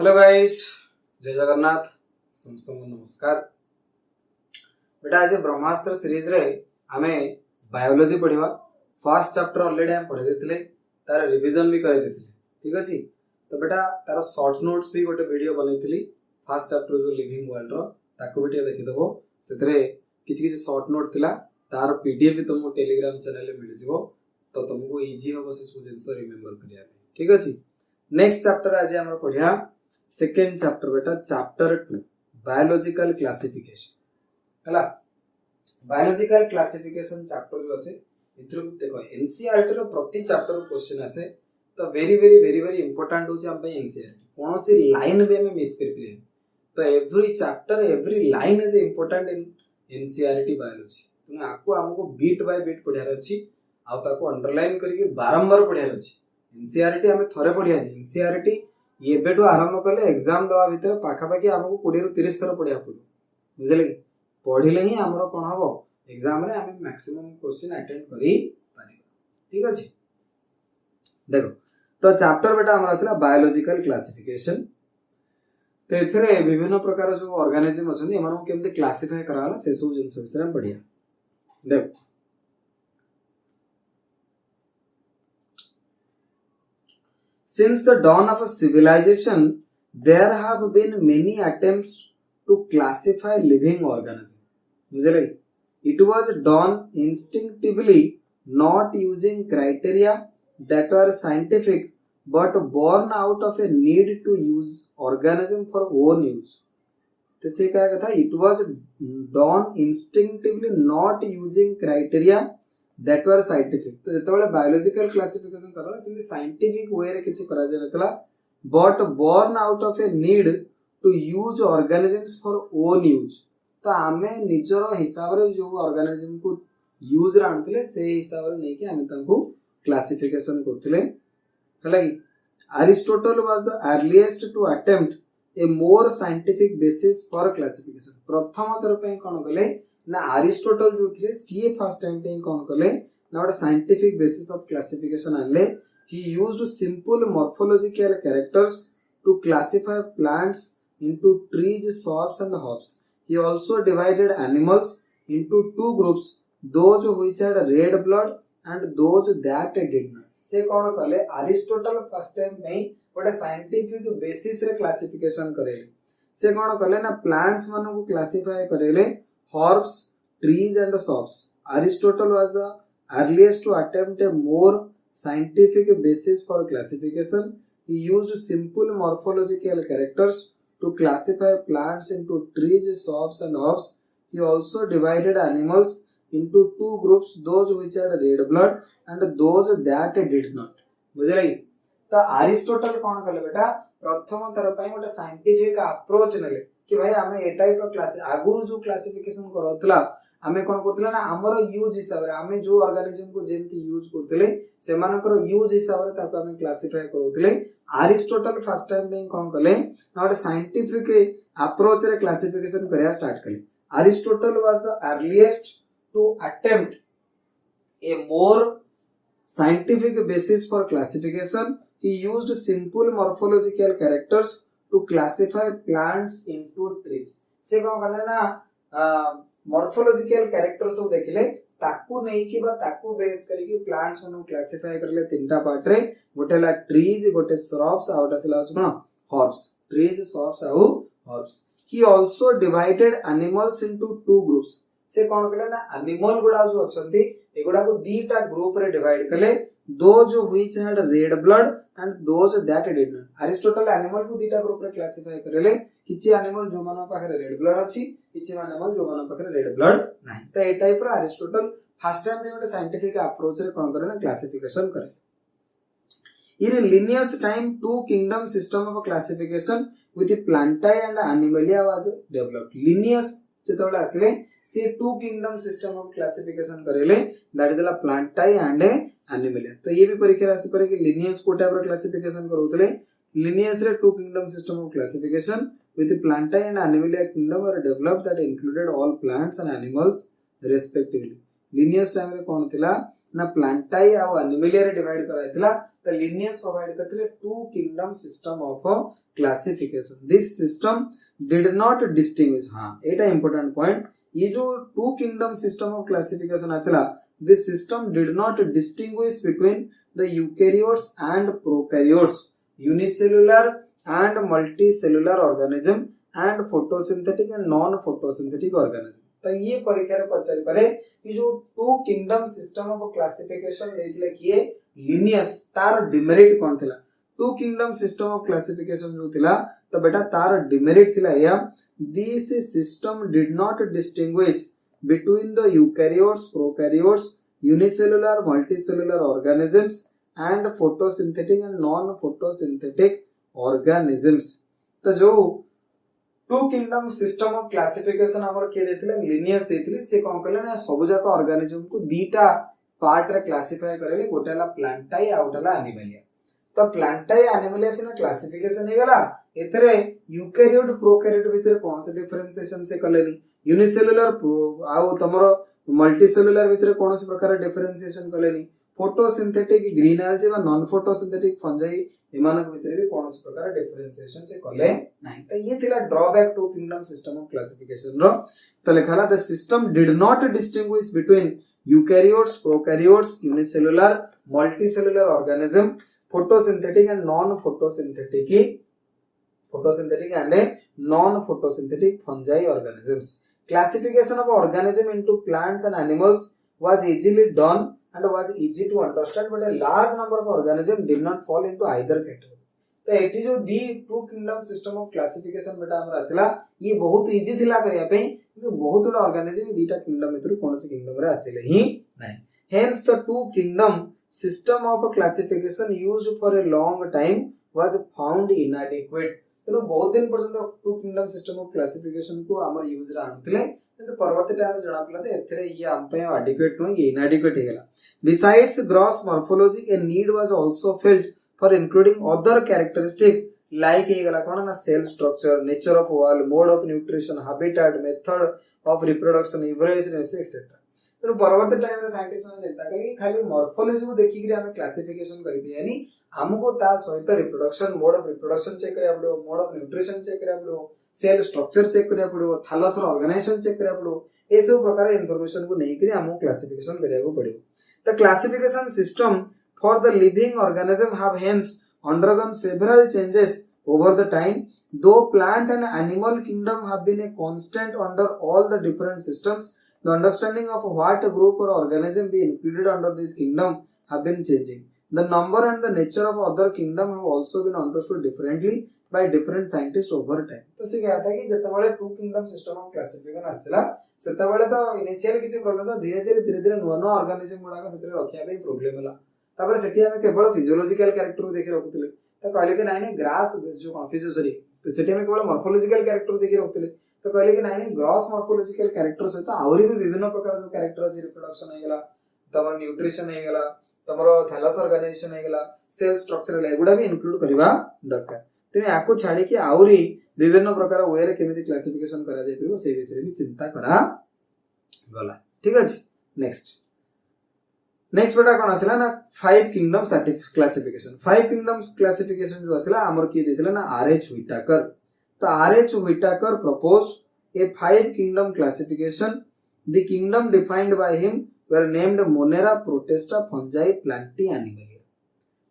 Hello guys, जय जगन्नाथ। समस्त नमस्कार। बेटा आज ब्रह्मास्त्र सीरीज रे आमे बायोलॉजी पढ़िबा। फर्स्ट चैप्टर ऑलरेडी हम पढ़ि देथिले, तार रिवीजन भी कर देथिले। ठीक अछि। तो बेटा तार शॉर्ट नोट्स भी गोटे वीडियो बनैथिली फर्स्ट चैप्टर जो लिविंग वर्ल्ड रो, ताको भी देखि देबो। सेतरे किछि किछि शॉर्ट नोट थिला, तार पीडीएफ भी तुमको टेलीग्राम चैनल रे मिल जिवो, तो तुमको इजी हो से सब जिंस रिमेंबर करिया। ठीक अछि। नेक्स्ट चैप्टर आज हम पढ़िया सेकेंड चैप्टर बेटा, चैप्टर 2 बायोलॉजिकल क्लासिफिकेशन। हला बायोलॉजिकल क्लासिफिकेशन चैप्टर जो आसे इथरो देखो एनसीईआरटी रो प्रति चैप्टर क्वेश्चन आसे, तो very very very very important हो हम पे एनसीईआरटी कोन से लाइन भी हमें मिस कर पिए। तो every chapter every line is important in NCERT biology. तुम आको हमको बीट बाय बीट पढ़ियार अछि, आ ताको अंडरलाइन करके बारंबार पढ़ियार अछि। एनसीईआरटी हमें थरे पढ़िया एनसीईआरटी एबेटू आरंभ कले एग्जाम दवा भितर पाखापाखि आमको 20 ରୁ 30 थर पढ़िया पड़ो। बुझले कि पढ़िले ही हमरो कोन हबो एग्जाम रे हमें मैक्सिमम क्वेश्चन अटेंड करी पारिबा। ठीक अछि। देखो तो चैप्टर बेटा हमरा असला बायोलॉजिकल क्लासिफिकेशन। तो एथरे विभिन्न प्रकार जो ऑर्गेनिज्म अछन एमन को केमते क्लासिफाई कराला से सब जिंस विषय में पढ़िया। देखो since the dawn of a civilization, there have been many attempts to classify living organisms. बुझले? It was done instinctively, not using criteria that were scientific, but born out of a need to use organism for own use. तो से क्या कहता? It was done instinctively, not using criteria that were scientific. तो जेतबेले biological classification करला सेंती scientific way रे किछि करा जाय नतला, but born out of a need to use organisms for own use. तो आमे निजर हिसाब रे जो ऑर्गेनिजम को यूज रे आनतले से हिसाब रे नै कि आमे तांको क्लासिफिकेशन करतले। हला कि Aristotle was the earliest to attempt a more scientific basis for classification. प्रथम थर पे कोन कले ना अरिस्टोटल जो थे सीए फर्स्ट टाइम पे कौन कले ना गोटे साइंटिफिक बेसिस ऑफ क्लासिफिकेशन आनले। He used simple morphological characters to classify plants into trees, shrubs and herbs. He also divided animals into two groups, those which had red blood and those that did not. से कौन कले Aristotle first time पे गोटे scientific basis रे classification करेले। से कौन कले ना प्लांट्स मानो को क्लासिफाई करेले herbs, trees and shrubs. Aristotle was the earliest to attempt a more scientific basis for classification. He used simple morphological characters to classify plants into trees, shrubs and herbs. He also divided animals into two groups, those which had red blood and those that did not. बुझले? तो Aristotle कौन कले बेटा प्रथम थर पई गोटे scientific approach नेले कि भाई आमे ए टाइप ऑफ क्लास आगुरु जो क्लासिफिकेशन करथला आमे कोन करथला ना हमरो यूज हिसाब रे आमे जो ऑर्गेनिज्म को जेंति यूज करथले से मानकर यूज हिसाब रे ताको आमे क्लासिफाई करथले। अरिस्टोटल फर्स्ट टाइम पे कोन कले ना गोटे साइंटिफिक अप्रोच रे क्लासिफिकेशन करिया स्टार्ट कले। Aristotle was the earliest to attempt a more scientific basis for classification. He used simple morphological characters to classify plants into trees. से कौन करले ना morphological characters सब देखिले ताकू नहीं कि बा ताकू बेस करके प्लांट्स मनु क्लासिफाई करले तीनटा पार्ट रे, गोटेला ट्रीज, गोटे shrubs आ गोटे सला सुना herbs. trees, shrubs uh herbs. He also divided animals into two groups. से कौन करले ना एनिमल गुडा जो अछंती एगुडा को दीटा ग्रुप रे डिवाइड कले, those which had red blood and those that did not. Aristotle animal को दीटा ग्रुप रे क्लासिफाई करले, किछि एनिमल जो मानो पाखरे रेड ब्लड अछि, किछि एनिमल जो मानो पाखरे रेड ब्लड नाही। तो ए टाइप रो अरिस्टोटल फर्स्ट टाइम पे गोटे साइंटिफिक अप्रोच रे कोन करे ना क्लासिफिकेशन करे। In Linnaeus time, two kingdom system of classification with plantae and animalia was developed. Linnaeus जेतबेले आसले से two kingdom system of classification करेले, दैट इज ला प्लांटाई एंड एनिमलिया। तो ये भी परीक्षा राशि पर कि लिनियस को टाइप रो क्लासिफिकेशन करूतले। लिनियस रे two kingdom system of classification with Plantae and Animalia kingdom were developed that included all plants and animals respectively. Linnaeus time रे कोन थिला ना प्लांटाई आ एनिमलिया रे डिवाइड कराइतला तो लिनियस प्रोवाइड करथिले two kingdom system of classification this system did not distinguish हां एटा इंपोर्टेंट पॉइंट ये जो two kingdom system of classification आसला this system did not distinguish between the eukaryotes and prokaryotes unicellular and multicellular organism and photosynthetic and non photosynthetic organism तो ये परीक्षा रे पचारि पारे कि जो two kingdom system of classification देथिले किए लिनियस तार डिमेरिट कोन थिला to kingdom system of classification जो थिला तो बेटा तार डिमेरिट थिला या this system did not distinguish between the eukaryotes prokaryotes unicellular multicellular organisms and photosynthetic and non photosynthetic organisms तो जो two kingdom system of classification हमर के देथिले लिनियस देथिले से कोन कहले ना सब जाक ऑर्गेनिज्म को दीटा पार्ट रे क्लासिफाई करले गोटेला प्लांटाई आ गोटेला एनिमलिया तो प्लांटाई एनिमलिया से ना क्लासिफिकेशन हे गला एथरे यूकैरियोट प्रोकैरियोट भीतर कोन से डिफरेंशिएशन से कलेनी यूनिसेलुलर आ तमरो मल्टीसेलुलर भीतर कोन से प्रकार डिफरेंशिएशन कलेनी फोटोसिंथेटिक ग्रीन एल्गी व नॉन फोटोसिंथेटिक फंजाई एमानक भीतर भी कोन से प्रकार डिफरेंशिएशन से कले नहीं तो ये थिला drawback two kingdom system of classification रो तो लिखाला the system did not distinguish between eukaryotes prokaryotes unicellular multicellular organism photosynthetic and non photosynthetic and non photosynthetic fungi organisms classification of organism into plants and animals was easily done and was easy to understand but a large number of organisms did not fall into either category तो एटी जो दी two kingdom system of classification बेटा हमर आसिला ये बहुत easy थिला करिया पे कि बहुत बड़ा ऑर्गेनिज्म दीटा किंगडम मित्र कोन से किंगडम रे आसिले ही नाही hence the two kingdom system of classification used for a long time was found inadequate तो बहुत दिन पर्यंत two kingdom system of classification को हमर यूज रे आनथिले किंतु परवर्ती टाइम जणा पला से एथरे ये हम पे एडिक्वेट नो ये इनएडिक्वेट हेला besides gross morphology a need was also felt for including other characteristic like हे गला कोन ना cell structure nature of wall mode of nutrition habitat method of reproduction evolution etcetera तो परवर्ती टाइम रे scientist ने चिंता करी खाली मॉर्फोलॉजी को देखि कि हम क्लासिफिकेशन करि यानी हमको ता सहित reproduction mode of reproduction check करिया पड़ो मोड ऑफ न्यूट्रिशन चेक करिया पड़ो सेल स्ट्रक्चर चेक करिया पड़ो थालस रो ऑर्गेनाइजेशन चेक करिया पड़ो ए सब प्रकार इंफॉर्मेशन को नहीं करी हमको क्लासिफिकेशन करिया को पड़ो the classification system for the living organism have hence undergone several changes over the time though plant and animal kingdom have been a constant under all the different systems the understanding of what group or organism be included under this kingdom have been changing the number and the nature of other kingdom have also been understood differently by different scientists over time तो से क्या था कि जतबळे two kingdom system of classification आसला सेतबळे तो initial किसी प्रॉब्लम था धीरे धीरे नुवा ऑर्गेनिज्म गुडा का सेतरे रखिया पे प्रॉब्लम होला तापर सेठी हम केवल फिजियोलॉजिकल कैरेक्टर को देखि रखुतले तो कहले कि नहीं ग्रास जो ऑफिस सॉरी तो सेठी में केवल मॉर्फोलॉजिकल कैरेक्टर देखि रखुतले तो कहले कि नहीं ग्रॉस मॉर्फोलॉजिकल कैरेक्टर सहित आउरी भी विभिन्न प्रकार जो कैरेक्टर अछि रिप्रोडक्शन हे गेला तमर न्यूट्रिशन हे गेला तमर थैलस ऑर्गेनाइजेशन हे गेला सेल स्ट्रक्चर एगुडा भी इंक्लूड करबा दरकार तेने आको छाडी कि आउरी विभिन्न प्रकार वे रे केमिति क्लासिफिकेशन करा जाय परबो से विषय भी चिंता करा गला ठीक अछि नेक्स्ट बेटा कोन आसला ना five kingdom classification five kingdom classification जो आसला हमर की देथिला ना आरएच व्हिटाकर तो R H Whittaker proposed a five kingdom classification the kingdom defined by him were named Monera Protista fungi Plantae Animalia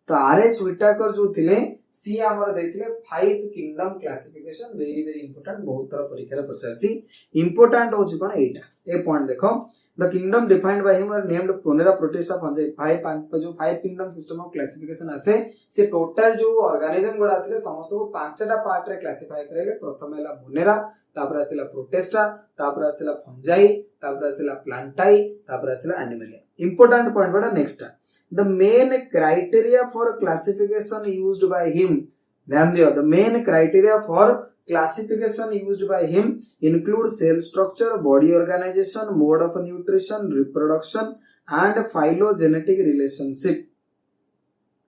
तो आरएच व्हिटाकर जो थिले सी हमर देथिले five kingdom classification very important बहुत तरह परीक्षा रे पचारसी इंपोर्टेंट हो कोन एटा ए पॉइंट देखो the kingdom defined by him were named Monera Protista fungi जो five kingdom system of classification आसे से टोटल जो ऑर्गेनिज्म गुडा थिले समस्त को पांचटा पार्ट रे क्लासिफाई करले प्रथम हैला मोनेरा तापर आसिला प्रोटेस्टा तापर आसिला फंजाई तापर आसिला प्लांटाई तापर आसिला एनिमलिया इंपोर्टेंट पॉइंट बड़ा next the main criteria for classification used by him the main criteria for classification used by him include cell structure body organization mode of nutrition reproduction and phylogenetic relationship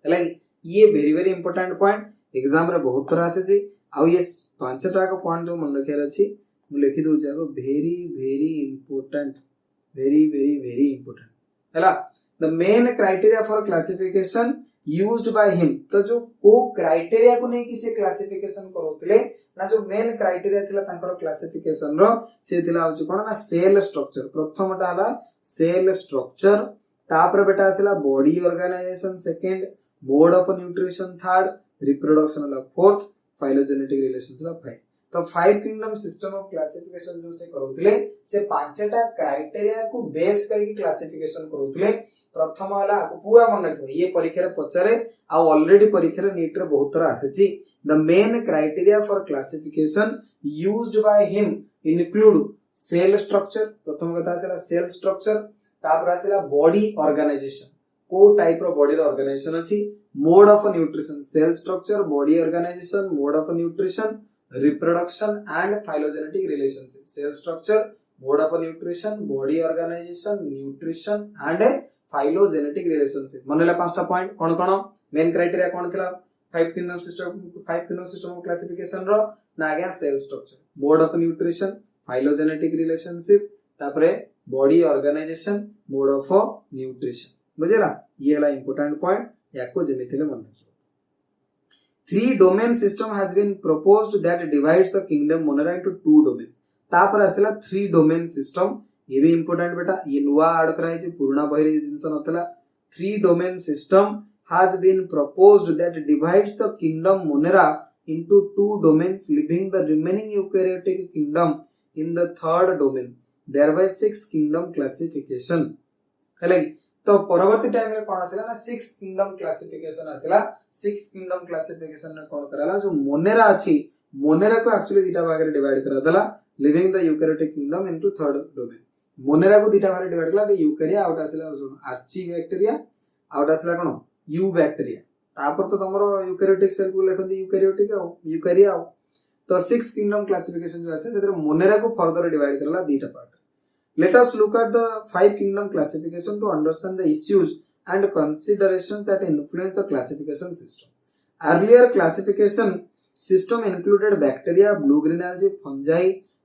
like ये very important point exam रे बहुत तरह से जी आ ये पांचटा का point जो मन रखे अछि मु लिखि दउ जाको very important हला the main criteria for classification used by him. तो जो को क्राइटेरिया को नहीं कि से क्लासिफिकेशन करूतले ना जो मेन क्राइटेरिया थिला तांकर क्लासिफिकेशन रो से थिला होची कोन ना सेल स्ट्रक्चर। प्रथमटा हला सेल स्ट्रक्चर, तापर बेटा आसला body organisation second, mode of nutrition third, reproduction हला फोर्थ, फाइलोजेनेटिक रिलेशंस हला फाइव। तो five kingdom system of classification जो से करूतले से पांचटा क्राइटेरिया को बेस करके क्लासिफिकेशन करूतले। प्रथम हला पूरा मन रखिबो, ये परीक्षा रे पचारे आ ऑलरेडी परीक्षा रे नीट रे बहुत तरह आसेची। The main criteria for classification used by him include cell structure, प्रथम कथा आसेला सेल स्ट्रक्चर, तापर आसेला बॉडी ऑर्गेनाइजेशन, को टाइप रो बॉडी रो ऑर्गेनाइजेशन अछि, mode of nutrition, cell structure, body organisation, mode of nutrition, reproduction and phylogenetic relationship, cell structure, mode of nutrition, body organization, nutrition and phylogenetic relationship। मनला पांचटा point कोन कोन main criteria कोन थिला five kingdom system of classification रो ना आगे cell structure, mode of nutrition, phylogenetic relationship, तापरे body organisation, mode of nutrition. बुझेला ये हला इंपोर्टेंट पॉइंट, याको जेमिथिले मन रखियो। Three domain system has been proposed that divides the kingdom Monera into two domain। तापर आसला थ्री डोमेन सिस्टम, ये भी इंपोर्टेंट बेटा, ये नुआ ऐड कराई छि, पुराना बहिरे जिंस नथला। Three domain system has been proposed that divides the kingdom Monera into two domains, leaving the remaining eukaryotic kingdom in the third domain, thereby six kingdom classification। हेले तो परवर्ती टाइम रे कोन आसिला ना सिक्स किंगडम क्लासिफिकेशन आसिला। Six kingdom classification ने कोन कराला, जो मोनेरा अछि मोनेरा को एक्चुअली दीटा भाग रे डिवाइड करा दला, living the eukaryotic kingdom into third domain. Monera को दीटा भाग रे डिवाइड कला, यूकैरिया आउट आसिला आर्ची बैक्टीरिया, आउट आसिला कोन यू बैक्टीरिया। तापर तो तमरो यूकैरियोटिक सेल को लेखंदी यूकैरियोटिक आ यूकैरिया आ। तो सिक्स किंगडम क्लासिफिकेशन जो आसे सेते मोनेरा को फर्दर डिवाइड करला दीटा part. Let us look at the five kingdom classification to understand the issues and considerations that influence the classification system. Earlier classification system included bacteria, blue-green algae, fungi,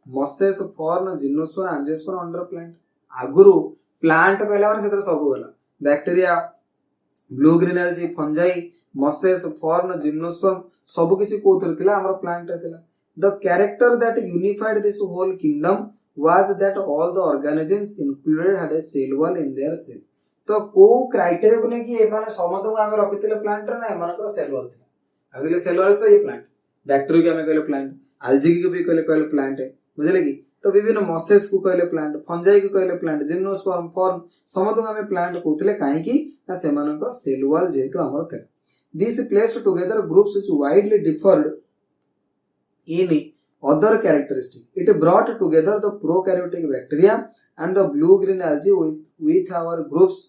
mosses, fern, gymnosperm, angiosperm under plant। आगुरु plant कहला माने सेतर सब होला, bacteria, blue green algae, fungi, mosses, fern, gymnosperm सब किछि कोथर थिला हमर प्लांट रे थिला। The character that unified this whole kingdom was that all the organisms included had a cell wall in their cell। तो को क्राइटेरिया को नेकी ए माने समतो हम रखितले प्लांट रे ना एमानकर सेल वॉल थिला। अगले सेल वॉल से ये प्लांट, बैक्टीरिया के हम कहले प्लांट, algae को भी कहले प्लांट है, बुझले की। तो विभिन्न मॉसेस को कहले प्लांट, फंजाई को कहले प्लांट, जिम्नोस्पर्म, फॉर्म समतो हम प्लांट कहतले काहे की ना सेमानकर सेल वॉल जेतु हमर थिला। This placed together groups which widely deferred in other characteristic। It brought together the prokaryotic bacteria and the blue-green algae with our groups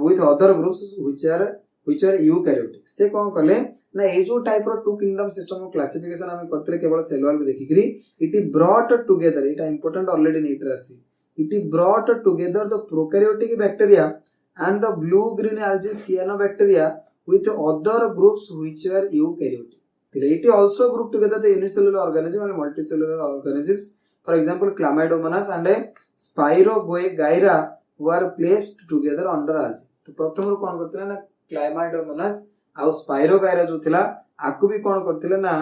with other groups which are eukaryotic। से कौन कले ना ये जो type रो two kingdom system of classification हम करतले केवल सेल वॉल को देखिकरी, it brought together, it important already NEET रासी, इट ब्रॉट टुगेदर द प्रोkaryotic bacteria and the blue-green algae cyanobacteria with other groups which are eukaryotic। It also grouped together the unicellular organism and multicellular organisms। For example, Chlamydomonas and Spirogyra were placed together under algae। तो प्रथम कोन करथिले ना Chlamydomonas आ Spirogyra जो थिला आकु भी कोन करथिले ना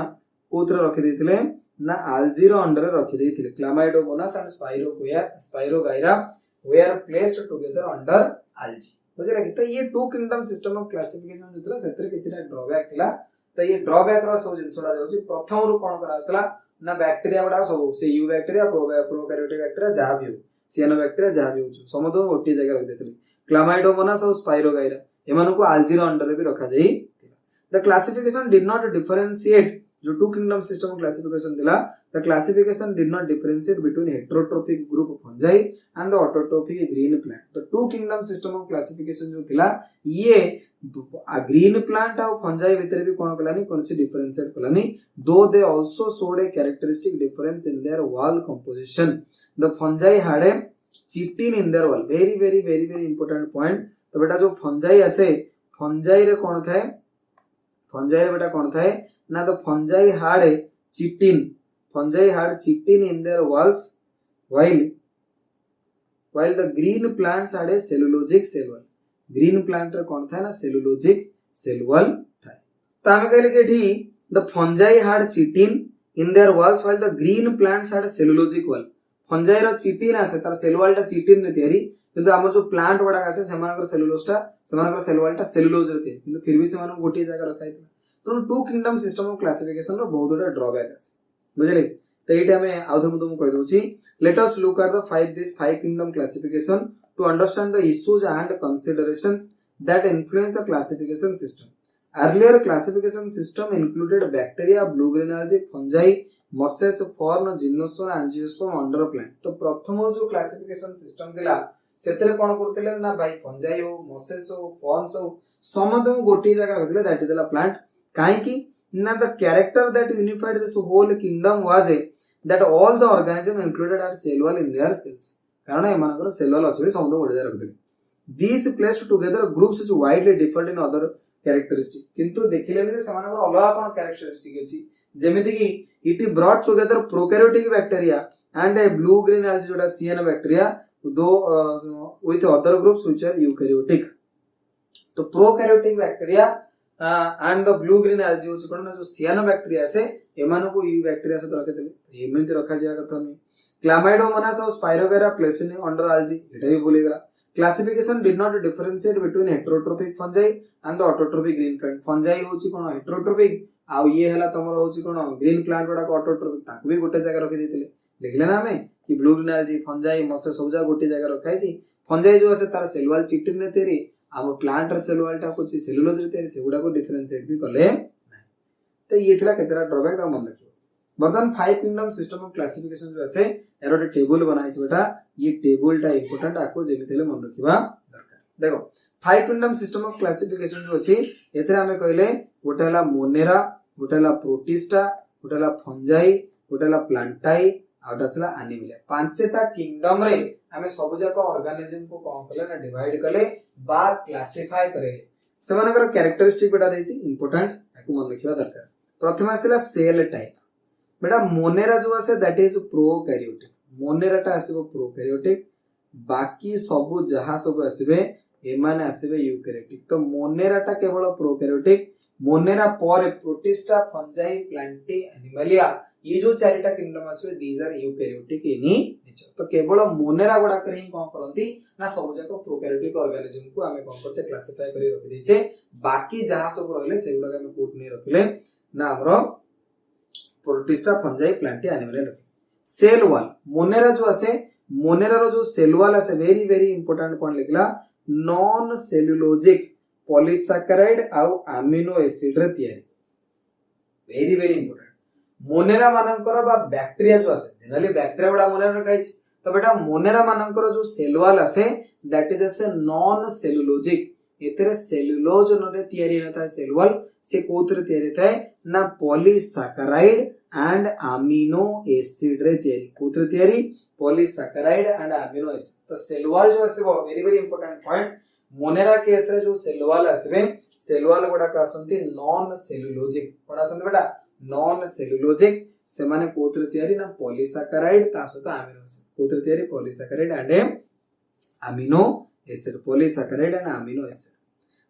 कोथरे रखि देथिले ना algae रो अंडर रखि देथिले। Chlamydomonas and Spirogyra were placed together under algae। बुझिला कि तो ये two kingdom system of classification जो थिला सेतरे किछिटा ड्रॉबैक थिला। तो ये ड्रॉबैक रो सब जिनसडा देउची, प्रथम रु कोन करातला ना बैक्टीरिया गुडा सब से यू बैक्टीरिया, प्रोकैरियोटिक बैक्टीरिया जा भी हो, सियानोबैक्टीरिया जा भी हो, समतो ओटी जगह रख देथिले। क्लामाइडोमोनास और स्पाइरोगाइरा एमानको को आल्जी रो अंडर भी रखा जाई। The classification did not differentiate, जो टू किंगडम सिस्टम क्लासिफिकेशन दिला, the classification did not differentiate between heterotrophic group of fungi and the autotrophic green plant. The two kingdom system of classification जो थिला ये green plant और fungi भितर भी कोन कलानी कोनसी differentiate Kalani, दो they also showed a characteristic difference in their wall composition. The fungi had a chitin in there wall, very very very very important point. तो बेटा जो फंजाई आसे, फंजाई रे कोन थाए, फंजाई रे बेटा कोन थाए ना the fungi had a chitin, fungi had chitin in their walls while the green plants had a cellulosic cell wall। Green plant रे कोन थाए ना सेलुलोजिक सेल वॉल थाए। तो आमे कहले कि एठी the fungi had chitin in their walls while the green plants had cellulosic wall. Fungi रो चिटिन आसे तार सेल वॉल टा चिटिन रे तयारी किंतु हमर जो प्लांट वडा आसे सेमानकर सेलुलोजटा सेमानकर सेल वॉल टा सेलुलोज रे तयारी किंतु फिर भी सेमान गोटे जगह रखा हैतला। तो two kingdom system of classification रो बहुत बड़ा ड्रॉबैक आसे बुझले। तो एटा हमें आउथर मु तुम कहि दोछि let us look at the five kingdom classification to understand the issues and considerations that influence the classification system. Earlier classification system included bacteria blue green algae fungi mosses ferns gymnosperm angiosperm under plant. तो प्रथम जो classification system दिला सेतरे कोन करथिले ना भाई fungi हो masses हो forms हो समस्त गोटे जगह रखिले दैट इज द प्लांट। काहे कि ना the character that unified this whole kingdom was a that all the organism included are cell wall in their cells कारण एमानकर सेल वॉल अछि समस्त गोटे जगह रखिले। these placed together groups which widely differed in other characteristic किंतु देखिले जे समानकर अलग कोन characteristic अछि जेमिति कि it brought together prokaryotic bacteria and a blue green algae जोटा cyan bacteria दो with other groups which are eukaryotic। तो prokaryotic bacteria and the blue green algae होछ कोन जो cyan bacteria से एमानो को यू बैक्टीरिया से रखे देले एमिति रखा जाय कथा नहीं। क्लामाइडोमोनास और स्पाइरोगेरा प्लेसिनी अंडर algae एटा भी बोली गला। Classification did not differentiate between heterotrophic fungi and the autotrophic green plant. Fungi होची कोन हेटेरोट्रोपिक आ ये हला तमरो होची कोन ग्रीन प्लांट बडा ऑटोट्रोपिक ताकू भी गोटे जगह रखि देतिले लिखले ना हमें कि ब्लू ग्रीन algae फंजाई मसे सबजा गोटे जगह रखाई छी। फंजाई जो আছে तार सेल वॉल चिटिन ने तेरी हम प्लांट र सेल वॉल टा को सेलुलोज रे तेरी सेगुडा को डिफरेंशिएट भी कले। तो ये थिला केचरा ड्रॉबैक ता मन रखियो। बर्तन five kingdom system of classification जो আছে एरो टेबल बनाई छ बेटा ये टेबल टा इंपोर्टेंट आको जेमितेले मन रखिबा दरकार। देखो five kingdom system of classification जो अछि एथरे हमें कहले गोटे हला मोनेरा गोटे हला प्रोटिस्टा गोटे हला फंजाई गोटे हला प्लांटाई आउटा सला एनिमलिया पांचटा किंगडम रे हमें सब जाक ऑर्गेनिज्म को कोन कले ना डिवाइड कले बा क्लासिफाई करे सेमानकर कैरेक्टरिस्टिक बेटा देछि इंपोर्टेंट आको मन रखिबा दरकार। प्रथम आसिला सेल टाइप बेटा मोनेरा जो आसे दैट इज प्रोकैरियोटिक मोनेरा टा आसीबो प्रोकैरियोटिक बाकी सब जहा सब आसीबे एमाने आसीबे यूकैरियोटिक। तो मोनेरा टा केवल प्रोकैरियोटिक मोनेरा पर प्रोटिस्टा फंजाई प्लांटी एनिमलिया ये जो चारिटा किंगडम आसीबे these are eukaryotic in nature. तो केवल मोनेरा गुडा करे ही कोन करंती ना सब जाको प्रोकैरियोटिक ऑर्गेनिज्म को हमें कोन करछे क्लासिफाई करी रखि दैछे बाकी जहा सब रहले सेगुडा हमें कोट नै रखिले ना हमरो प्रोटिस्टा फंजाई प्लांटी एनिमलिया रखि। सेल वॉल मोनेरा जो आसे मोनेरा रो जो सेल वॉल आसे वेरी वेरी इंपोर्टेंट पॉइंट लिखला नॉन सेलुलोजिक पॉलीसैकेराइड आउ अमीनो एसिड रे तयारी वेरी वेरी इंपोर्टेंट। मोनेरा मानकर बा बैक्टीरिया जो आसे जनरली बैक्टीरिया बडा मोनेरा रखाई छ। तो बेटा मोनेरा मानकर जो सेल वॉल आसे that is a non cellulosic एतरे सेलुलोज नरे तयारी नता है सेल वॉल से कोतरे तयारी थाए ना पॉलीसैकेराइड एंड अमीनो एसिड रे तयारी कोतरे तयारी पॉलीसैकेराइड एंड अमीनो एसिड। तो सेल वॉल जो आसे very very important point Monera case रे जो सेल वॉल आसे सेल वॉल गुडा का आसंती नॉन सेलुलोजिक कोन आसंती बेटा नॉन सेलुलोजिक से माने कोतरे तयारी ना पॉलीसैकेराइड ता सहित अमीनो एसिड कोतरे तयारी polysaccharide and amino acid polysaccharide and amino acid.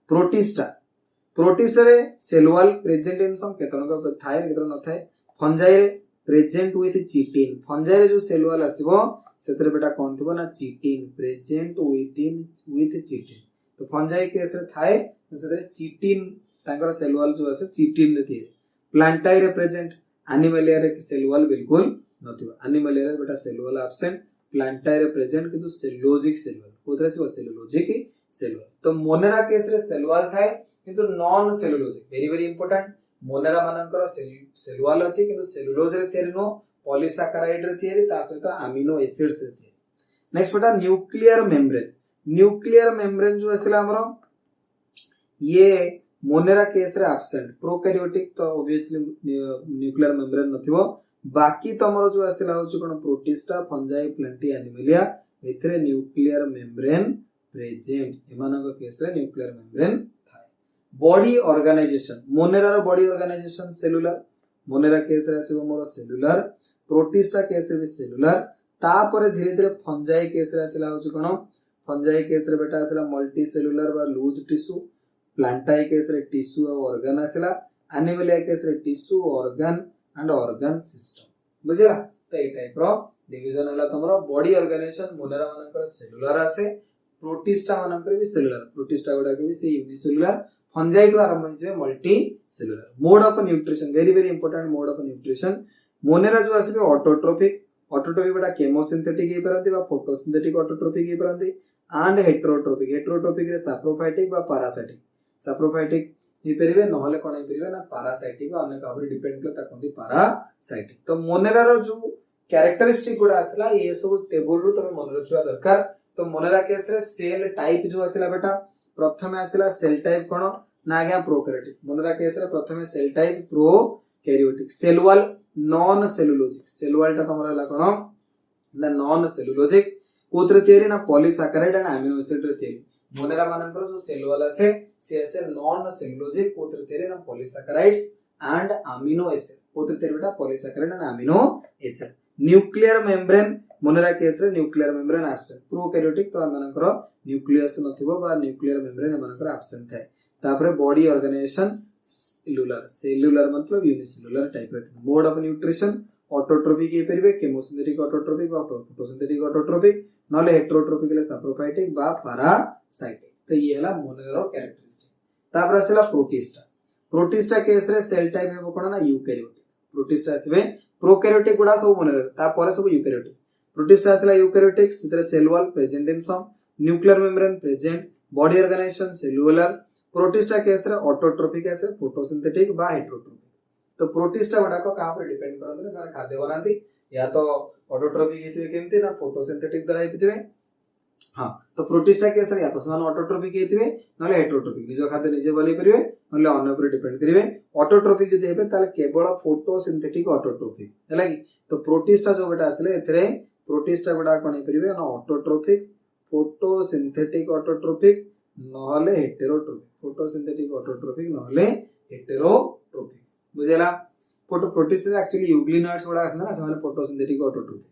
Protista protista रे सेल वॉल प्रेजेंट इन सम केतन को थाए केतन न थाए। फंजाई रे प्रेजेंट विथ चिटिन फंजाई रे जो सेल वॉल आसीबो सेतरे बेटा कोन थबो ना चिटिन प्रेजेंट विथ चिटिन। तो फंजाई केस रे थाए सेतरे चिटिन तांकर सेल वॉल जो आसे चिटिन रे थिए। प्लांटाई रे प्रेजेंट एनिमलिया रे सेल वॉल बिल्कुल नथिबो एनिमलिया रे बेटा सेल वॉल एब्सेंट प्लांटाई रे प्रेजेंट किंतु सेलुलोजिक सेल वॉल कोतरे से सेलुलोजिक सेल वॉल। तो मोनेरा केस रे सेल वॉल थाए किंतु non cellulosic very very important Monera मानकर सेल वॉल अछि किंतु सेलुलोज रे तयारी नो पॉलीसैकेराइड रे तयारी ता सहित अमीनो एसिड्स रे तयारी। नेक्स्ट बेटा न्यूक्लियर मेम्ब्रेन जो असला हमरो ये मोनेरा केस रे एब्सेंट प्रोकैरियोटिक तो ऑब्वियसली न्यूक्लियर मेम्ब्रेन नथिबो बाकी तमरो जो असला होछ कोन प्रोटिस्टा फंजाई प्लांटी एनिमलिया एथरे न्यूक्लियर मेम्ब्रेन प्रेजेंट एमानक केस रे न्यूक्लियर मेम्ब्रेन थाए। बॉडी ऑर्गेनाइजेशन मोनेरा रो body organisation cellular Monera case रे आसीबो मोर सेलुलर प्रोटिस्टा केस रे भी सेलुलर तापरे धीरे धीरे फंजाई केस रे आसीला होछ कोन फंजाई केस रे बेटा आसला मल्टी सेलुलर बा लूज टिश्यू, प्लांटाई केस रे टिश्यू और ऑर्गन आसला, एनिमलिया केस रे tissue organ and organ system बुझिला। तो ए टाइप रो डिवीजन हला तमरो बॉडी ऑर्गेनाइजेशन मोनेरा मानकर सेलुलर आसे, प्रोटिस्टा मानकर भी सेलुलर, प्रोटिस्टा गुडा के भी से यूनिसेलुलर, फंजाई टू आरंभ होइजे multi cellular. Mode of nutrition very very important mode of nutrition. Monera जो आसे ऑटोट्रोपिक, ऑटोट्रोपिक बेटा केमोसिंथेटिक हे परंती बा फोटोसिंथेटिक ऑटोट्रोपिक हे परंती एंड हेटेरोट्रोपिक, हेटेरोट्रोपिक रे सैप्रोफाइटिक बा पैरासाइटिक, सैप्रोफाइटिक हे परिबे नहले कोन हे परिबे ना पैरासाइटिक बा अन्य काबरे डिपेंड करता कोंती पैरासाइटिक। तो मोनेरा रो जो कैरेक्टरिस्टिक गुडा आसला ये सब टेबल रु तमे मन रखिबा दरकार। तो मोनेरा केस रे सेल टाइप जो आसला बेटा प्रथमे आसला सेल टाइप कोन ना आज्ञा प्रोकैरियोटिक, मोनेरा केस रे प्रथमे cell type prokaryotic, cell wall non cellulosic, cell wall ता तमरा हला कोन ना नॉन सेलुलोजिक, कोथरे थियरी ना पॉलीसैकेराइड एंड अमीनो एसिड रे थियरी। मोनेरा मानकर जो सेल वॉल आसे से आसे नॉन सेलुलोजिक, कोथरे थियरी ना पॉलीसैकेराइड्स एंड अमीनो एसिड, कोथरे थियरी बेटा polysaccharide and amino acid. Nuclear membrane Monera case रे न्यूक्लियर मेम्ब्रेन एब्सेंट, प्रोकैरियोटिक तो मानकर न्यूक्लियस नथिबो बा न्यूक्लियर मेम्ब्रेन मानकर एब्सेंट थाए। तापरे बॉडी ऑर्गेनाइजेशन सेलुलर, सेलुलर मतलब यूनिसेलुलर टाइप रे। मोड ऑफ न्यूट्रिशन ऑटोट्रोपिक हे परिबे, केमोसिंथेटिक ऑटोट्रोपिक बा फोटोसिंथेटिक ऑटोट्रोपिक, नले हेटेरोट्रोपिक ले सैप्रोफाइटिक बा पैरासाइटिक। तो ये हला मोनेरा रो कैरेक्टरिस्टिक। तापर आसेला प्रोटिस्टा, प्रोटिस्टा केस रे सेल टाइप हेबो कोन ना यूकैरियोटिक, प्रोटिस्टा आसीबे प्रोकैरियोटिक गुडा सब मोनेरा तापर सब यूकैरियोटिक। प्रोटिस्टा आसेला यूकैरियोटिक, सितरे cell wall present in some, nuclear membrane present, body organisation cellular. Protista case रे ऑटोट्रोपिक आसे, फोटोसिंथेटिक बा हेटेरोट्रोपिक। तो प्रोटिस्टा गुडा को कहां पर डिपेंड करन से खाद्य बनाती या तो ऑटोट्रोपिक हेतिवे केमती ना फोटोसिंथेटिक द्वारा हेतिवे। हां तो प्रोटिस्टा केस रे या तो समान ऑटोट्रोपिक हेतिवे नले हेटेरोट्रोपिक, निज खाद्य निजे बनै परिबे नले अन्य पर डिपेंड करिवे। ऑटोट्रोपिक जदि हेबे ताले केवल फोटोसिंथेटिक ऑटोट्रोपिक हैला कि। तो प्रोटिस्टा जो बेटा आसले एथरे प्रोटिस्टा गुडा कोन हे परिबे ना ऑटोट्रोपिक, फोटोसिंथेटिक ऑटोट्रोपिक नहले हेटेरोट्रोपिक, फोटोसिंथेटिक ऑटोट्रोपिक नहले हेटेरोट्रोपिक बुझेला। फोटो प्रोटिस्टा एक्चुअली यूग्लिनॉइड्स गुडा आसना ना समान फोटोसिंथेटिक ऑटोट्रोपिक।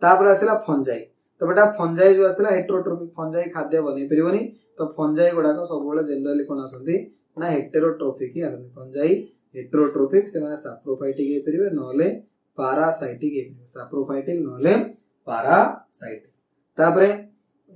तापर आसला फंजाई, तो बेटा फंजाई जो आसला हेटेरोट्रोपिक, फंजाई खाद्य बनै परिबोनी। तो फंजाई गुडा को सब बेले जनरली कोन आसंती ना हेटेरोट्रोपिक ही आसंती। फंजाई हेटेरोट्रोपिक से माने सैप्रोफाइटिक हे परिबे नहले पैरासाइटिक हे परिबे, सैप्रोफाइटिक नहले पैरासाइटिक। तापरे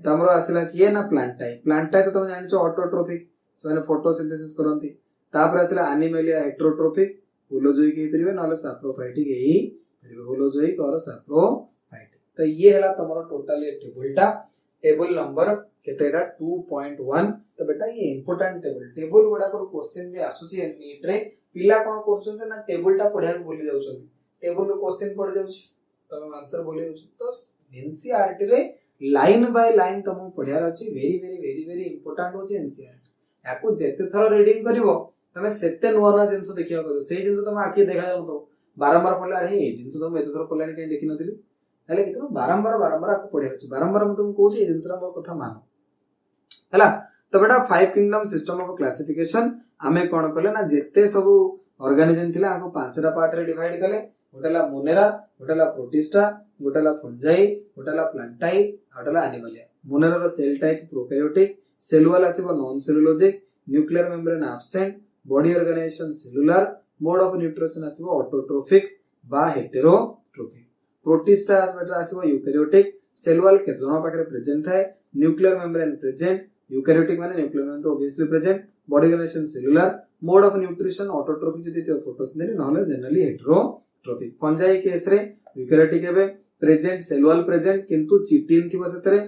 तमरो आसला किए ना प्लांटाई, प्लांटाई तो तुम जानिचो ऑटोट्रोपिक से फोटोसिंथेसिस करंती। तापर आसला एनिमलिया हेटेरोट्रोपिक, होलोजोइक हे परिबे नहले सैप्रोफाइटिक हे परिबे, होलोजोइक और सैप्रोफाइटिक। तो ये हला तमरो टोटल ये टेबलटा, टेबल नंबर केतेडा 2.1। तो बेटा ये इंपोर्टेंट टेबल गुडा को क्वेश्चन भी आसुची नीट रे, पिला कोन करछन ना टेबलटा पढिया भूली जाउछन, टेबल रो क्वेश्चन पढ जाउछ तम आंसर बोले जाउछ। तो एनसीईआरटी रे लाइन बाय लाइन तुम पढ़ियार अछि, very very very very important होछि एनसीईआरटी। याकू जेते थर रीडिंग करिवो तमे सेते नुवा नुवा जिंस देखिया को, सेही जिंस तुम आखि देखा जाउ तो बारंबार पढले अरे ए जिंस तुम एते थर पढलानी कहीं देखि नथिली हेले कि तुम बारंबार बारंबार आकू पढ़ियार अछि, बारंबार म तुम कहूछि ए जिंस रा मो कथा मानो हला। तो बेटा 5 किंगडम सिस्टम ऑफ क्लासिफिकेशन आमे कोन कले ना जेते सब ऑर्गेनिजम थिला आको पांचटा पार्ट रे डिवाइड कले। गोटेला मोनेरा, गोटेला प्रोटिस्टा, गोटेला फंजाई, गोटेला प्लांटाई, गोटेला एनिमलिया। मोनेरा रो cell type prokaryotic, cell wall आसीबो non cellulosic, nuclear membrane absent, body organisation cellular, mode of nutrition आसीबो ऑटोट्रोपिक बा हेटेरोट्रोपिक। प्रोटिस्टा बेटा आसीबो यूकैरियोटिक, सेल वॉल केते जणा पाखरे प्रेजेंट थाए, न्यूक्लियर मेम्ब्रेन प्रेजेंट, यूकैरियोटिक माने न्यूक्लियर मेम्ब्रेन तो obviously present, body organisation cellular, mode of nutrition autotrophic जदि तो फोटोसिंथेटिक नहले जनरली हेटेरोट्रोपिक। फंजाई केस रे यूकैरियोटिक हेबे प्रेजेंट, सेल वॉल प्रेजेंट किंतु चिटिन थिबो सेतरे,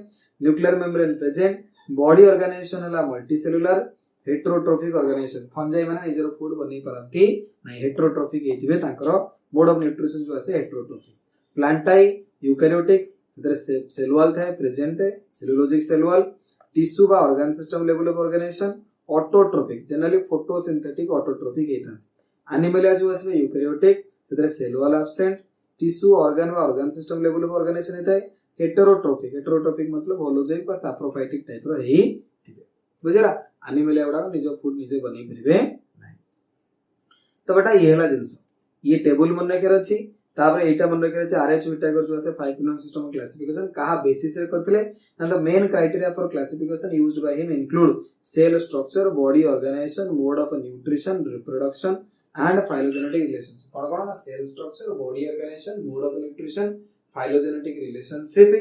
nuclear membrane present, body organisation हला multi cellular, heterotrophic organisation. Fungi माने निजर फूड बनै परंती नै, हेटेरोट्रोपिक हेतिबे तांकर मोड ऑफ न्यूट्रिशन जो आसे हेटेरोट्रोपिक। प्लांटाई यूकैरियोटिक सेतरे सेल वॉल थाए present, cellulosic cell wall, tissue बा organ system level of organisation autotrophic, generally photosynthetic autotrophic हेता। एनिमलिया जो आसे यूकैरियोटिक सेतरे cell wall absent, tissue organ व organ system level of organisation हेता। Heterotrophic, हेटेरोट्रोपिक मतलब होलोजोइक बा सैप्रोफाइटिक टाइप रो हेई थिबे बुझेला। एनिमलिया गुडा निज फूड निजे बनै परिबे नै। तो बेटा ये हला जिंस, ये टेबल मन रखियार अछि, तापर एटा मन रखिया छै आरएच व्हिटेकर जो আছে 5 किंगडम सिस्टम ऑफ क्लासिफिकेशन कहा बेसिस रे करथिले and the main criteria for classification used by him include cell structure body organisation mode of nutrition reproduction and phylogenetic relations कोन कोन ना cell structure body organisation mode of nutrition phylogenetic relationship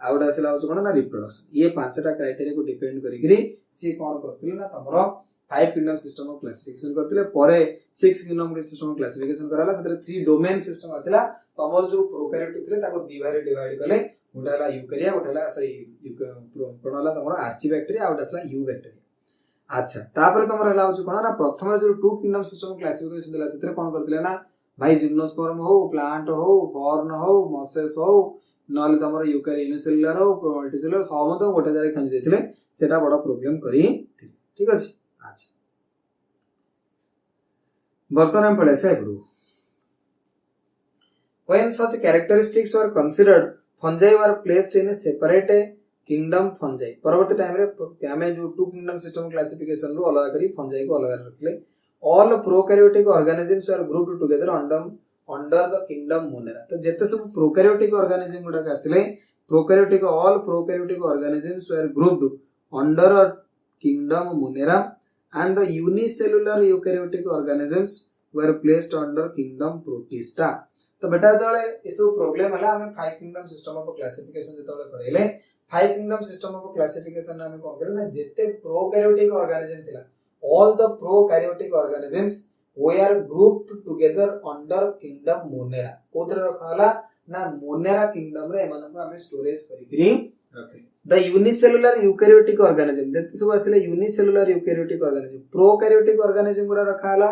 आउट आसला हो कोन ना रिप्रोडक्शन ये पांचटा criteria को डिपेंड करिकरी सी कोन करथिले ना तमरो 5 किंगडम सिस्टम ऑफ क्लासिफिकेशन करथिले परे 6 किंगडम सिस्टम ऑफ क्लासिफिकेशन कराला सेते 3 डोमेन सिस्टम आसला तमर जो प्रोकैरियोटिक थिले ताको दी भारे डिवाइड कले गोटाला यूकैरिया गोटाला सही कोनला तमर आर्चीबैक्टीरिया आउट आसला यू बैक्टीरिया अच्छा तापर तमर हला हो कोन ना प्रथम जो 2 किंगडम सिस्टम ऑफ क्लासिफिकेशन दिला सेते कोन करथिले ना भाई जिम्नोस्पर्म हो प्लांट हो फॉर्न हो मसेस हो नले तमर यूकैरिया यूनिसेलुलर हो मल्टीसेलुलर समत गोटे जारे खंज देथिले सेटा बडा प्रॉब्लम करी ठीक अछि अच्छा बर्तमान पढ़े से when such characteristics were considered fungi were placed in a separate kingdom fungi परवर्ती टाइम रे हमें जो 2 किंगडम सिस्टम क्लासिफिकेशन रो अलग करी fungi को अलग रखले all prokaryotic organisms were grouped together under the kingdom monera तो जेते सब prokaryotic organism गुडा आसिले all prokaryotic organisms were grouped under a kingdom monera and the unicellular eukaryotic organisms were placed under kingdom protista तो बेटा जले इसो problem हला हमें 5 kingdom system of classification जतले करेले 5 kingdom system of classification हमें कोन करे ना जेते प्रोकैरियोटिक ऑर्गेनिज्म थिला all the prokaryotic organisms were grouped together under kingdom monera कोतर रखाला ना मोनेरा किंगडम रे एमान को हमें स्टोरेज करिकरी रखे the unicellular eukaryotic organism जति सब आसले unicellular eukaryotic organism prokaryotic organism गुरा रखाला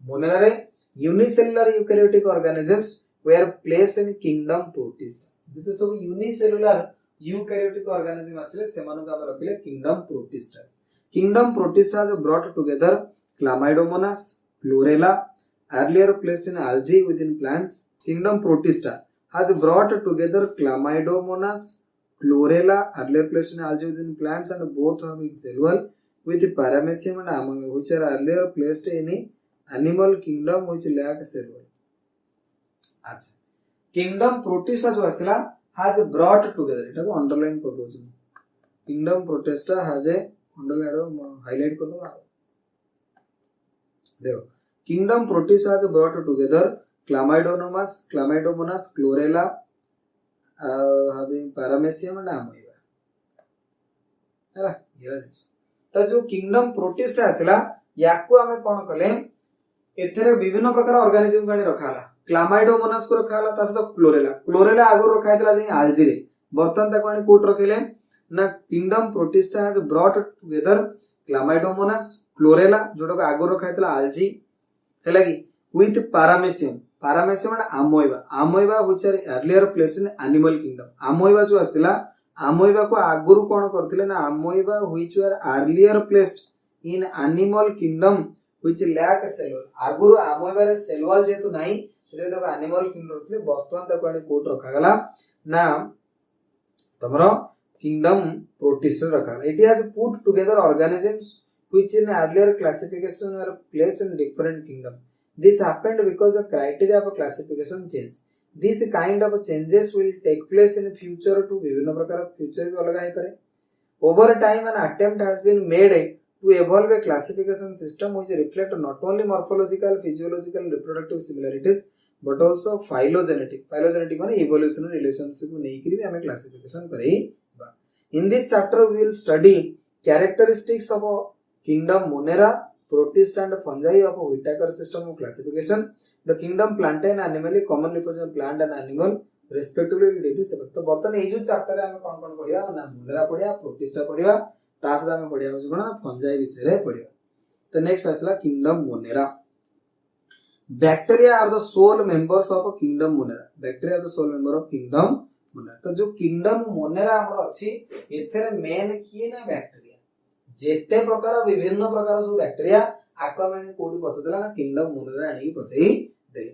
मोनेरा रे unicellular eukaryotic organisms were placed in kingdom protista जति सब unicellular eukaryotic organism आसले सेमान को हम रखले kingdom protista has brought together Chlamydomonas chlorella earlier placed in algae within plants kingdom protista has brought together Chlamydomonas chlorella earlier placed in algae within plants and both having cell wall with paramecium and ammonia which are earlier placed in animal kingdom which lack cell wall अच्छा kingdom protista जो असला has brought together इटा को underline कर दो kingdom protista has a underline highlight कर दो देखो kingdom protista has brought together Chlamydomonas chlorella having paramecium and amoeba हैला ये तो जो किंगडम प्रोटिस्टा आसला याको हमें कोन कले एथरे विभिन्न प्रकार ऑर्गेनिज्म गानी रखाला क्लामाइडोमोनास को रखाला तास तो क्लोरेला आगो रखाइतला जे आल्जी रे बर्तन तक कोन कोट रखेले ना kingdom Protista has brought together Chlamydomonas Chlorella जोडो आगो रखाइतला आल्जी हैला की with paramecium and amoeba which are earlier placed in animal kingdom amoeba जो आस्तिला amoeba को आगुरु कोन करथिले ना amoeba which were earlier placed in animal kingdom which lack cell wall आगुरु amoeba रे cell wall जेतु नाही सेते तो animal kingdom रथिले वर्तमान तक कोन कोट रखा गला ना तमरो kingdom protista रखा it has put together organisms which in earlier classification were placed in different kingdom. This happened because the criteria of classification changed. This kind of changes will take place in future to विभिन्न प्रकार future भी अलग है करे. Over time an attempt has been made to evolve a classification system which reflect not only morphological, physiological, reproductive similarities but also phylogenetic. Phylogenetic माने evolutionary relationship को लेकर भी हमें classification करेगा. In this chapter we will study characteristics of a kingdom Monera, protista and fungi of a Whittaker system of classification. The kingdom plantae and animal commonly present plant and animal respectively will degree separate. तो बर्तन ये जो chapter है हमें कौन-कौन पढ़िया ना Monera पढ़िया प्रोटिस्टा पढ़िया तास हमें पढ़िया उस गुणा फंजाई विषय रे पढ़िया. तो नेक्स्ट आसला kingdom Monera. Bacteria are the sole members of a kingdom Monera. Bacteria are the sole member of kingdom Monera. तो जो kingdom Monera हमर अछि एथरे मेन किए ना बैक्टीरिया जेते प्रकार विभिन्न प्रकार जो बैक्टीरिया आक्वामेन कोडी पसदेला ना किंगडम मोनेरा आनी पसई दे.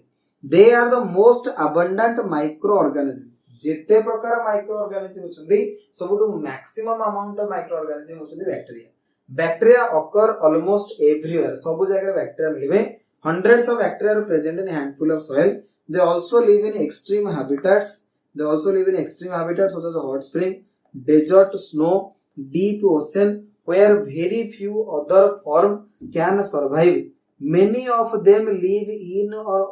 They are the most abundant microorganisms. जेते प्रकार microorganisms होचंदी सबटु maximum amount of microorganisms होचंदी bacteria. Bacteria occur almost everywhere. सब जगह बैक्टीरिया मिलबे. Hundreds of bacteria are present in a handful of soil. They also live in extreme habitats. They also live in extreme habitats such as hot spring, desert, snow, deep ocean, where very few other form can survive. Many of them live in or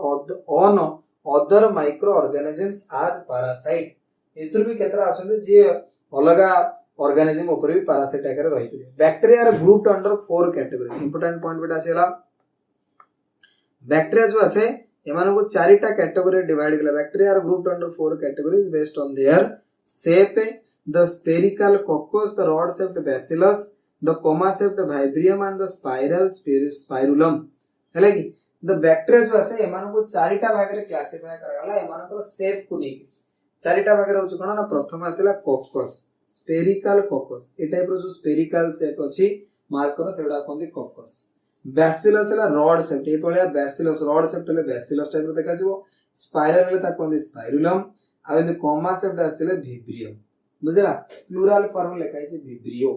on other microorganisms as parasite. एथुर भी केतरा अछंते जे अलगा organism ऊपर भी parasite आकर रही परिबे. Bacteria are grouped under 4 categories. Important point बेटा आसेला bacteria जो आसे एमान को चारिटा कैटेगरी डिवाइड कला. Bacteria are grouped under 4 categories based on their shape. The spherical coccus, the rod shaped bacillus, the comma shaped vibrium and the spiral spirillum. हैला कि द बैक्टीरिया जो आसे एमान को चारिटा भाग रे क्लासिफाई करगला. एमान को शेप को नै चारिटा भाग रे होछ कोन ना. प्रथम आसेला कोकोस, स्फेरिकल कोकोस. ए टाइप रो जो स्फेरिकल शेप अछि मार्क करो सेडा कोनती कोकोस. बैसिलस है रॉड शेप. ए पळिया बैसिलस रॉड शेप ले बैसिलस टाइप रो देखा जिवो. स्पाइरल ले ता कोनती spirillum. Uh in coma shape आसेले विब्रियम. बुझला प्लूरल फॉर्म लिखाई छै विब्रियो.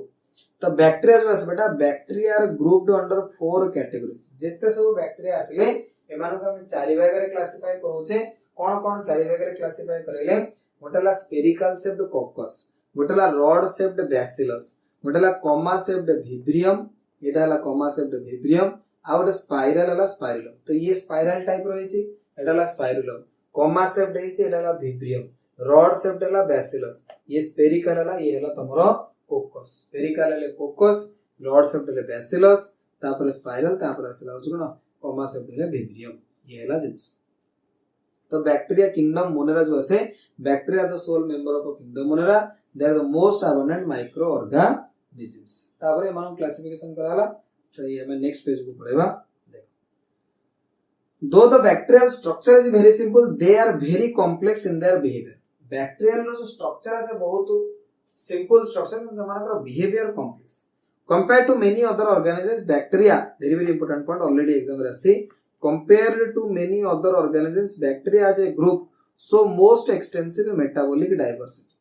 तो बैक्टीरिया जो आसे बेटा bacteria are grouped under 4 categories. जेते सब बैक्टीरिया आसेले एमान को हम चारि भाग रे क्लासिफाई करू छे. कोन कोन चारि भाग रे क्लासिफाई करेले. गोटेला स्फेरिकल शेप्ड कोकस, गोटेला रॉड शेप्ड बैसिलस, गोटेला कोमा शेप्ड विब्रियम. एटा हला कोमा शेप्ड विब्रियम. आ गोटे स्पाइरल हला स्पाइरुलम. तो ये स्पाइरल टाइप रही छी. एटा हला स्पाइरुलम. कोमा शेप्ड है छी. एटा हला विब्रियम. रॉड शेप्ड हला बैसिलस. ये स्फेरिकल हला. ये हला तमरो कोकस. स्फेरिकल हले कोकस, रॉड शेप्ड हले बैसिलस, तापर स्पाइरल, तापर असला होछुना कोमा शेप्ड हले विब्रियम. ये हला जिंस. तो बैक्टीरिया किंगडम मोनेरा जो आसे bacteria are the sole member of kingdom Monera. They are the most abundant micro organisms. तापर एमान क्लासिफिकेशन कराला. तो ये हमें नेक्स्ट पेज को पढ़ेबा. देखो though the bacterial structure is very simple, they are very complex in their behaviour. Bacterial रो जो स्ट्रक्चर है से बहुत सिंपल स्ट्रक्चर किंतु मानकर behaviour complex compare to many other organisms. Bacteria very very important point already exam रे आसी. compared to many other organisms, bacteria as a group show most extensive metabolic diversity.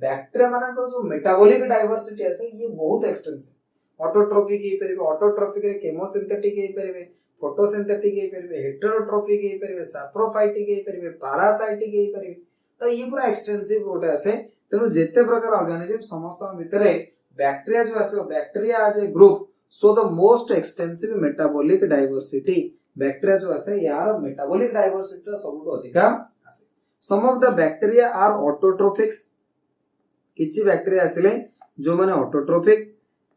Bacteria मानकर जो metabolic diversity है ये बहुत extensive. Autotrophic हे परिबे, autotrophic रे chemosynthetic हे परिबे, फोटोसिंथेटिक हे परिबे, हेटेरोट्रोफिक हे परिबे, सैप्रोफाइटिक हे परिबे, पैरासाइटिक हे परिबे. तो ये पूरा एक्सटेंसिव गोटे आसे. तेनु जेते प्रकार ऑर्गेनिज्म समस्त भितरे बैक्टीरिया जो आसे bacteria as a group show the most extensive metabolic diversity. Bacteria जो आसे यार मेटाबॉलिक डाइवर्सिटी सबुठो अधिका आसे. Some of the bacteria are autotrophics. किछि बैक्टीरिया आसिले जो माने ऑटोट्रोफिक.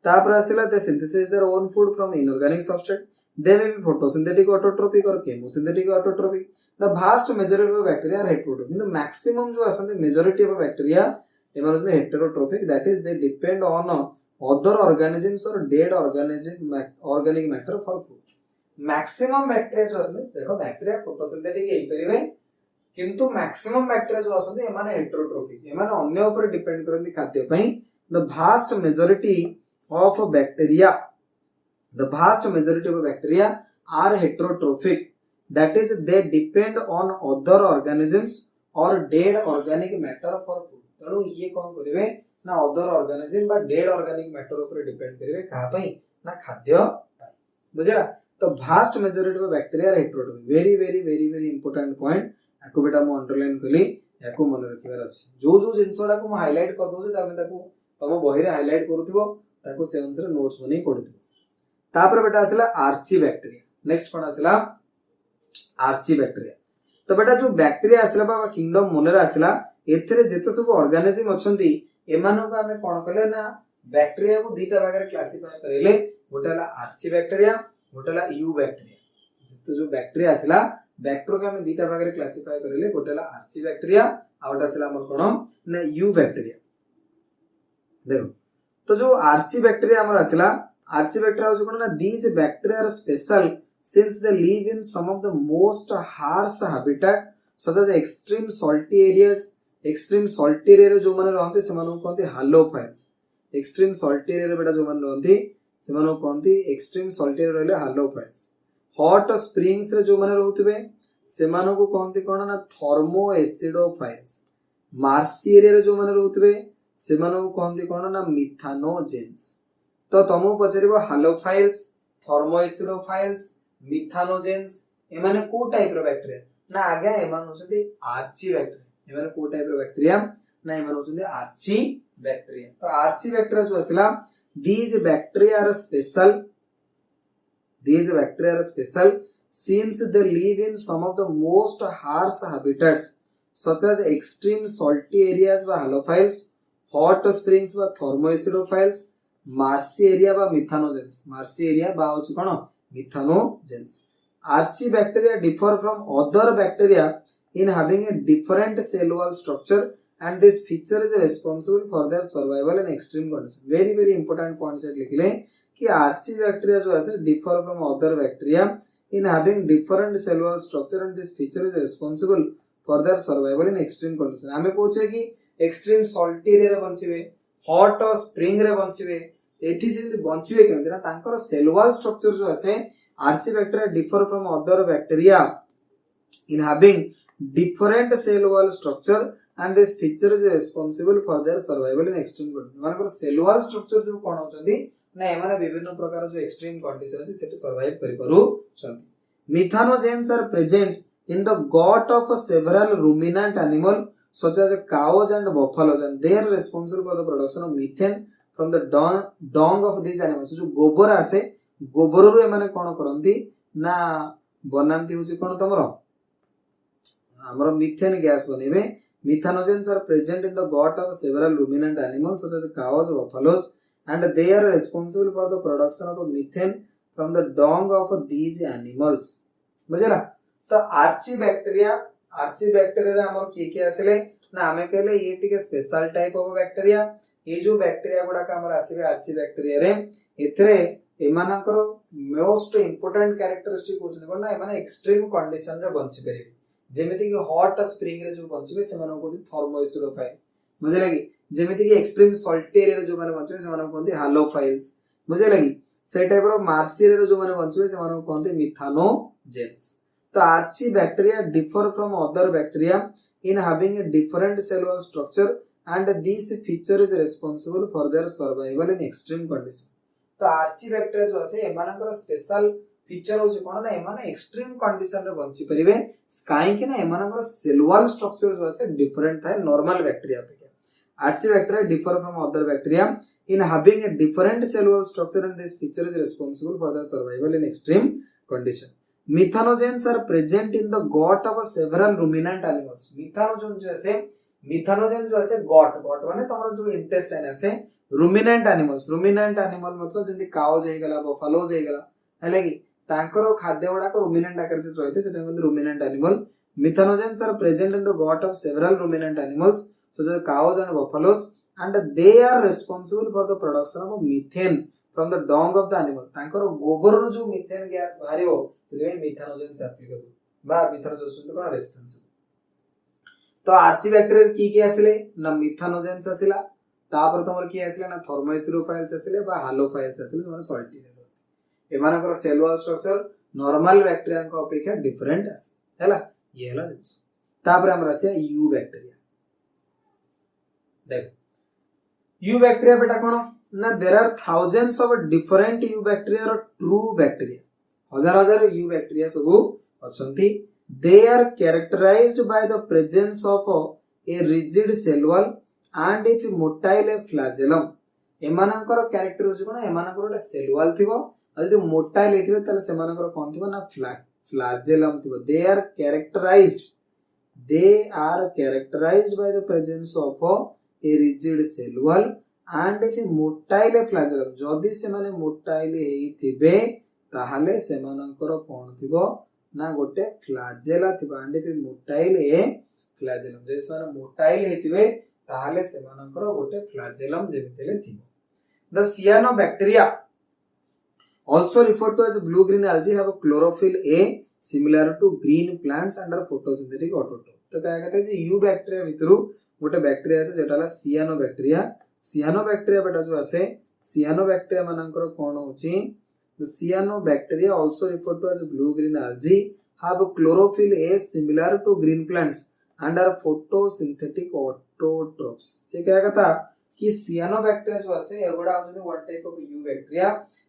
तापर आसिला they synthesize their own food from inorganic substrate. They may be photosynthetic autotrophic or chemosynthetic autotrophic. The vast majority of bacteria are heterotrophic. किंतु maximum जो आसंते majority of bacteria एमान आसंते heterotrophic. That is they depend on other organisms or dead organic matter for food. Maximum bacteria जो आसते देखो bacteria photosynthetic हे परिबे किंतु मैक्सिमम बैक्टीरिया जो आसते एमाने हेटेरोट्रोफिक. एमाने अन्य ऊपर डिपेंड करନ୍ତି खाद्य पई. The vast majority of bacteria are heterotrophic. That is they depend on other organisms or dead organic matter for food. तणु ये कोन करिवे ना अदर ऑर्गेनिजम बा डेड ऑर्गेनिक मैटर ऊपर डिपेंड करिवे कहा पई ना खाद्य पई. बुझिला. तो vast majority of bacteria heterotrophic. Very very very very important point. याको बेटा मु अंडरलाइन कली. याको मन रखिबार अछि. जो जो जिंसडा को मु हाइलाइट कर दोजे तामे ताको तम बही रे हाइलाइट करूथिबो ताको से अनुसार नोट्स बनै पढिथिबो. तापर बेटा आसला आर्ची बैक्टीरिया. नेक्स्ट कोन आसला आर्ची बैक्टीरिया. तो बेटा जो बैक्टीरिया आसला बा किंगडम मोनेरा आसला एथरे जेते सब ऑर्गेनिज्म अछंती एमानो को हमें कोन कले ना बैक्टीरिया को दुईटा भाग रे क्लासिफाई करेले. गोटेला आर्ची बैक्टीरिया, गोटेला यू बैक्टीरिया. तो जो बैक्टीरिया आसला बैक्टीरिया को हमें दुईटा भाग रे क्लासिफाई करेले. गोटेला आर्ची बैक्टीरिया आ गोटा आसला हमर कोन ना यू बैक्टीरिया. देखो तो जो आर्ची बैक्टीरिया हमर आसला आर्ची बैक्टीरिया जो कोन ना these bacteria are special since they live in some of the most harsh habitat such as extreme salty areas. extreme salty area जो माने रहंते से माने कहते हालोफाइल्स. extreme salty area बेटा जो माने रहंती से माने कहते extreme salty area रहले हालोफाइल्स. hot springs रे जो माने रहउतबे से माने को कहते कोन ना थर्मो एसिडोफाइल्स. मार्सी एरिया रे जो माने रहउतबे से माने को कहते कोन ना मिथानोजेंस. तो तमो पचरिबो हालोफाइल्स, थर्मो एसिडोफाइल्स, मिथानोजेंस एमाने को टाइप रो बैक्टीरिया ना आज्ञा एमान होचंती आर्ची बैक्टीरिया एमान को टाइप रो बैक्टीरिया ना एमान होचंती आर्ची बैक्टीरिया तो आर्ची बैक्टीरिया जो असला these bacteria are special since they live in some of the most harsh habitats such as extreme salty areas বা halophiles hot springs বা thermoacidophiles marshy area বা methanogens marshy area বা হচ্ছে কোন methanogens archibacteria differ from other bacteria in having a different cell wall structure and this feature is responsible for their survival in extreme conditions very important points है लिख लें कि archibacteria जो है differ from other bacteria in having different cell wall structure and this feature is responsible for their survival in extreme conditions हमें पूछे कि extreme salty area रे बंचिबे hot और spring रे बंचिबे एठी से बंचिबे केमति ना तांकर cell wall structure जो है archibacteria differ from other bacteria in having different cell wall structure and this feature is responsible for their survival in extreme conditions मानकर cell wall structure जो कोन होचंदी ना एमाने विभिन्न प्रकार जो extreme condition अछि सेट सर्वाइव करि पारु छथि methanogens are present in the gut of several ruminant animal such as cows and buffaloes and they are responsible for the production of methane from the dung of these animals जो गोबर आसे गोबर रु एमाने कोन करंती ना बनांती होची कोन तमरो हमरो मीथेन गैस बनेबे methanogens are present in the gut of several ruminant animals such as cows buffaloes and they are responsible for the production of methane from the dung of these animals बुझला तो archibacteria रे हमर के आसले ना हमें कहले ये टिके स्पेशल टाइप ऑफ बैक्टीरिया ये जो बैक्टीरिया गुडा का हमर आसीबे archibacteria रे एथरे एमानकर मोस्ट इंपोर्टेंट कैरेक्टरिस्टिक होचन कोन ना एमाने एक्सट्रीम कंडीशन रे बंची परिबे जेमिति कि हॉट स्प्रिंग रे जो बंचिबे से माने कोन थर्मोएसिडोफाइल बुझे लगी जेमिति कि एक्सट्रीम सॉल्टी एरिया रे जो माने बंचिबे से माने कोन हालोफाइल्स बुझे लगी से टाइप रो मार्सी एरिया रे जो माने बंचिबे से माने कोन मिथानोजेंस तो archaebacteria differ from other bacteria in having a different cell wall structure and this feature is responsible for their survival in extreme condition तो आर्चीबैक्टीरिया जो আছে एमानकर स्पेशल फीचर होची कोन ना एमाने एक्सट्रीम कंडीशन रे बंची परिबे काहे कि ना एमानकर सेल वॉल स्ट्रक्चर जो আছে डिफरेंट थाए नॉर्मल बैक्टीरिया अपेक्षा archaebacteria differ from other bacteria in having a different cell wall structure and this feature is responsible for the survival in extreme condition Methanogens are present in the gut of several ruminant animals. Methanogen जो ऐसे gut माने तमरो जो intestine ऐसे ruminant animals मतलब जंती cows हे गला buffaloes हे गला हले कि तांकर खाद्य गुडा को ruminant आकार से रहते सेटा कहते ruminant animal. Methanogens are present in the gut of several ruminant animals such as cows and buffaloes and they are responsible for the production of methane from the dung of the animal. तांकर गोबर रो जो methane gas बाहरिबो सेते methanogens applicable बा methanogens तो कोन responsible तो आर्चीबैक्टीरिया की आसले ना methanogens आसिला तापर तमर की आसले ना थर्मोएसिडोफाइल्स आसले बा हालोफाइल्स आसले माने सॉल्टी रहते एमानकर cell wall structure normal bacteria को अपेक्षा डिफरेंट आस हैला ये हैला दिस तापर हम रसिया यू बैक्टीरिया देख यू बैक्टीरिया बेटा कोन ना there are thousands of different U bacteria or true bacteria हजार U bacteria सब अछंती they are characterized by the presence of a rigid cell wall and if motile flagellum एमानकर character होछ कोन एमानकर ଗୋଟେ सेल वॉल थिबो आ जदि मोटाइल हेतिबे तले सेमानकर कोन थिबो ना flagellum थिबो they are characterized by the presence of a rigid cell wall and if motile flagellum जदि से माने मोटाइल हेइथिबे ताहाले सेमानकर कोन थिबो ना गोटे फ्लैजेला थिबा and if motile flagellum जे से माने मोटाइल हेइथिबे ताहाले सेमानकर गोटे फ्लैजेलम जेमितेले थिबो the cyanobacteria also referred to as blue green algae have a chlorophyll A similar to green plants and are photosynthetic autotroph तो काय कहते जे यू बैक्टीरिया भितरु गोटे बैक्टीरिया আছে जेटाला सियानोबैक्टीरिया बेटा जो আছে सियानोबैक्टीरिया मानकर कोन होची the cyanobacteria also referred to as blue green algae have chlorophyll A similar to green plants and are photosynthetic autotrophs से क्या कहता कि सियानोबैक्टीरिया जो আছে एगुडा होची one type of eubacteria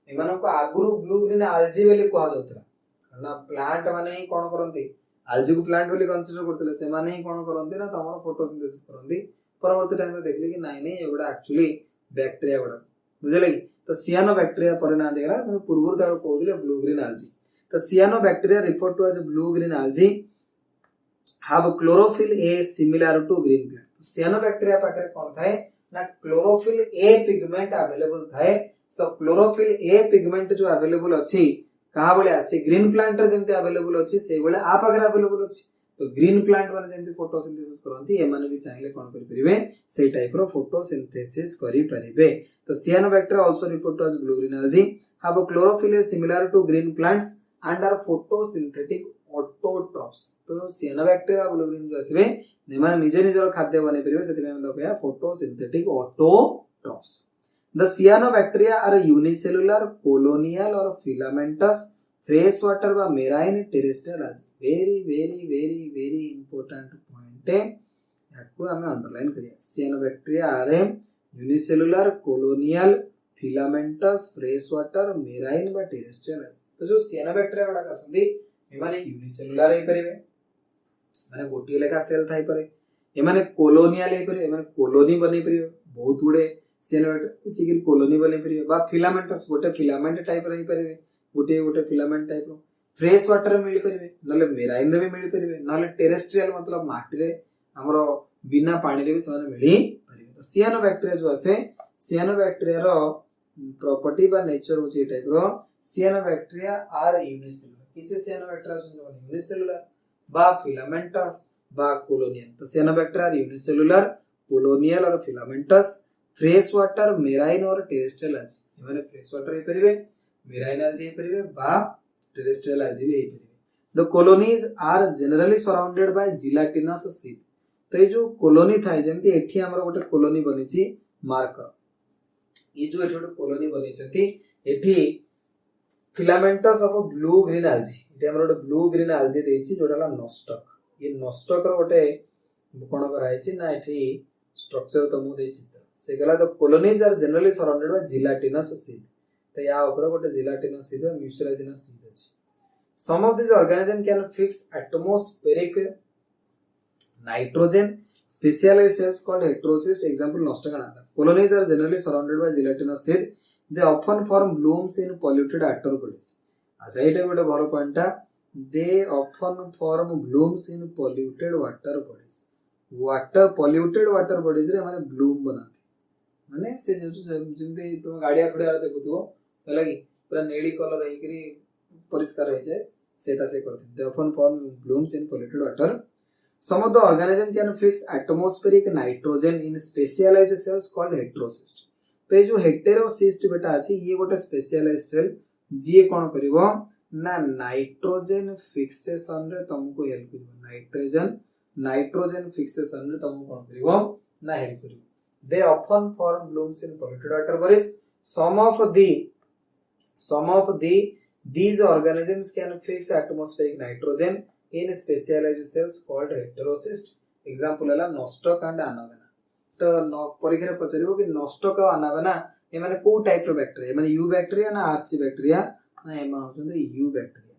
एमानको आगुरु ब्लू ग्रीन algae बेले कोहा जाउतला ना प्लांट माने ही कोन करंती आलजी को प्लांट बोली कंसीडर करथिले सेमाने ही कोन करंती ना तमरो फोटोसिंथेसिस करंती परवर्ती टाइम रे देखले कि नाही नाही एगुडा एक्चुअली बैक्टीरिया गुडा बुझले कि तो सियानो बैक्टीरिया पर ना देला पूर्व तार कहउदिले ब्लू ग्रीन algae तो cyanobacteria refer to as blue green algae have chlorophyll A similar to green plant cyanobacteria पाखरे कोन थाए ना क्लोरोफिल ए पिगमेंट अवेलेबल थाए सो क्लोरोफिल ए पिगमेंट जो अवेलेबल अछि कहा बोले से ग्रीन प्लांट रे जेंते अवेलेबल अछि से बोले आ पाखरे अवेलेबल अछि तो ग्रीन प्लांट माने जेंते फोटोसिंथेसिस करंती ए माने भी चाहिले कोन करि परिबे से टाइप रो फोटोसिंथेसिस करि परिबे तो cyanobacteria also referred to as blue green algae have a chlorophyll similar to green plants and are photosynthetic autotrophs तो cyanobacteria blue green जो आसीबे नेमाने निजे निजर खाद्य बने परिबे सेति में दपया photosynthetic autotrophs the cyanobacteria are unicellular colonial or filamentous freshwater বা marine terrestrial algae very important point है याको हमें अंडरलाइन करिया cyanobacteria are unicellular colonial filamentous freshwater marine বা terrestrial algae तो जो cyanobacteria गुडा आसंदी एमाने यूनिसेलुलर हे परिबे माने गोटी लेखा सेल थाई परे एमाने कोलोनियल हे परिबे एमाने कोलोनी बनै परिबे बहुत गुडे cyanobacteria सिगिल कोलोनी बनै परिबे बा फिलामेंटस गोटे फिलामेंट टाइप रही परिबे गोटे फिलामेंट टाइप रो फ्रेश वाटर मिल परिबे नले मेराइन रे भी मिल परिबे नले टेरेस्ट्रियल मतलब माटी रे हमरो बिना पानी रे भी समान मिली परिबे तो cyanobacteria जो आसे cyanobacteria रो प्रॉपर्टी बा नेचर होची ए टाइप रो cyanobacteria आर यूनिसेलुलर किसे cyanobacteria सुन यूनिसेलुलर बा फिलामेंटस बा कोलोनियल तो cyanobacteria are unicellular colonial or filamentous fresh water marine or terrestrial algae माने फ्रेश वाटर हे परिबे मेराइन algae हे परिबे बा टेरेस्ट्रियल algae भी हे परिबे the colonies are generally surrounded by gelatinous sheet तो ये जो कॉलोनी थाई जेंति एठी हमर गोटे कॉलोनी बनिची मार्कर ये जो एठी गोटे कॉलोनी बनि छथि एठी filamentous of blue green algae एठी हमर गोटे ब्लू ग्रीन algae देछि जोडाला नॉस्टक ये नॉस्टक रो गोटे कोन कराइछि ना एठी स्ट्रक्चर तो मु देछि से गला the colonies are generally surrounded by gelatinous sheet तो या ऊपर गोटे जिलाटिनस शीट बा म्यूसिलाजिनस शीट अछि some of these organisms can fix atmospheric nitrogen specialized cells called heterocysts example nostocanada colonies are generally surrounded by gelatinous sheath they often form blooms in polluted water bodies acha eta gote baro point ta they often form blooms in polluted water bodies रे माने bloom बनाती माने से जेमते तुम गाड़िया खड़िया देखुथो हला कि पूरा नीली कलर हेकरी परिष्कार होय जाय सेटा से करते they often form blooms in polluted water some of the organism can fix atmospheric nitrogen in specialized cells called heterocyst तो ये जो हेटेरोसिस्ट बेटा अछि ये गोटे स्पेशलाइज्ड सेल जे कोन करिवो ना नाइट्रोजन फिक्सेशन रे तुमको हेल्प करिवो नाइट्रोजन फिक्सेशन रे तुमको कोन करिवो ना help करिवो they often form blooms in polluted water bodies some of these organisms can fix atmospheric nitrogen in specialized cells called heterocyst example है nostoc and anabaena तो परीक्षा रे पचरिबो कि nostoc और anabaena ए माने को टाइप रो बैक्टीरिया ए माने यू बैक्टीरिया ना आरसी बैक्टीरिया ना ए माने होचंदे eubacteria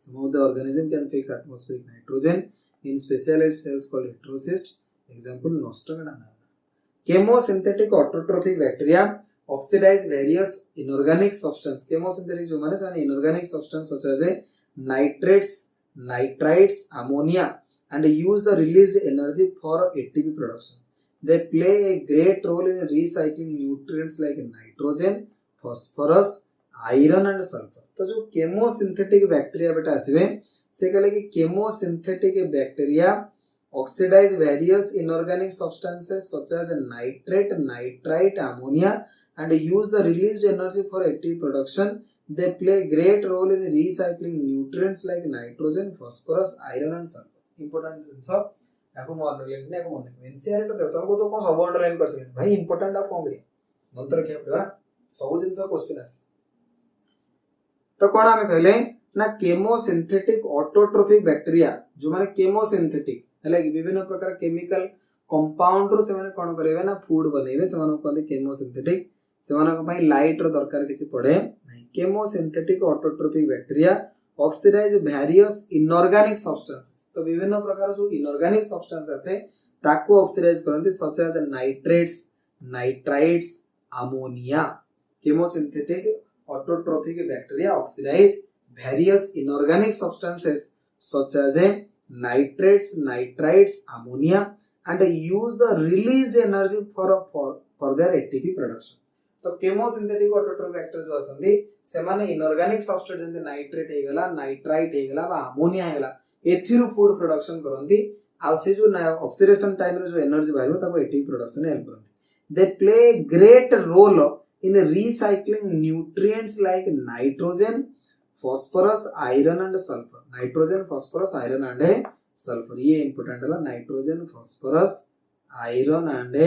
some of the organism can fix atmospheric nitrogen in specialized cells called heterocyst example nostoc and anabaena chemosynthetic autotrophic bacteria oxidize various inorganic substance chemosynthetic जो माने साने inorganic substance such as nitrates nitrites ammonia and use the released energy for ATP production they play a great role in recycling nutrients like nitrogen phosphorus iron and sulfur तो जो chemosynthetic bacteria बेटा आसीबे से कहले कि chemosynthetic bacteria oxidize various inorganic substances such as nitrate nitrite ammonia and use the released energy for ATP production they play great role in recycling nutrients like nitrogen phosphorus iron and sulfur important so याको mo underline ने याको मन NCR तो देखो को तो कोन सब underline कर सके भाई इंपोर्टेंट आप कोन करिया मंत्र क्या पड़वा सब जिंस क्वेश्चन आसी तो कोन हमें कहले ना केमोसिंथेटिक ऑटोट्रोफिक बैक्टीरिया जो माने केमोसिंथेटिक हला विभिन्न प्रकार केमिकल कंपाउंड रो से माने कोन करबे ना फूड बनेबे से माने कहते केमोसिंथेटिक से माने को भाई लाइट रो दरकार किछि पड़े नहीं chemosynthetic autotrophic bacteria oxidize various inorganic substances. तो विभिन्न प्रकार जो इनऑर्गेनिक सब्सटेंस आसे ताको ऑक्सीडाइज करंती such as nitrates, nitrites, ammonia. Chemosynthetic autotrophic bacteria oxidize various inorganic substances such as nitrates, nitrites, ammonia and use the released energy for their ATP production। तो chemosynthetic autotrophic bacteria जो असंदी से माने inorganic substance जंते nitrate हेगला, nitrite हेगला बा ammonia हेगला एथिरु फूड प्रोडक्शन करंती आ से जो ऑक्सीडेशन टाइम रे जो एनर्जी बाहिरो ताको एटीपी प्रोडक्शन हेल्प करंती। They play great role in recycling nutrients like nitrogen, phosphorus, iron and sulfur। Nitrogen, phosphorus, iron and sulfur ये इंपोर्टेंट है। Nitrogen, phosphorus, iron and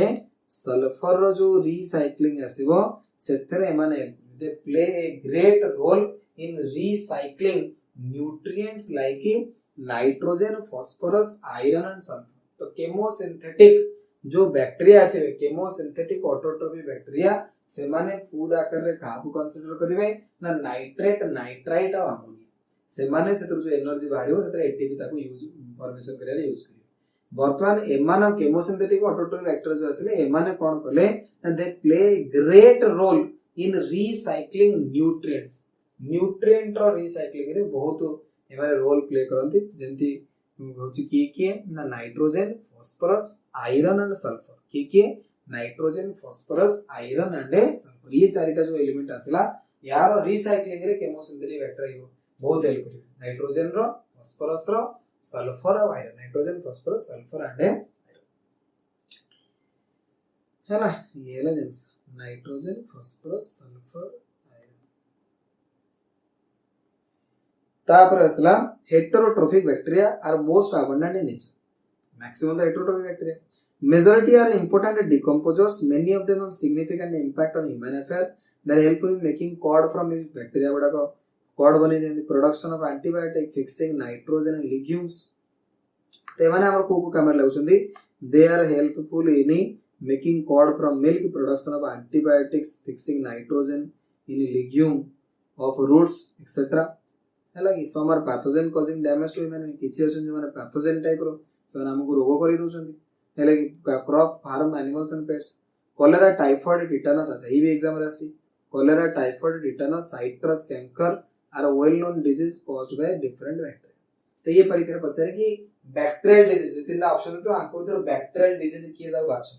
sulfur रो जो रिसाइक्लिंग आसीबो सेथरे माने they play a great role in recycling nutrients like nitrogen, phosphorus, iron and sulfur। तो chemosynthetic जो bacteria आसीबे chemosynthetic autotrophic bacteria से माने फूड आकर रे काहू कंसीडर करिवे ना नाइट्रेट, नाइट्राइट और अमोनिया से माने से जो एनर्जी बाहरियो सेतरे एटीपी ताको यूज फॉर्मेशन करिया यूज करिवे। वर्तमान एमान केमोसिंथेटिक ऑटोट्रोफिक बैक्टीरिया जो आसले एमाने कोन कले ना they play great role in recycling nutrients. Nutrient रो रिसाइक्लिंग रे बहुत एमाने रोल प्ले करंती जेंती होची की ना nitrogen, phosphorus, iron and sulphur की nitrogen, phosphorus, iron and sulphur ये चारिटा जो एलिमेंट आसला यार रिसाइक्लिंग रे केमोसिंथेटिक बैक्टीरिया बहुत हेल्प करिवे। नाइट्रोजन रो, फॉस्फोरस रो, सल्फर और iron, nitrogen, phosphorus, sulphur and iron हैला ये ला जेंस नाइट्रोजन, फॉस्फोरस, सल्फर, आयरन। तापर असला heterotrophic bacteria are most abundant in nature. Maximum the heterotrophic bacteria majority are important decomposers, many of them have significant impact on human affair। they are helpful in making cod from bacteria गुडा को cod बने देंगे, production of antibiotic, fixing nitrogen and legumes। ते माने हमर को कामर लागुछंदी they are helpful in making cod from milk, production of antibiotics, fixing nitrogen in legume of roots etc। हला कि some are pathogen causing damage to human किछि अछन जे माने pathogen type रो से हमको रोग करि दोछंदी हेले crop farm animals and pets. Cholera, typhoid, tetanus आसे ये भी एग्जाम रे आसी। Cholera, typhoid, tetanus, citrus canker are well known disease caused by different bacteria. तो ये परीक्षा पचारे कि बैक्टीरियल डिजीज तीनटा ऑप्शन तो आंको भीतर बैक्टीरियल डिजीज किए दाउ बाछ।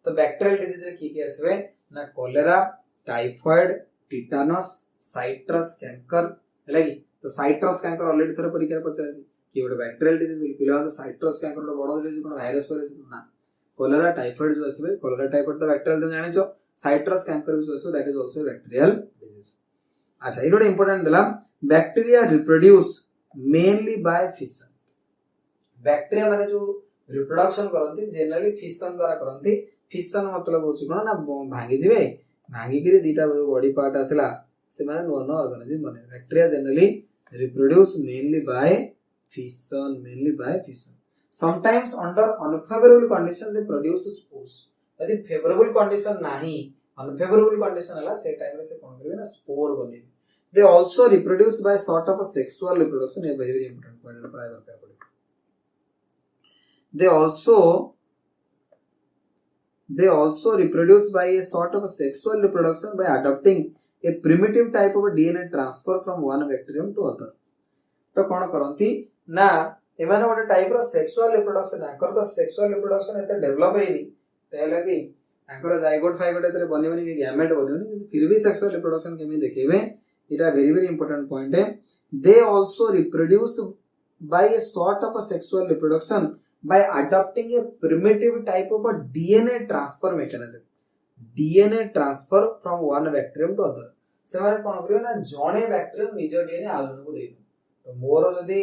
तो बैक्टीरियल डिजीज रे की आसबे ना cholera, typhoid, tetanus, citrus canker हेला कि। तो साइट्रस कैंकर ऑलरेडी थोड़ा परीक्षा पचारे कि गोटे बैक्टीरियल डिजीज बोली पिला तो साइट्रस कैंकर गोटे बड़ डिजीज कोन वायरस वायरस ना। कॉलेरा, टाइफॉइड जो आसबे कॉलेरा टाइफॉइड तो बैक्टीरियल तो जानिछो। साइट्रस कैंकर जो आसबे that is also bacterial disease. अच्छा ये गोटे इंपोर्टेंट दिला bacteria reproduce mainly by fission. Bacteria माने जो रिप्रोडक्शन करंती जनरली फिशन द्वारा करंती। फिशन मतलब होची कोन ना भांगी जिवे भांगी के दीटा बॉडी पार्ट आसला से माने नो ऑर्गेनिज्म बने। Bacteria generally reproduce mainly bye fission। Sometimes under unfavorable condition they produce spores। यदि favorable condition नाही unfavorable condition हला से टाइम रे से कोन करबे ना स्पोर बने। they also reproduce by sort of a sexual reproduction। ये very important point प्राय दरकार पड़े। they also reproduce by a sort of a sexual reproduction by adopting a primitive type of a DNA transfer from one bacterium to other। तो कोन करंती ना एमाने गोटे type रो sexual reproduction आकर तो सेक्सुअल रिप्रोडक्शन एते डेवलप हेनी तेला कि आकर जाइगोट फाइगोट एते बनिबनी कि गैमेट बनिबनी किंतु फिर भी सेक्सुअल रिप्रोडक्शन केमी देखेबे इटा वेरी वेरी इंपोर्टेंट पॉइंट है। They also reproduce by a sort of a sexual reproduction by adopting a primitive type of a DNA transfer mechanism. DNA transfer from one bacterium to other. से माने कोन करियो ना जणे bacterium निज DNA आलु को देई तो मोर जदी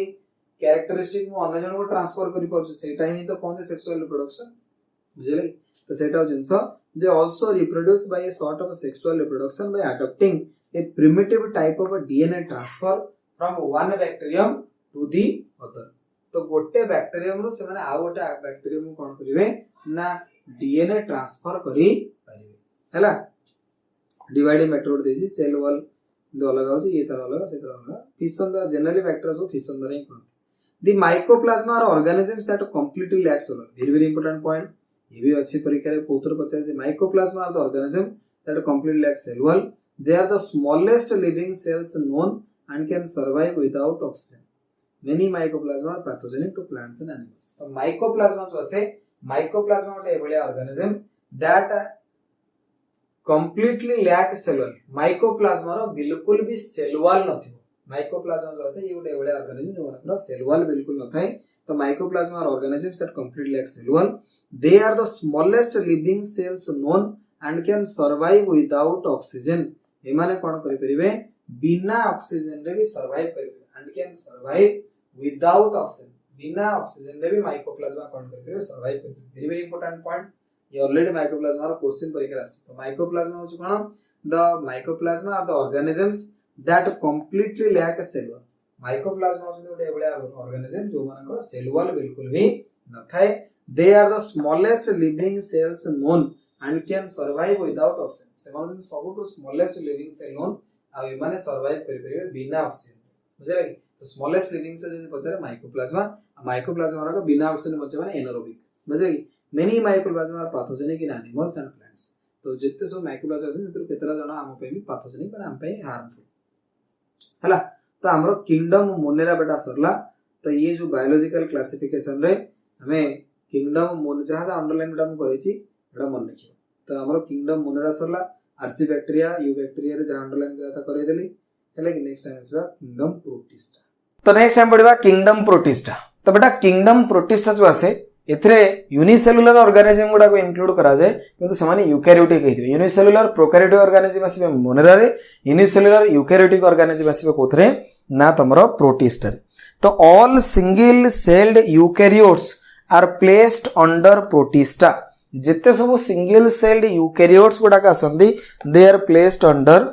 कैरेक्टरिस्टिक मु अन्य जन को ट्रांसफर करि परछु सेटा ही तो कोन सेक्सुअल रिप्रोडक्शन बुझले। तो सेटा जिंस they also reproduce by a sort of sexual reproduction by adopting a primitive type of a DNA transfer from one bacterium to the other. तो गोटे बैक्टीरियम रो से माने आ गोटे बैक्टीरियम कोन करिवे ना डीएनए ट्रांसफर करि परिवे हैला। डिवाइडिंग मेथड देसी सेल वॉल अलग हो ये तार अलग से तार अलग फिशन द्वारा जनरली बैक्टीरिया सब फिशन द्वारा ही करते the mycoplasma are organisms that completely lack cell wall very very important point ये भी अच्छी परीक्षा रे पोतर पचारे mycoplasma are the organism that completely lack cell wall they are the smallest living cells known and can survive without oxygen many mycoplasma are pathogenic to plants and animals तो mycoplasma जो আছে माइकोप्लाज्मा गोटे एभलिया organism that completely lack cell wall mycoplasma रो बिल्कुल भी cell wall नथिबो mycoplasma जो আছে ये गोटे एभलिया ऑर्गेनिज्म जो मानकर सेल वॉल बिल्कुल न थाए तो mycoplasma are organisms that completely lack cell wall they are the smallest living cells known and can survive without oxygen ए माने कोन करि परिबे बिना ऑक्सीजन रे भी सर्वाइव करिबे and can survive without oxygen बिना ऑक्सीजन रे भी माइकोप्लाज्मा कोन करिबे सर्वाइव करिबे वेरी वेरी इंपोर्टेंट पॉइंट ये ऑलरेडी माइकोप्लाज्मा रो क्वेश्चन परीक्षा आसी तो माइकोप्लाज्मा होछ कोन the mycoplasma are the organisms that completely lack cell wall mycoplasma होछ गोटे एबडा ऑर्गेनिज्म जो मानकर सेल वॉल बिल्कुल भी न थाए they are the smallest living cells known and can survive without oxygen से माने सबटु स्मॉलेस्ट लिविंग सेल नोन आ ये माने सर्वाइव करि परिबे बिना ऑक्सीजन बुझले कि तो स्मॉलेस्ट लिविंग सेल जदी पछरे माइकोप्लाज्मा रो बिना ऑक्सीजन बचे माने एनारोबिक बुझले कि many mycoplasma are pathogenic in animals and plants तो जत्ते सब माइकोप्लाज्मा अछि सेतु केतरा जणा हम पे भी पैथोजेनिक माने हम पे हार्मफुल हला तो हमरो किंगडम मोनेरा बेटा सरला तो ये जो बायोलॉजिकल क्लासिफिकेशन रे हमें किंगडम मोन जहां जहां अंडरलाइन बेटा हम करिछि एटा मन रखियो तो हमरो किंगडम मोनेरा सरला आर्चीबैक्टीरिया यूबैक्टीरिया रे जहां अंडरलाइन करता करे देली हेले कि नेक्स्ट टाइम इसरा किंगडम प्रोटिस्टा तो नेक्स्ट टाइम पढिबा किंगडम प्रोटिस्टा तो बेटा किंगडम प्रोटिस्टा जो आसे एथरे यूनिसेलुलर ऑर्गेनिज्म गुडा को इंक्लूड करा जाए किंतु समान यूकैरियोटिक कहिथिबे यूनिसेलुलर प्रोकैरियोटिक ऑर्गेनिज्म आसीबे मोनेरा रे यूनिसेलुलर यूकैरियोटिक ऑर्गेनिज्म आसीबे कोथरे ना तमरो प्रोटिस्टा रे तो all single sailed eukaryotes are placed under Protista जिते सब सिंगल सेल्ड यूकैरियोट्स गुडा का संदी they are placed under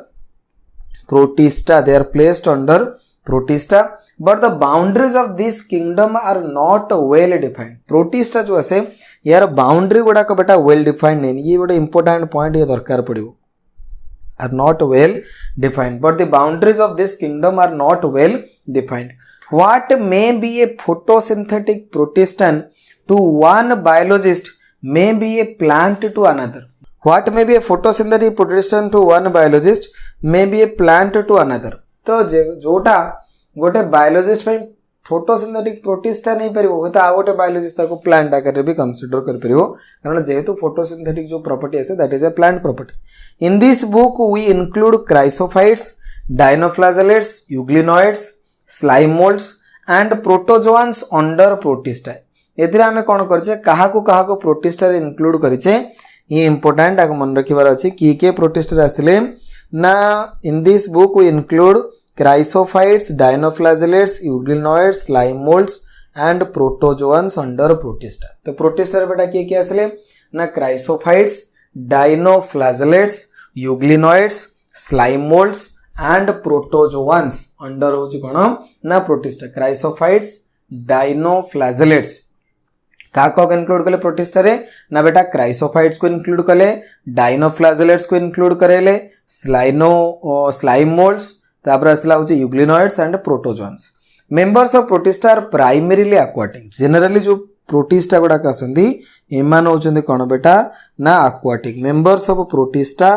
Protista but the boundaries of this kingdom are not well defined protista जो আছে यार बाउंड्री गुडा को बेटा well defined नहीं ये बड़ा important point ये दरकार पड़िबो are not well defined but the boundaries of this kingdom are not well defined what may be a photosynthetic protestan to one biologist may be a plant to another what may be a photosynthetic protestan to one biologist may be a plant to another तो जोटा गोटे biologist पे photosynthetic protista नहीं परिबो होता आ गोटे biologist ताको plant आकर भी कंसीडर कर परिबो कारण जेहेतु फोटोसिंथेटिक जो प्रॉपर्टी है that is a plant property in this book we include chrysophytes dinoflagellates euglenoids slime moulds and protozoans under Protista एथिरा हमें कोन करछे काहा को प्रोटिस्टा रे इंक्लूड करिचे ये इंपोर्टेंट आको मन रखिबार अछि की प्रोटिस्टा आसिले ना in this book we include chrysophytes dinoflagellates euglenoids slime moulds and protozoans under Protista तो प्रोटिस्टा रे बेटा के आसले ना chrysophytes dinoflagellates euglenoids slime moulds and protozoans under होची कोन ना प्रोटिस्टा क्राइसोफाइट्स डायनोफ्लाजेलेट्स का इंक्लूड कले प्रोटिस्टा रे ना बेटा क्राइसोफाइट्स को इंक्लूड कले डायनोफ्लाजेलेट्स को इंक्लूड करेले स्लाइम मोल्ड्स तापर असला होची euglenoids and protozoans members of Protista are primarily aquatic generally जो प्रोटिस्टा गुडा का संदी एमान होचंदी कोन बेटा ना aquatic members of Protista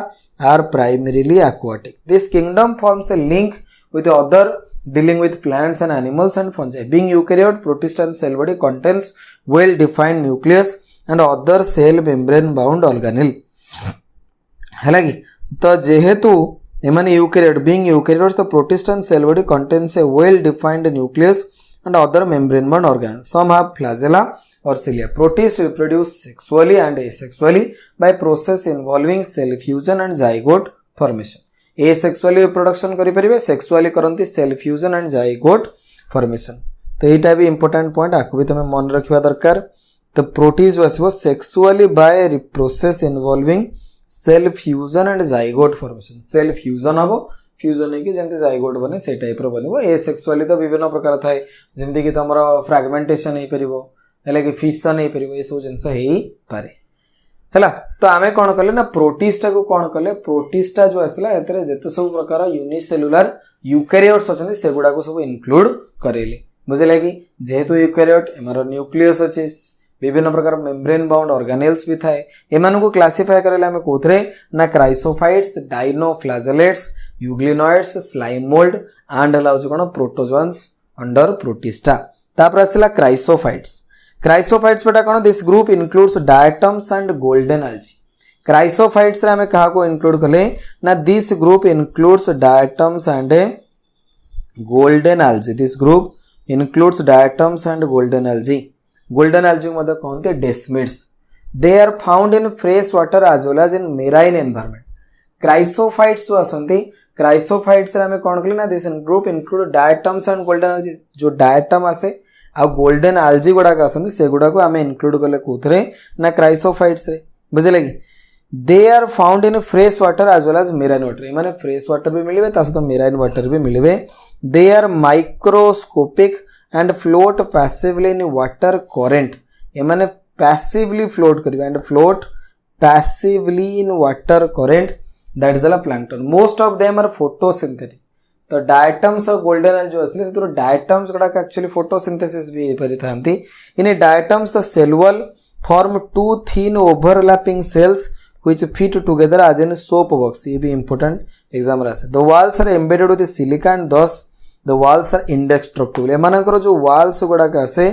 are primarily aquatic this kingdom forms a link with other dealing with plants and animals and fungi being eukaryote protista and cell body contains well defined nucleus and other cell membrane bound organelle है कि तो जेहेतु एमाने eukaryote being eukaryotes the protista and cell body contains a well defined nucleus and other membrane bound organelle some have flagella or cilia protists reproduce sexually and asexually by process involving cell fusion and zygote formation asexually reproduction करि परिबे sexually करंती cell fusion and zygote formation तो एटा भी important point आकु भी तमे मन रखिबा दरकार तो प्रोटीज आसीबो sexually by process involving cell fusion and zygote formation cell fusion हबो फ्यूजन है कि जेंते जाइगोट बने से टाइप रो बनिबो एसेक्सुअली तो विभिन्न प्रकार थाए जेंते कि तमरो फ्रैगमेंटेशन हे परिबो हेले कि फिशन हे परिबो ए सब जिंस हे पारे है। तो आम कौन कले ना प्रोटिस्टा को कौन कले, प्रोटिस्टा जो आसला जिते सब प्रकार यूनिसेलुलर यूकारियोट्स अच्छा से गुड़ाक सब इनक्लूड करेली। बुझे कि जेहेतु यूकारियोट एमार न्यूक्लियस अच्छे, विभिन्न प्रकार मेम्ब्रेन बाउंड ऑर्गेनेल्स भी थाए, एमान को क्लासीफाई करेला हमें कोथरे ना chrysophytes, dinoflagellates, euglenoids, slime mould and हलाउछ कोन प्रोटोजोन्स अंडर प्रोटिस्टा। तापर आसला क्राइसोफाइट्स। क्राइसोफाइट्स बेटा कोन, this group includes diatoms and golden algae. Chrysophytes रे हमें कहा को इंक्लूड कले ना, this group includes diatoms and golden algae. This group includes diatoms and golden algae. Golden algae को कहते desmids. They are found in fresh water as well as in marine environment. Chrysophytes जो आसती, chrysophytes हमें कौन कले ना, this group include diatoms and golden algae. जो diatom आसे आ गोल्डन एल्गी गुड़ाक आसती से गुड़ाक आम इनक्लूड कले कोथरे ना क्राइसोफाइट्स रे। बुझे कि they are found in fresh water as well as marine water. माने फ्रेश वाटर भी मिले सहित मेराइन वाटर भी मिले। They are microscopic and float passively in water current. एमाने पैसिवली फ्लोट करिवे and float passively in water current, that is a plankton. Most of them are photosynthetic. तो diatoms और golden algae जो असले से diatoms गुड़ा एक्चुअली फोटोसिंथेसिस भी परिथांती। In diatoms the cell wall form two thin overlapping cells which fit together as in soap box। ये भी important exam रे आसे। The walls are embedded with silica and thus the walls are indestructible। एमानकर जो walls गुड़ा आसे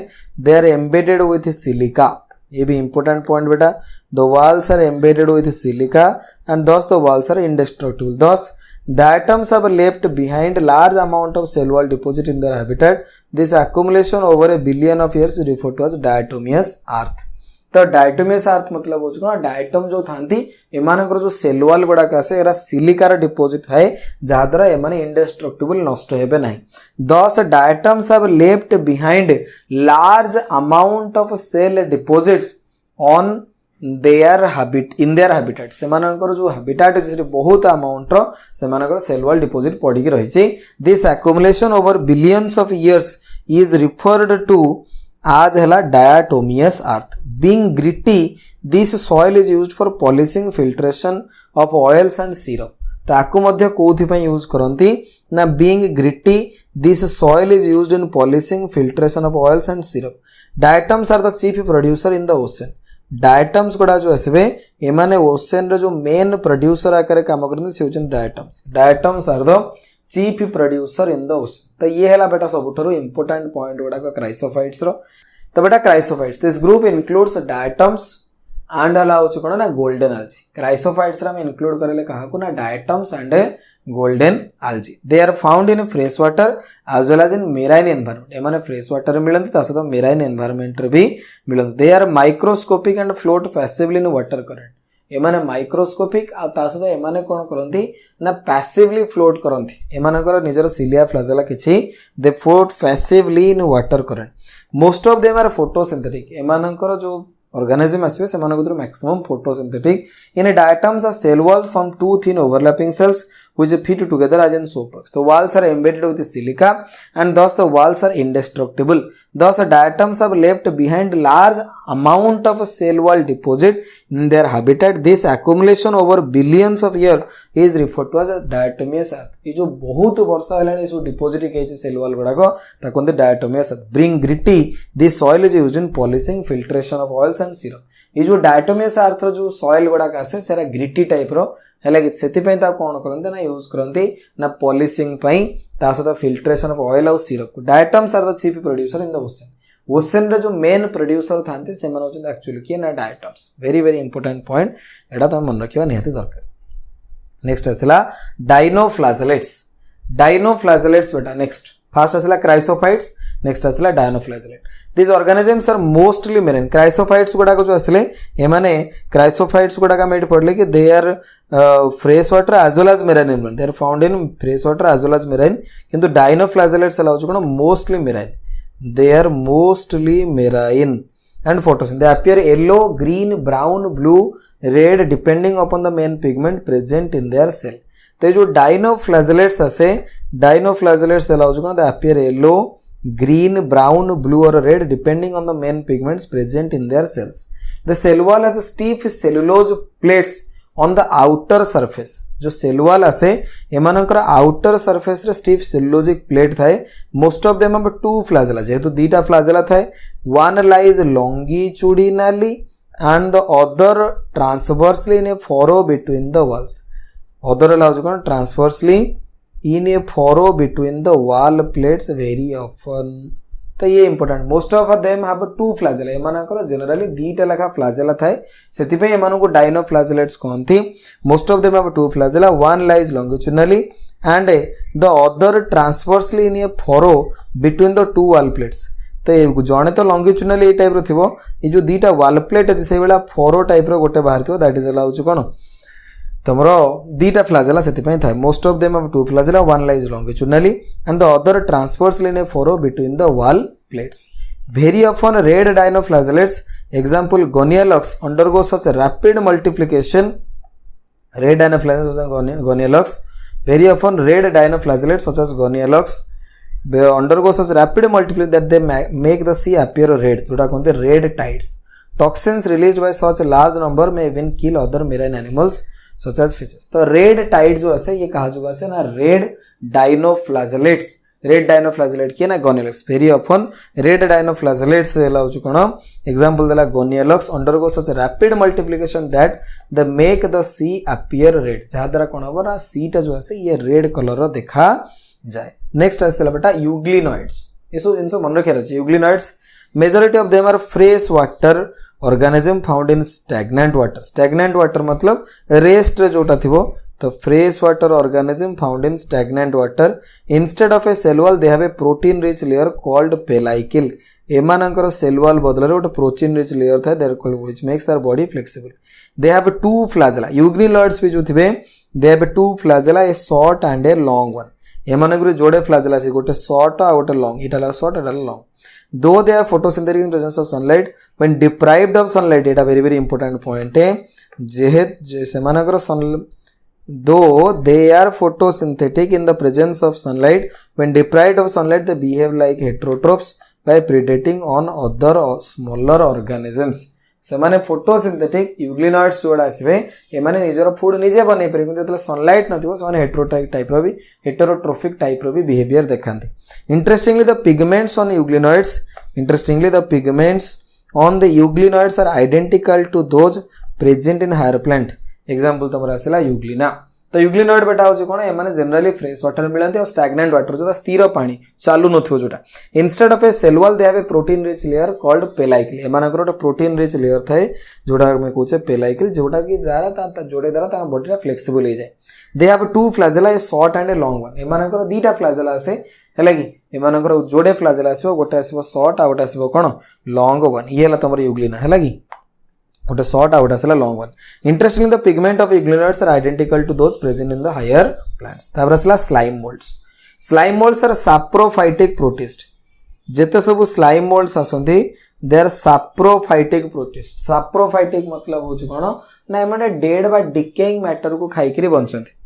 they are embedded with silica। ये भी important point बेटा। The walls are embedded with silica and thus the walls are indestructible। Thus diatoms have left behind large amount of cell wall deposit in their habitat। This accumulation over a billion of years is referred to as diatomeous earth। तो डायटोमियस अर्थ मतलब हो diatom जो थांती एमानकर जो cell wall गुड़ाक आसे era सिलिकार deposit थाए जहाद्वारा एमाने इंडेस्ट्रक्टिबल नष्ट हेबे नाही। Thus diatoms have left behind large amount of cell deposits on their habit in their habitat. सेमानकर जो हैबिटेट जे बहुत अमाउंट रो सेमानकर सेल वॉल डिपोजिट पड़ी रहिछि। This accumulation over billions of years is referred to आज है डायटोमियस अर्थ। Being gritty, this soil is used for polishing, filtration of oils and syrup। ताकू मध्य कोथि पय यूज करंती ना, being gritty, this soil is used in polishing, filtration of oils and syrup। Diatoms are the chief producer in the ocean। Diatoms गुड़ा जो आसबे एमाने ocean रे जो main producer आकर काम करते से होचन diatoms. Diatoms are the chief producer in the ocean. तो ये है बेटा सबुठारु इंपोर्टेंट पॉइंट गुड़ा क्राइसोफाइट्स रो। तो बेटा क्राइसोफाइट्स, this group includes diatoms and हलाउछ कोन ना गोल्डन एल्गी। क्राइसोफाइट्स रे हम इंक्लूड करेले कहा को ना diatoms and golden algae. They are found in fresh water as well as in marine environment. एमाने फ्रेश वाटर मिलंती ता सहित मेराइन एनवायरनमेंट रे भी मिलंती। They are microscopic and float passively in water current. एमाने माइक्रोस्कोपिक आ ता सहित एमाने कोन करंती ना पैसिवली फ्लोट करंती। एमानकर निजर सिलिया फ्लाजेला किछि they float passively in water current. Most of them are photosynthetic. एमानकर जो organism आसबे सेमान को maximum photosynthetic. In diatoms are cell wall from two thin overlapping cells which fit together as in soap box। The walls are embedded with silica and thus the walls are indestructible। Thus diatoms have left behind large amount of cell wall deposit in their habitat। This accumulation over billions of years is referred to as diatomeous earth। ये जो बहुत वर्ष हेलानी सब deposit के cell wall गुड़ाक ताको कहते diatomeous earth। Being gritty, this soil is used in polishing, filtration of oils and syrup। ये जो diatomeous earth जो सॉइल गुड़ाक आसे सेरा ग्रिटी टाइप रो है कौन करते ना यूज करते ना पॉलिशिंग सहित फिल्ट्रेशन ऑफ ऑयल और syrup. Diatoms are the chief producer in the ocean. Ocean रे जो मेन प्रोड्यूसर था एक्चुअली किए ना diatoms. Very very important point, एटा तुम मन रखा निहाती दरकार। नेक्स्ट आसला डाइनोफ्लाजेलेट्स। डाइनोफ्लाजेलेट्स बेटा नेक्स्ट फास्ट आसला क्राइसोफाइट्स, नेक्स्ट आसला dinoflagellate. This organisms are mostly marine. Chrysophytes गुड़ाक जो आसले एमाने क्राइसोफाइट्स गुड़ाक आम ये पढ़ले कि they are fresh water as well as marine environment. They are found in fresh water as well as marine. किंतु डाइनोफ्लाजेलेट्स कौन mostly marine. They are mostly marine and photosynthesis। They appear yellow, green, brown, blue, red depending upon the main pigment present in their cell। तो जो डाइनोफ्लाजेलेट्स आसे डाइनोफ्लाजेलेट्स दे appear yellow, green, brown, blue or red depending on the main pigments present in their cells। The cell wall has stiff cellulose plates on the outer surface जो cell wall आसे एमानकर outer surface रे stiff cellulosic plate थाए most of them have two flagella जेहेतु दीटा flagella थाए one lies longitudinally and the other transversely in a furrow between the walls other लाउज कोन transversely in a furrow between the wall plates very often तो ये important most of them have two flagella एमानकर generally दीटा लेखा flagella थाए सेतिपे एमानको डायनोफ्लैजेलेट्स कहंती most of them have two flagella one lies longitudinally and the other transversely in a furrow between the two wall plates तो जड़े तो लॉन्गिट्यूडिनली ए टाइप रो थिबो ये जो दीटा वॉल प्लेट अछि से बेला फरो टाइप रो गोटे बाहर थिबो दैट इज अलाउड कोन तुमर दीटा फ्लैजेला सेतिपय थाए most of them have two flagella one lies longitudinally and the other transversely in a furrow between the wall plates very often red dinoflagellates example gonialox undergo such a rapid multiplication red dinoflagellates gonialox very often red dinoflagellates such as gonialox undergo such rapid multiplication that they make the sea appear red जोटा कहते red tides toxins released by such a large number may even kill other marine animals such as fishes तो red tide जो है ये कहा जो है ना red dinoflagellates रेड डायनोफ्लैजेलेट किए ना Gonyaulax very often red dinoflagellates लाउच कोन एग्जांपल देला Gonyaulax undergo such rapid multiplication that the make the sea appear red जहा द्वारा कोन हो ना सी टा जो है ये रेड कलर रो देखा जाए नेक्स्ट आसला बेटा यूग्लिनॉइड्स ये सब जिंस मन रखे अछि euglenoids majority of them are fresh water organism found in stagnant water मतलब रेस्ट जोटा थिबो तो fresh water organism found in stagnant water instead of a cell wall they have a protein rich layer called pellicle एमानकर cell wall बदल गोटे protein rich layer था there which makes their body flexible they have two flagella euglenoids भी जो थिबे they have two flagella a short and a long one एमानकर जोड़े flagella छै गोटे शॉर्ट आ गोटे लॉन्ग इटा ला शॉर्ट इटा ला long though they are photosynthetic in presence of sunlight when deprived of sunlight Etah very important point है जेहे सेमानकर though they are photosynthetic in the presence of sunlight when deprived of sunlight they behave like heterotrophs by predating on other smaller organisms सेमाने photosynthetic euglenoids जोड़ा आसीबे एमाने निजर food निजे बनै परि किंतु जतले सनलाइट नथिबो सेमाने हेटेरोट्रोफिक टाइप रो भी बिहेवियर देखांती interestingly the pigments on the euglenoids are identical to those present in higher plant example तमर आसला यूग्लिना तो यूग्लिनॉइड बेटा होची कोन एमाने जनरली फ्रेश वाटर मिलंती और स्टैग्नेंट वाटर जोटा स्थिर पानी चालू नथिबो जोटा instead of a cell wall they have a protein rich layer called pellicle एमानकर गोटे प्रोटीन रिच लेयर थाए जोटा मैं कहूचे पेलाइकिल जोटा कि जारा ता जोड़े द्वारा ता बॉडी फ्लेक्सिबल हो जाए they have two flagella a short and a long one एमानकर दीटा फ्लैजेला आसे हैला कि एमानकर जोड़े फ्लैजेला आसीबो गोटे आसीबो शॉर्ट आ गोटे आसीबो कोन लॉन्ग वन ये हला तमर यूग्लिना हैला कि गोटे शॉर्ट आउट आसला long one interesting the pigment of euglenoids are identical to those present in the higher plants तापर आसला slime moulds are saprophytic protist जेते सब स्लाइम मोल्ड्स आसंती they are saprophytic protist saprophytic मतलब होची कोन ना एमाने डेड बा डिकेइंग मैटर को खाई करी बंचंती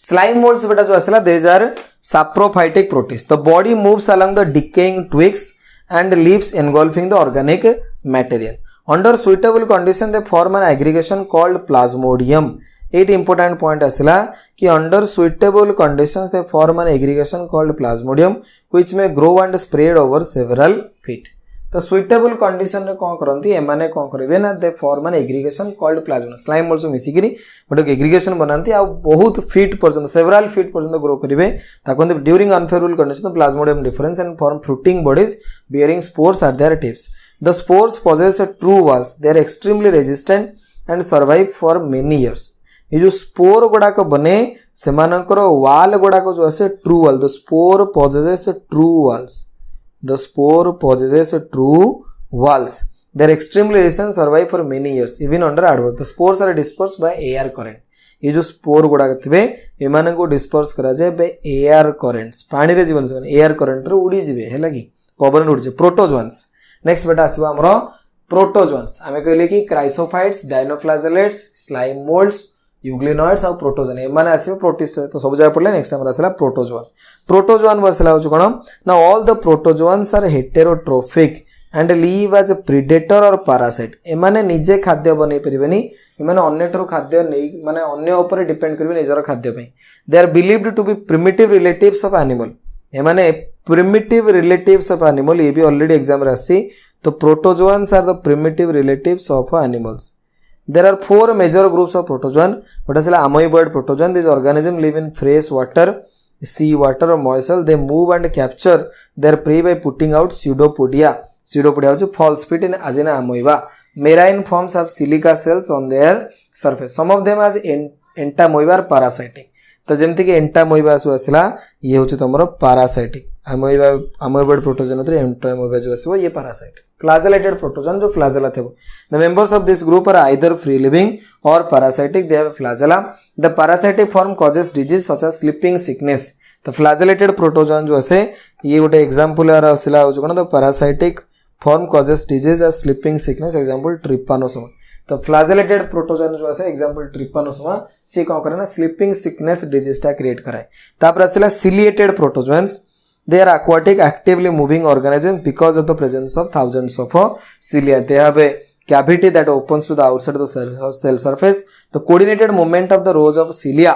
स्लाइम मोल्ड्स बेटा जो आसला these are saprophytic protist the body moves along the decaying twigs and leaves engulfing the organic material. Under suitable condition they form an aggregation called plasmodium. It important point asila कि under suitable conditions they form an aggregation called plasmodium which may grow and spread over several feet. तो suitable condition रे कोन करंती एमाने कोन करबे ना they form an aggregation called plasmodium slime moulds मिसी करी गोटे एग्रीगेशन बनांती आ बहुत फीट पर्यंत सेवरल फीट पर्यंत ग्रो करिवे ताको during unfavourable condition Plasmodium difference and form fruiting bodies bearing spores at their tips. The spores possess a true walls. They are extremely resistant and survive for many years. ये जो spore गुड़ाक बने सेमानकर वाल गुड़ाक जो आसे true wall the spore possesses true walls the spore possesses true walls they are extremely resistant survive for many years even under adverse the spores are dispersed by air current ये जो spore गुड़ाक थे एमान को disperse करा जाए by air currents पानी रे जीवन से एयर करंट रे उड़ी जिवे हैला कि पवन उड़ी जे प्रोटोजोन्स नेक्स्ट बेटा आसीबा हमरो प्रोटोजोन्स हमें कहले कि क्राइसोफाइट्स डायनोफ्लाजेलेट्स स्लाइम मोल्ड्स यूग्लिनॉइड्स और प्रोटोजोन एमाने आसीबो प्रोटिस्ट तो सब जगह पड़ले नेक्स्ट टाइम आसला प्रोटोजोन बसला हो कोन ना all the protozoans are heterotrophic and live as predator or parasite एमाने निजे खाद्य बनै परिबेनी एमाने अन्य ठरो खाद्य नै माने अन्य ऊपर डिपेंड करबे निजर खाद्य पई they are believed to be primitive relatives of animal एमाने प्रिमिटिव रिलेटिव्स ऑफ एनिमल ये भी ऑलरेडी एग्जाम रे आसी तो protozoans are the primitive relatives of animals there are four major groups of protozoan what is amoeboid protozoan this organism live in fresh water sea water or moisture they move and capture their prey by putting out pseudopodia is false spit in agena amoeba marine forms have silica cells on their surface some of them as entamoeba are parasitic तो जेमति कि Entamoeba सु आसला ये होछ तमरो parasitic amoeboid protozoan रे Entamoeba जो आसबो ये पैरासाइटिक फ्लैजेलेटेड प्रोटोजोन जो फ्लैजेला थेबो the members of this group are either free living और parasitic they have flagella the parasitic form causes disease such as sleeping sickness तो फ्लैजेलेटेड प्रोटोजोन जो आसे ये गोटे एग्जांपल आर आसला होछ कोन the parasitic form causes disease as sleeping sickness example Trypanosoma तो फ्लैजेलेटेड प्रोटोजोन जो आसे एग्जांपल ट्रिपानोसोमा से कोन करे ना स्लीपिंग सिकनेस डिजीज टा क्रिएट कराए तापर आसला ciliated protozoans they are aquatic actively moving organisms because of the presence of thousands of cilia they have a cavity that opens to the outside of the cell surface the coordinated movement of the rows of cilia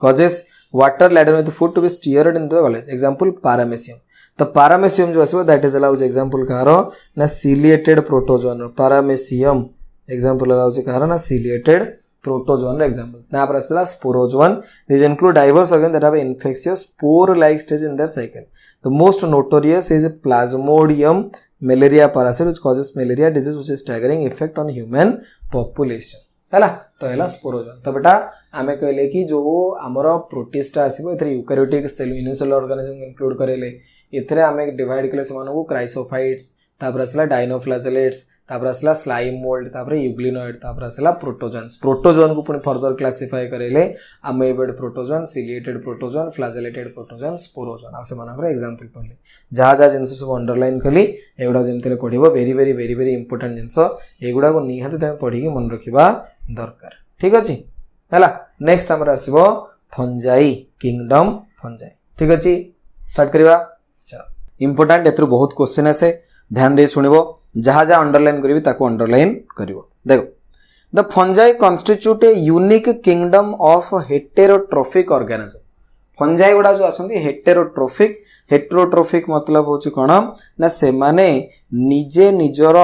causes water laden with food to be steered into the gullet example paramecium तो paramecium जो आसबो that is allows example कहारो ना ciliated protozoan paramecium example allows कहारो ना ciliated protozoan example ना पर असला sporozoan these include diverse organs that have infectious spore like stage in their cycle the most notorious is plasmodium malaria parasite which causes malaria disease which is staggering effect on human population हैला तो हैला sporozoan तो बेटा आमे कहले कि जो हमरो प्रोटिस्टा आसीबो एथरे eukaryotic cell unicellular organism include करेले एथरे आमे डिवाइड कले समान को क्राइसोफाइट्स तापर असला डायनोफ्लाजेलेट्स तापर असला स्लाइम मोल्ड तापर यूग्लिनोइड तापर असला प्रोटोजोन को पुनी फर्दर क्लासिफाई करेले amoeboid protozoan ciliated protozoan flagellated protozoan sporozoan आ से मानकर एग्जांपल पढले जहा जिंस सब अंडरलाइन कली एगुडा जेमते पढिबो very very very very important जिंस एगुडा को निहाते तमे पढी के मन रखिबा दरकार ठीक अछि हैला नेक्स्ट हमर आसीबो फंजाई किंगडम फंजाई ठीक अछि स्टार्ट करिबा चलो इंपोर्टेंट एथरो बहुत क्वेश्चन आसे ध्यान दे सुनिबो जहा जहा अंडरलाइन करिवि ताको अंडरलाइन करिवो देखो the fungi constitute a unique kingdom of heterotrophic organism fungi गुडा जो आसंती हेटेरोट्रोफिक मतलब होची कोन ना से माने निजे निजर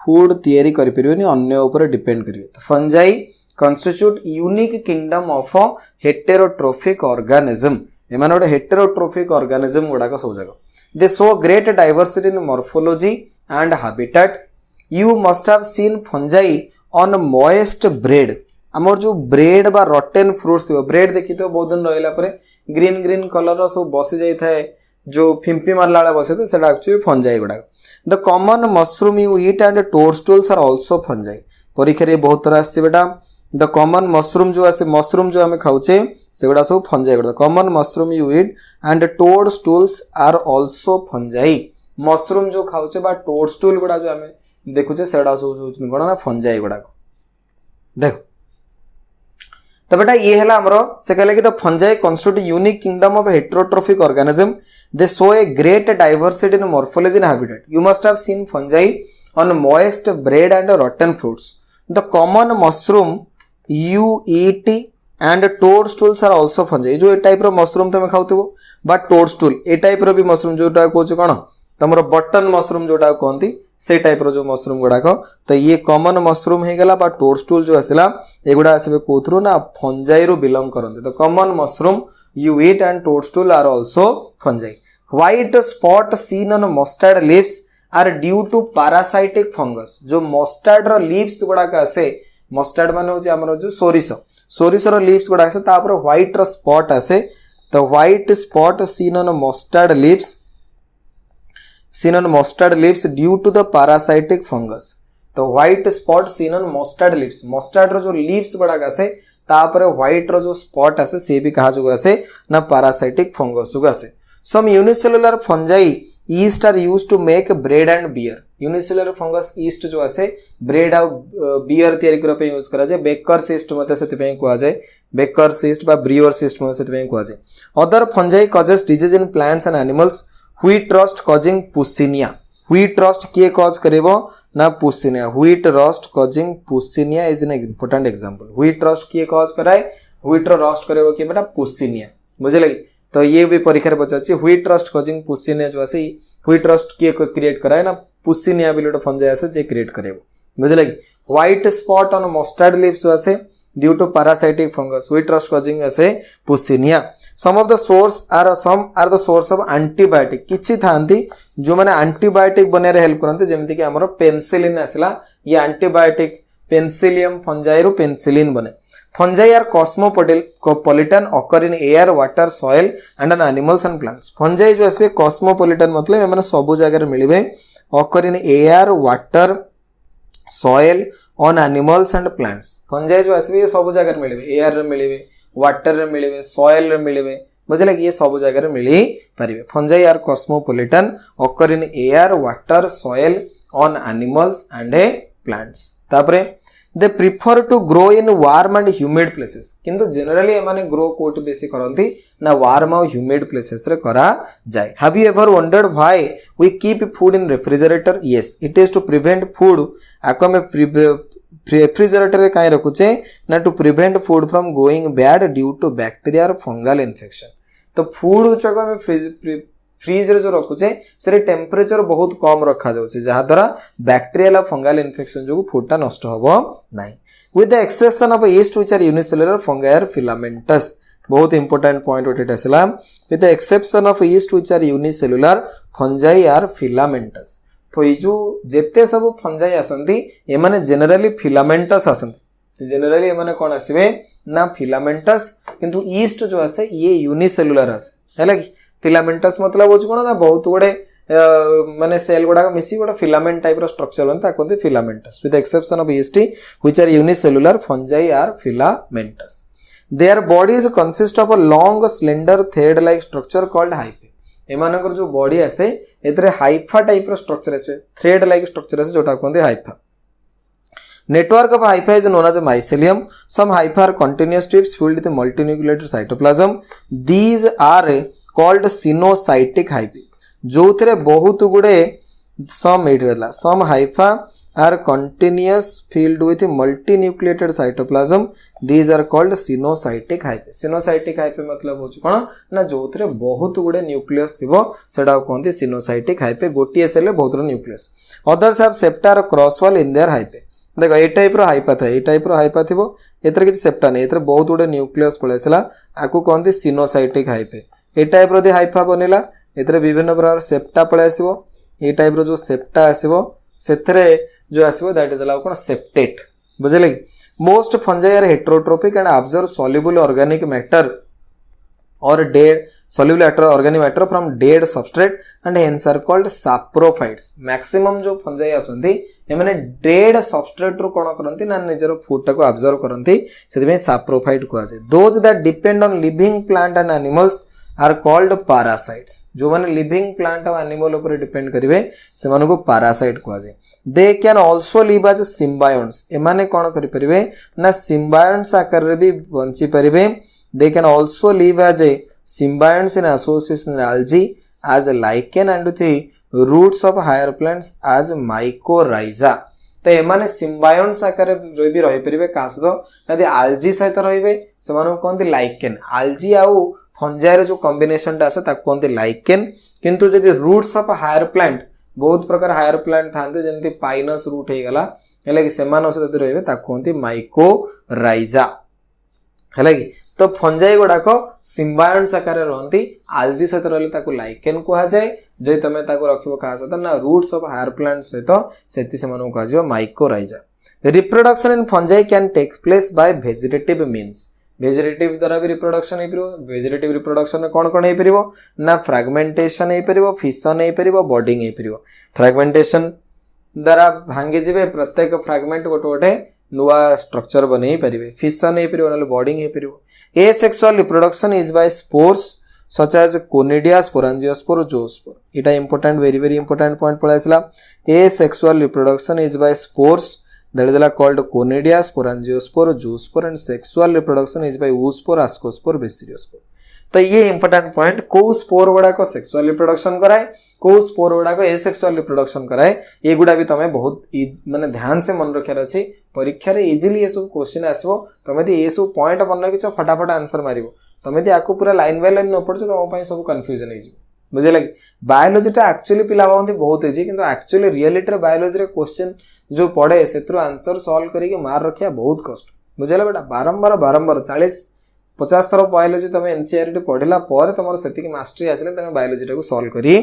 फूड तयारी करि परिबेनी अन्य ऊपर डिपेंड करिवे तो fungi constitute unique kingdom of heterotrophic organism एमान गोटे हेटेरोट्रोफिक ऑर्गेनिज्म गुडा को सब जगह they show great diversity in morphology and habitat you must have seen fungi on moist bread हमर जो ब्रेड बा रॉटन फ्रूट्स थियो ब्रेड देखि तो बहुत दिन रहला परे ग्रीन ग्रीन कलर रो सब बसी जाई थाए जो फिंपी मारला वाला बसे तो सेटा एक्चुअली फंजाई गुडा the common mushroom you eat and toadstools are also fungi परीक्षा रे बहुत तरह आसी बेटा द कॉमन मशरूम जो आसे मशरूम जो हमें खाउचे सेगुडा सब फंजाई गुडा common mushroom you eat and toadstools are also fungi mushroom जो खाउचे बा टोडस्टूल गुडा जो हमें देखुचे सेगुडा सब गुडा ना फंजाई गुडा देखो तो बेटा ये है हमरो से कहले कि the fungi constitute unique kingdom of heterotrophic organism they show a great diversity in morphology and habitat you must have seen fungi on moist bread and रॉटन fruits the common mushroom you eat and toadstools are also fungi जो ए type रो mushroom तमे खाउतबो बा टोडस्टूल ए type रो भी mushroom जोटा coach कोन तमरो button mushroom जोटा कोंती से type रो जो mushroom गुडा को तो ये कॉमन मशरूम हे गेला बा टोडस्टूल जो आसिला एगुडा आसीबे कोथरो ना फंजाई रो बिलोंग करंती तो common mushroom you eat and toadstool are also fungi white spot seen on mustard leaves are due to parasitic fungus जो mustard रो leaves गुडा का आसे मस्टर्ड माने होची हमरो जो सोरिस रो लीव्स गुडा आसे तापर व्हाइट रो स्पॉट आसे तो white spot seen on mustard leaves due to the parasitic fungus तो white spot seen on mustard leaves mustard रो जो लीव्स गुडा आसे तापर व्हाइट रो जो स्पॉट आसे से भी कहा जो आसे ना पैरासाइटिक फंगस जो आसे some unicellular fungi yeast are used to make bread and beer unicellular fungus yeast जो आसे bread और beer तयारी करबा पे यूज करा जाय बेकर्स yeast मते सेति पे कुआ जाय बेकर्स yeast बा ब्रीवर्स yeast मते सेति पे कुआ जाय other fungi causes disease in plants and animals wheat rust causing Puccinia wheat rust किए कज करिवो ना Puccinia wheat rust causing Puccinia is an important example wheat rust किए कज कराए व्हीट रस्ट करिवो कि बेटा पुसिनिया बुझले कि तो ये भी परीक्षा रे पचाछि व्हीट रस्ट कजिंग पुसिनिया जो आसे व्हीट रस्ट किए क्रिएट कराए ना पुसिनिया भी लोट फंजाई आसे जे क्रिएट करेबो बुझले कि white spot on mustard leaves जो आसे due to parasitic fungus wheat rust causing आसे Puccinia some of the the source of antibiotic किछि थांती जो माने एंटीबायोटिक बनेरे हेल्प करनते जेमिति कि हमरो पेनिसिलिन आसला ये एंटीबायोटिक पेनिसिलियम फंजाई रो पेनिसिलिन बने fungi are cosmopolitan occur in air water soil and an animals and plants fungi जो आसे कॉस्मोपॉलिटन मतलब ए माने सब जगह रे मिलिबे occur in air water soil on animals and plants fungi जो आसे सब जगह मिलिबे एयर रे मिलिबे वाटर रे मिलिबे सॉइल रे मिलिबे बुझले कि ये सब जगह रे मिली परिबे fungi are cosmopolitan occur in air water soil on animals and plants तापरे they prefer to grow in warm and humid places किंतु जनरली एमाने ग्रो कोट बेसी करंती ना वार्म और ह्यूमिड प्लेसेस रे करा जाय have you ever wondered why we keep food in refrigerator yes it is to prevent food आको में रेफ्रिजरेटर रे काई रखुचे ना to prevent food from going bad due to bacteria or fungal infection तो फूड चको में फ्रीज रे जो रखुचे से टेम्परेचर बहुत कम रखा जाउचे जहा द्वारा बैक्टीरियल और फंगल इन्फेक्शन जो फूडटा नष्ट हबो नाही with the exception of yeast which are unicellular fungi are filamentous बहुत इंपोर्टेंट पॉइंट उठे आसला with the exception of yeast which are unicellular fungi are filamentous तो ये जो जेते सब फंजाई आसंती ए माने जनरली फिलामेंटस आसंती जनरली ए माने कोन आसीबे ना फिलामेंटस किंतु यीस्ट जो आसे ये यूनिसेलुलर आसे हैला कि फिलामेंटस मतलब होछ कोन ना बहुत गुडे माने सेल गुडा मिसी गुडा फिलामेंट टाइप रो स्ट्रक्चर होता कोन filamentous with exception of yeast which are unicellular fungi are filamentous their bodies consist of a long slender thread like structure called hyphae एमानकर जो बॉडी आसे एतरे हाइफा टाइप रो स्ट्रक्चर आसे थ्रेड लाइक स्ट्रक्चर आसे जोटा कोन hypha network of hyphae is known as a mycelium some hyphae are continuous tubes filled with multinucleated cytoplasm these are called sinusotic hyphae जो थरे बहुत गुडे some hyphae are continuous filled with multinucleated cytoplasm these are called sinusotic hyphae sinusotic hyphae मतलब होछ कोन ना जो थरे बहुत गुडे न्यूक्लियस थिबो सेडा कोनती sinusotic hyphae गोटिए सेल बहुत nucleus others have septa or cross wall in their hyphae देखो ए टाइप रो हाइपा था ए टाइप रो हाइपा थिबो एतरे किछ सेप्टा नै एतरे बहुत गुडे न्यूक्लियस पळेसला आकु कोनती सिनोसाइटिक हाइपे ए टाइप रो दे हाइफा बनेला एतरे विभिन्न प्रकार सेप्टा पळे आसीबो ए टाइप रो जो सेप्टा आसीबो सेथरे जो आसीबो दैट इज अलाउ कोन सेप्टेट बुझले most fungi are heterotrophic and observe soluble organic matter or dead soluble organic matter from dead substrate and hence are called saprophytes maximum जो फंजाई आसंती ए माने डेड सबस्ट्रेट रो कोन करंती ना निजर फूड को ऑब्जर्व करंती सेति में saprophyte को आजे those that depend on living plant and animals are called parasites जो माने लिविंग प्लांट और एनिमल ऊपर डिपेंड करिवे से माने को पैरासाइट को आजे they can also live as symbionts ए माने कोन करि परिवे ना सिम्बायोन्ट्स आकार रे भी बंची परिवे they can also live as a symbionts in association with algae as a lichen and with the roots of higher plants as mycorrhiza तो एमाने सिम्बायोन्ट्स आकार रे भी रहि परिबे कास दो नदी algae सहित रहिबे से मानो कोनती lichen algae आउ फंजाई रे जो कॉम्बिनेशन ता आसे ता कोनती lichen किंतु जदि रूट्स ऑफ हायर प्लांट बहुत प्रकार हायर प्लांट थांते जेंति पाइनस रूट हे गला हेले कि सेमानो से जदि रहिबे ता कोनती mycorrhiza हेले कि तो फंजाई गुडाक सिम्बायोन्ट्स आकार रहंती आल्जी सहित रहले ताको लाइकेन कुहा जाय जे तमे ताको रखिबो का सहित ना रूट्स ऑफ हायर प्लांट्स सहित सेति सेमानो कुहा जिवो mycorrhiza reproduction in fungi can take place by vegetative means vegetative द्वारा भी रिप्रोडक्शन हे परिबो वेजिटेटिव रिप्रोडक्शन में कोन हे परिबो ना फ्रैगमेंटेशन हे परिबो फिशन हे परिबो बॉडिंग हे परिबो फ्रैगमेंटेशन द्वारा भांगे जिवे प्रत्येक फ्रैगमेंट गोटे नुआ स्ट्रक्चर बनै परिबे फिशन हे परिबो नले बॉडिंग हे परिबो asexual reproduction is by spores such as conidia sporangiosperm zoospore eta important very important point padaisla asexual reproduction is by spores that is called conidia sporangiosperm zoospore and sexual reproduction is by oospore ascospore basidiospore तो ये important point को spore गुड़ाक sexual reproduction कराए को spore गुड़ाक asexual reproduction कराए ये गुड़ा भी तुम बहुत माने ध्यान से मन रखार अच्छी परीक्षा रे इजिली ये सब क्वेश्चन आसो तुम यदि ये सब पॉइंट मन रखिच फटाफट आंसर मारिबो तुम यदि आपको पूरा लाइन बाय लाइन न पढ़छ तुम सब कन्फ्यूजन हो बुझे लगे बायोलॉजी टा एक्चुअली पिला भावती बहुत इजी किंतु एक्चुअली रियलिटी रे बायोलॉजी रे क्वेश्चन जो पड़े से आंसर सॉल्व करके मार रखिया बहुत कष्ट बुझे बेटा बारंबार बारंबार 40-50 थर बायोलॉजी तुम एनसीईआरटी पढ़ला पर तुम से मास्टरी आसिले तुम बायोलॉजी टाको सॉल्व करी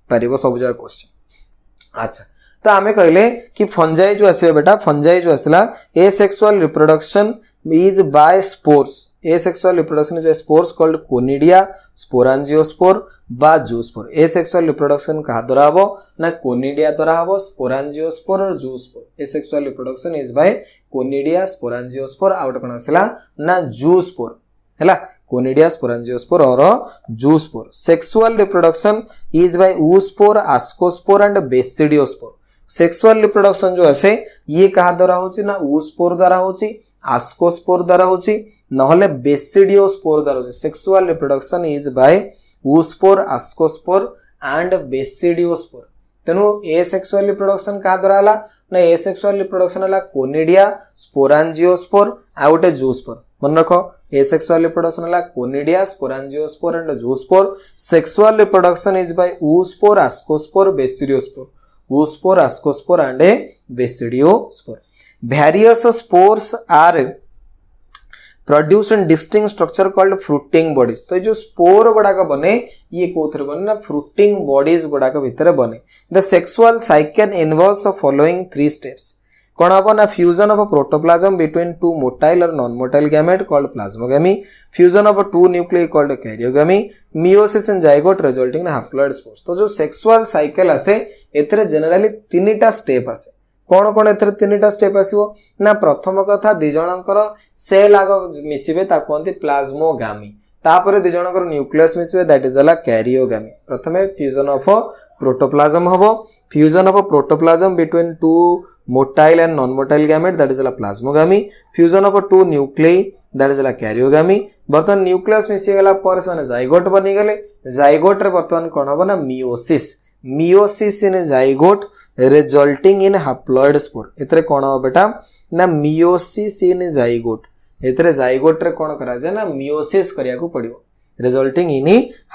पारिबो सब जगह क्वेश्चन। अच्छा तो आमे कहले कि फंजाई जो आसीबे बेटा फंजाई जो आसला asexual reproduction is by spores asexual reproduction is spores called conidia sporangiospore बा जूस्पोर एसेक्सुअल रिप्रोडक्शन कहा द्वारा हबो ना कोनिडिया द्वारा हबो स्पोरांजियोस्पोर और zoospore asexual reproduction is by conidia sporangiospore आउट कोन आसला ना जूस्पोर हैला कोनिडिया स्पोरांजियोस्पोर और zoospore sexual reproduction is by oospore ascospore and basidiospore sexual reproduction जो आसे ये कहा द्वारा होची ना oospore द्वारा होची आस्कोस्पोर द्वारा होची नहले बेसिडियोस्पोर द्वारा होची sexual reproduction is by oospore ascospore and basidiospore तेनु एसेक्सुअल रिप्रोडक्शन कहा द्वारा हला ना एसेक्सुअल रिप्रोडक्शन हला कोनिडिया स्पोरांजियोस्पोर आउटे जूस्पोर मन रखो एसेक्सुअल रिप्रोडक्शन हला conidia sporangiospore and zoospore sexual reproduction is by oospore ascospore basidiospore oospore ascospore and basidiospore various spores are produced in distinct structure called fruiting bodies तो जो spore गुड़ाक बने ये कोथरे बने ना fruiting bodies गुड़ाक भितर बने the sexual cycle involves the following 3 steps कौन हम ना fusion of protoplasm between two motile और non motile gamete called plasmogamy fusion of two nuclei called karyogamy meiosis in zygote resulting in haploid spores तो जो sexual cycle आसे एथरे generally 3टा step आसे कौन कौन एथरे 3टा स्टेप आसीबो ना प्रथम कथा दि जनकर सेल आग मिसिबे ता कहंती प्लाज्मोगामी तापर दि जनकर न्यूक्लियस मिसिबे दैट इज अला कैरियोगामी प्रथमे फ्यूजन ऑफ प्रोटोप्लाज्म हबो fusion of protoplasm between two motile and non motile gamete that is अला plasmogamy fusion of two nuclei that is अला कैरियोगामी बर्तमान न्यूक्लियस मिसि गला पर से माने जाइगोट बनि गले जाइगोट रे बर्तमान कोन हबो ना meiosis in zygote resulting in haploid spore एतरे कोन हो बेटा ना मियोसिस इन जाइगोट एतरे जाइगोट रे कोन करा जाय ना मियोसिस करिया को पड़िबो रिजल्टिंग इन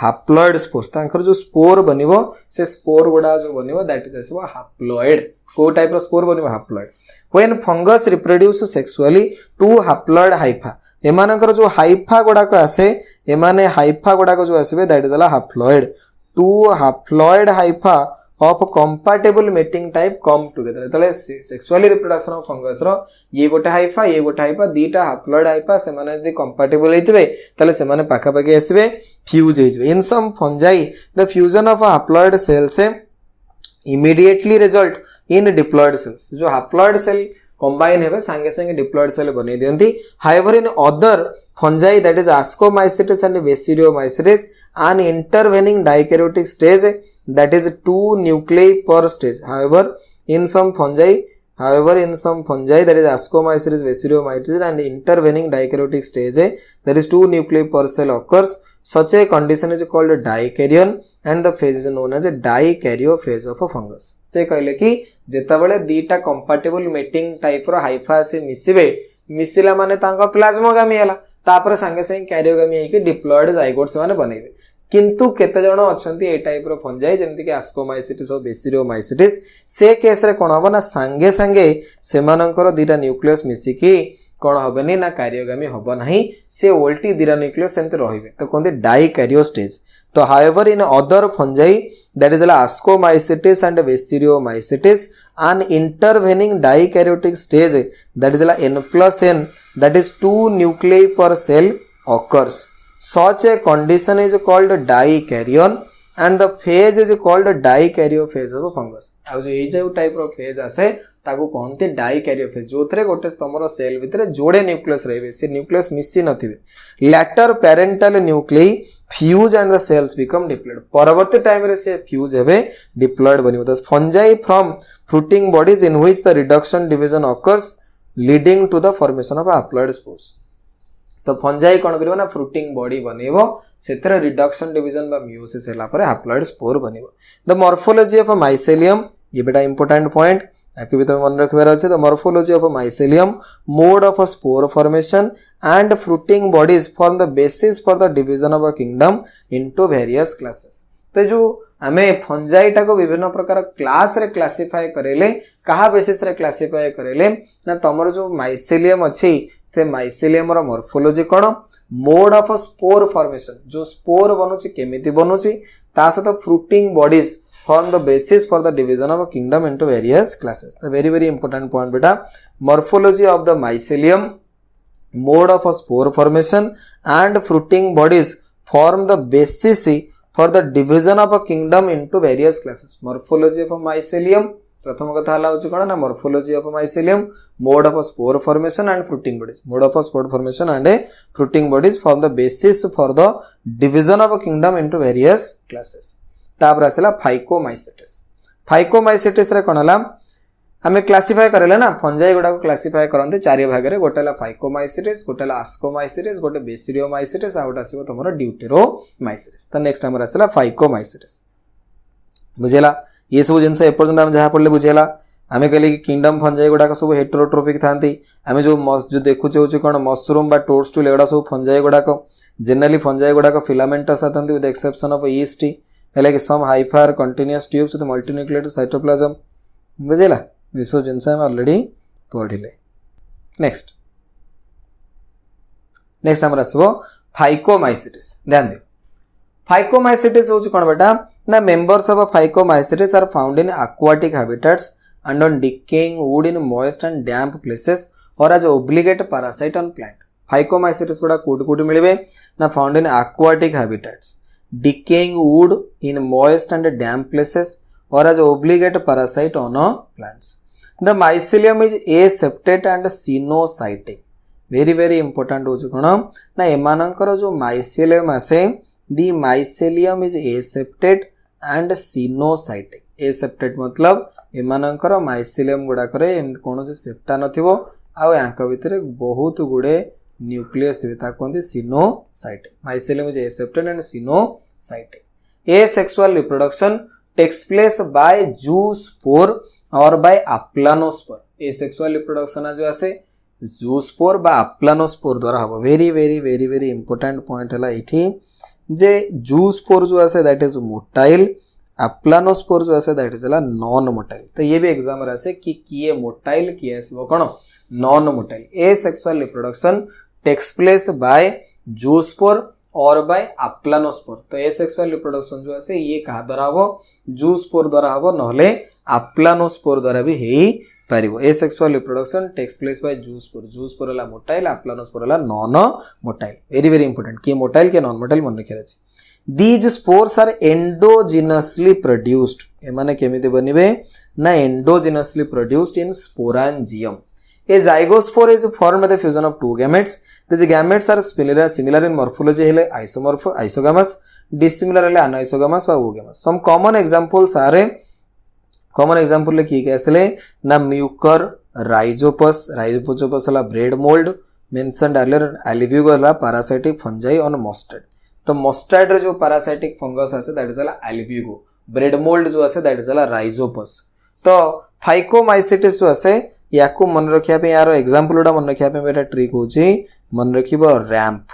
हैप्लॉइड स्पोर्स तांकर जो स्पोर बनिबो से स्पोर गुडा जो बनिबो दैट इज आसीबो हैप्लॉइड को टाइप रो स्पोर बनिबो haploid when fungus reproduce sexually two haploid hypha एमानकर जो हाइफा गुडा को आसे एमाने हाइफा गुडा को जो आसीबे दैट इज अला haploid two haploid hypha of compatible mating type come together तले सेक्सुअली रिप्रोडक्शन ऑफ फंगस रो ये गोटे हाइफा दीटा हैप्लॉइड हाइफा से माने यदि कंपैटिबल हेतिबे तले से माने पाखा पाखे आसीबे फ्यूज हेजिबे in some fungi the fusion of haploid cell से immediately result in diploid cells जो हैप्लॉइड सेल कंबाइन हेबे संगे संगे डिप्लॉइड सेल बनै दियंती however in other fungi that is ascomycetes and basidiomycetes an intervening dikaryotic stage that is 2 nuclei per stage however in some fungi that is ascomycetes basidiomycetes and intervening dikaryotic stage that is 2 nuclei per cell occurs such a condition is called dikaryon and the phase is known as a dikaryophase of a fungus से कहले कि जेताबेले दीटा compatible mating type रो Haifa से मिसिला माने तांका प्लाज्मोगामी हला तापर संगे संगे कैरियोगामी है कि डिप्लॉइड जाइगोट से माने बनेबे किंतु केते जण अछंती ए टाइप रो फंजाई जेंति कि आस्कोमाइसिटिस और बेसिडियोमाइसिटिस से केस रे कोन हबो ना संगे संगे सेमानकर दीटा न्यूक्लियस मिसी कि कोन हबेनी ना कैरियोगामी हबो नाही से ओल्टी दीटा न्यूक्लियस सेंते रहिबे तो कोनते डाइकैरियो स्टेज तो however in other fungi that is ascomycetes and basidiomycetes an intervening dikaryotic stage that is N+N that is 2 nuclei per cell occurs such a condition is called dikaryon and the phase is called dikaryophase of a fungus अब जो ये type रो phase आसे ताको कहते dikaryophase जो थरे गोटे तमरो cell भितरे जोड़े न्यूक्लियस रहबे से न्यूक्लियस मिसी नथिबे later parental nuclei fuse and the cells become diploid परवर्ती टाइम रे से फ्यूज हेबे डिप्लॉइड बनिबो the fungi from fruiting bodies in which the reduction division occurs leading to the formation of haploid spores तो fungi कौन करिवो ना fruiting body बनेइबो सेथरे रिडक्शन डिवीजन बा मियोसिस हैला परे हैप्लॉइड स्पोर बनेइबो द मॉर्फोलॉजी ऑफ माइसेलियम ये बेटा इंपोर्टेंट पॉइंट याकि भी तुम मन रखबार अछि the morphology of mycelium mode of spore formation and fruiting bodies form the basis for the division of a kingdom into various classes तो जो आमे फंजाई टा को विभिन्न प्रकार क्लास रे क्लासिफाई करेले कहा बेसिस रे क्लासिफाई करेले ना तमरो जो माइसेलियम अछि से माइसेलियम रो मॉर्फोलॉजी कोन मोड ऑफ स्पोर फॉर्मेशन जो स्पोर बनुची केमिति बनुची ता सहित fruiting bodies form the basis for the division of a kingdom into various classes the very very important point बेटा morphology of the mycelium mode of spore formation and fruiting bodies form the basis for the division of a kingdom into various classes morphology of a mycelium प्रथम कथा हला होची कोन ना morphology of a mycelium mode of a spore formation and fruiting bodies mode of a spore formation and a fruiting bodies form the basis for the division of a kingdom into various classes तापर आसला फाइकोमाइसेटिस रे कोन हला हमें classify करेला ना fungi गुडा को classify करंते चारि भाग रे गोटेला फाइकोमाइसेटिस गोटेला आस्कोमाइसेटिस गोटे बेसिरियोमाइसेटिस आ गोटा आसीबो तमरो ड्यूटेरोमाइसेटिस त नेक्स्ट हमर आसला फाइकोमाइसेटिस बुझेला ये सब जिनस ए पर्यंत हम जहा पड़ले बुझेला हमें कहले कि किंगडम फंजाई गुडा को सब हेटेरोट्रोपिक थांती हमें जो देखु होची कोन मशरूम बा टोडस्टूल एडा सब फंजाई गुडा को जनरली फंजाई गुडा को फिलामेंटस आथंती विद एक्सेप्शन ऑफ ईस्ट हेले कि some hyphae are continuous tubes with multinucleated cytoplasm बुझेला विश्व जिनस हम ऑलरेडी पढ़िले नेक्स्ट हमर आसबो फाइकोमाइसेटिस ध्यान दियो फाइकोमाइसेटिस होच कोन बेटा ना members of phycomycetes are found in aquatic habitats and on decaying wood in moist and damp places or as obligate parasite on plant phycomycetes गुडा कोड मिलबे ना found in aquatic habitats decaying wood in moist and damp places or as obligate parasite on plants. The mycelium is aseptate and cynocytic. Very very important हो कोन ना एमानकर जो mycelium आसे the mycelium is aseptate and cynocytic. aseptate मतलब एमानकर mycelium गुडा करे एमति कोन से septa नथिबो आ rank भितरे बहुत गुडे न्यूक्लियस थिबे ता कोनते cynocytic. Mycelium is aseptate and cynocytic. Asexual reproduction takes place by zoospore or by aplanospore asexual reproduction जो आसे zoospore बा aplanospore द्वारा हबो very very very very important point हला इठी जे zoospore जो आसे that is motile aplanospore जो आसे that is हला non motile तो ये भी एग्जाम रे आसे कि किए motile किए आसे कोन non motile asexual reproduction takes place by zoospore और बाय अप्लानोस्पोर तो एसेक्सुअल रिप्रोडक्शन जो आसे ये कहा द्वारा हबो जूस्पोर द्वारा हबो नहले अप्लानोस्पोर द्वारा भी हेई पारिबो asexual reproduction takes place by zoospore हला मोटाइल अप्लानोस्पोर हला non motile very very important के मोटाइल के नॉन मोटाइल मन रखिरा अछि these spores are endogenously produced ए माने केमिति बनिबे ना endogenously produced in sporangium A zygospore is formed by the fusion of two gametes. These gametes are similar in morphology hele isogamous, dissimilar hele anisogamous or oogamous. Some common examples are le ki asle na mucor rhizopus la bread mold mentioned earlier albugo la parasitic fungi on mustard. तो mustard रे जो parasitic fungus आसे that is la albugo. Bread mold जो आसे that is la rhizopus. तो फाइकोमाइसेटिस जो आसे याकू मन रखिया पे यार एग्जांपल उडा मन रखिया पे बेटा ट्रिक होची मन रखिबो रैंप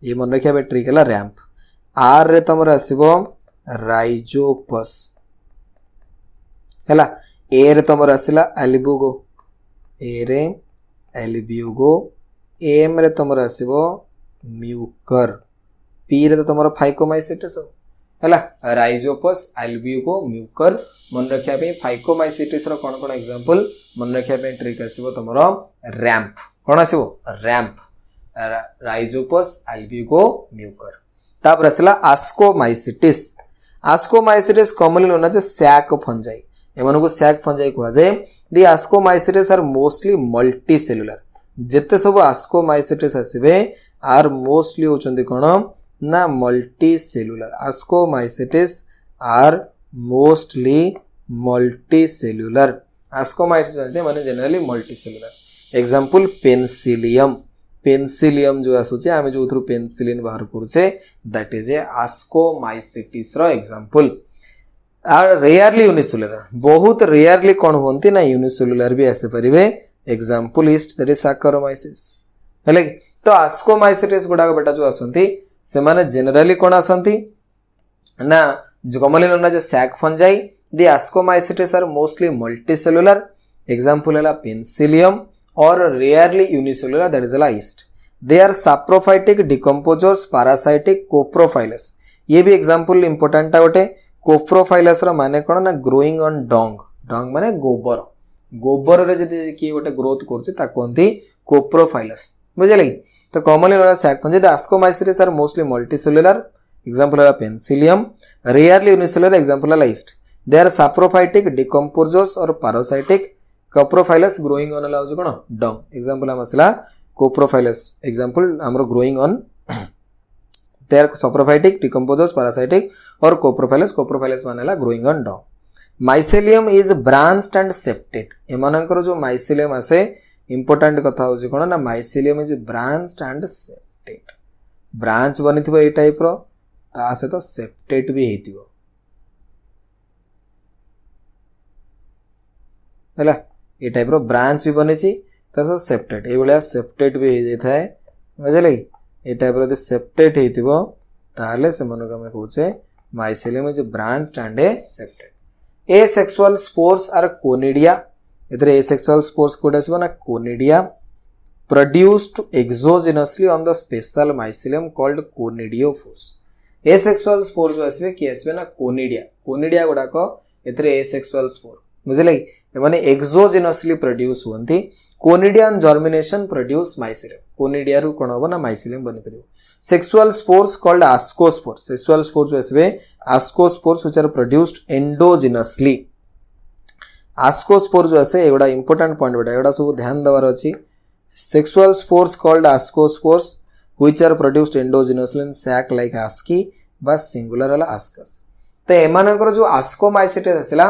ये मन रखिया पे ट्रिक हला रैंप आर रे तमर आसीबो राइजोपस हला ए रे तमर आसिला एल्ब्यूगो ए रे एल्ब्यूगो एम रे तमर आसीबो म्यूकर पी रे तमर फाइकोमाइसेटिस हला राइजोपस एल्ब्यूगो म्यूकर मन रखिया पे फाइकोमाइसेटिस रो कोन एग्जांपल मन रखिया पे ट्रिक आसीबो तमरो रैंप कोन आसीबो रैंप राइजोपस एल्ब्यूगो म्यूकर तापर आसला ascomycetes commonly known as sac fungi एमन को सैक फंजाई कहवा जाय the ascomycetes are mostly multicellular जेते सब आस्कोमाइसेटिस आसीबे आर मोस्टली होचंदी कोन ना multicellular ascomycetes are mostly multicellular ascomycetes माने generally multicellular example Penicillium Penicillium जो आसुचे आमे जो थ्रू पेन्सिलिन बाहर करूचे दैट इज ए आस्कोमाइसिटिस रो एग्जांपल आर रेयरली यूनिसेलुलर बहुत रेयरली कौन होंती ना यूनिसेलुलर भी आसे परिवे example yeast that is Saccharomyces हेले तो आस्कोमाइसिटिस गुडा बेटा जो आसंती से माने जनरली कौन आसंती ना जो commonly known as sac fungi the ascomycetes are mostly multicellular example है पेन्सिलियम और rarely unicellular that is yeast they are saprophytic decomposers parasitic coprophilous ये भी एग्जांपल इंपोर्टेंट है गोटे कोप्रोफाइलस रो माने कोन ना ग्रोइंग ऑन डंग डंग माने गोबर गोबर रे जदि की गोटे ग्रोथ करछि ता कोनती कोप्रोफाइलस बुझले तो commonly known as sac fungi the ascomycetes are mostly multicellular example है पेन्सिलियम रेयरली यूनिसेलुलर एग्जांपल है yeast they are saprophytic decomposers और पारासाइटिक कोप्रोफाइलस ग्रोइंग ऑन लाउज कोन डंग एग्जांपल हमसला कोप्रोफाइलस एग्जांपल हमरो growing on they are saprophytic decomposers parasitic or coprophilus मानेला growing on down mycelium is branched and septate एमानकर जो mycelium आसे important कथा होची कोन ना mycelium is branched and septate branch बनिथिबो ए टाइप रो ता से तो septate भी हेतिबो हला ए टाइप रो branch भी बनेची ता से septate ए बलिया septate भी हे जेथाय बुझले ए टाइप रो सेप्टेट हेतिबो ताले से मन का में कहूचे mycelium is branched and a septate asexual spores are conidia इधर एसेक्सुअल स्पोर्स कोड आसीबो ना conidia produced exogenously on the special mycelium called conidiophores asexual spore जो आसीबे कि आसीबे ना कोनिडिया गुडा को इधर एसेक्सुअल स्पोर बुझले माने एक्सोजेनसली प्रोड्यूस होंती conidia on germination produce mycelium conidia रु कोन होबो ना माइसेलियम बनि परिबो sexual spores called ascospore sexual spore जो आसीबे ascospores which are produced endogenously ascospore जो आसे एगुडा इंपोर्टेंट पॉइंट बेटा एगुडा सब ध्यान देवार अछि sexual spores called ascospores which are produced endogenously in sac like asci बस सिंगुलर वाला आस्कस तो एमानकर जो आस्कोमाइसिटिस आसिला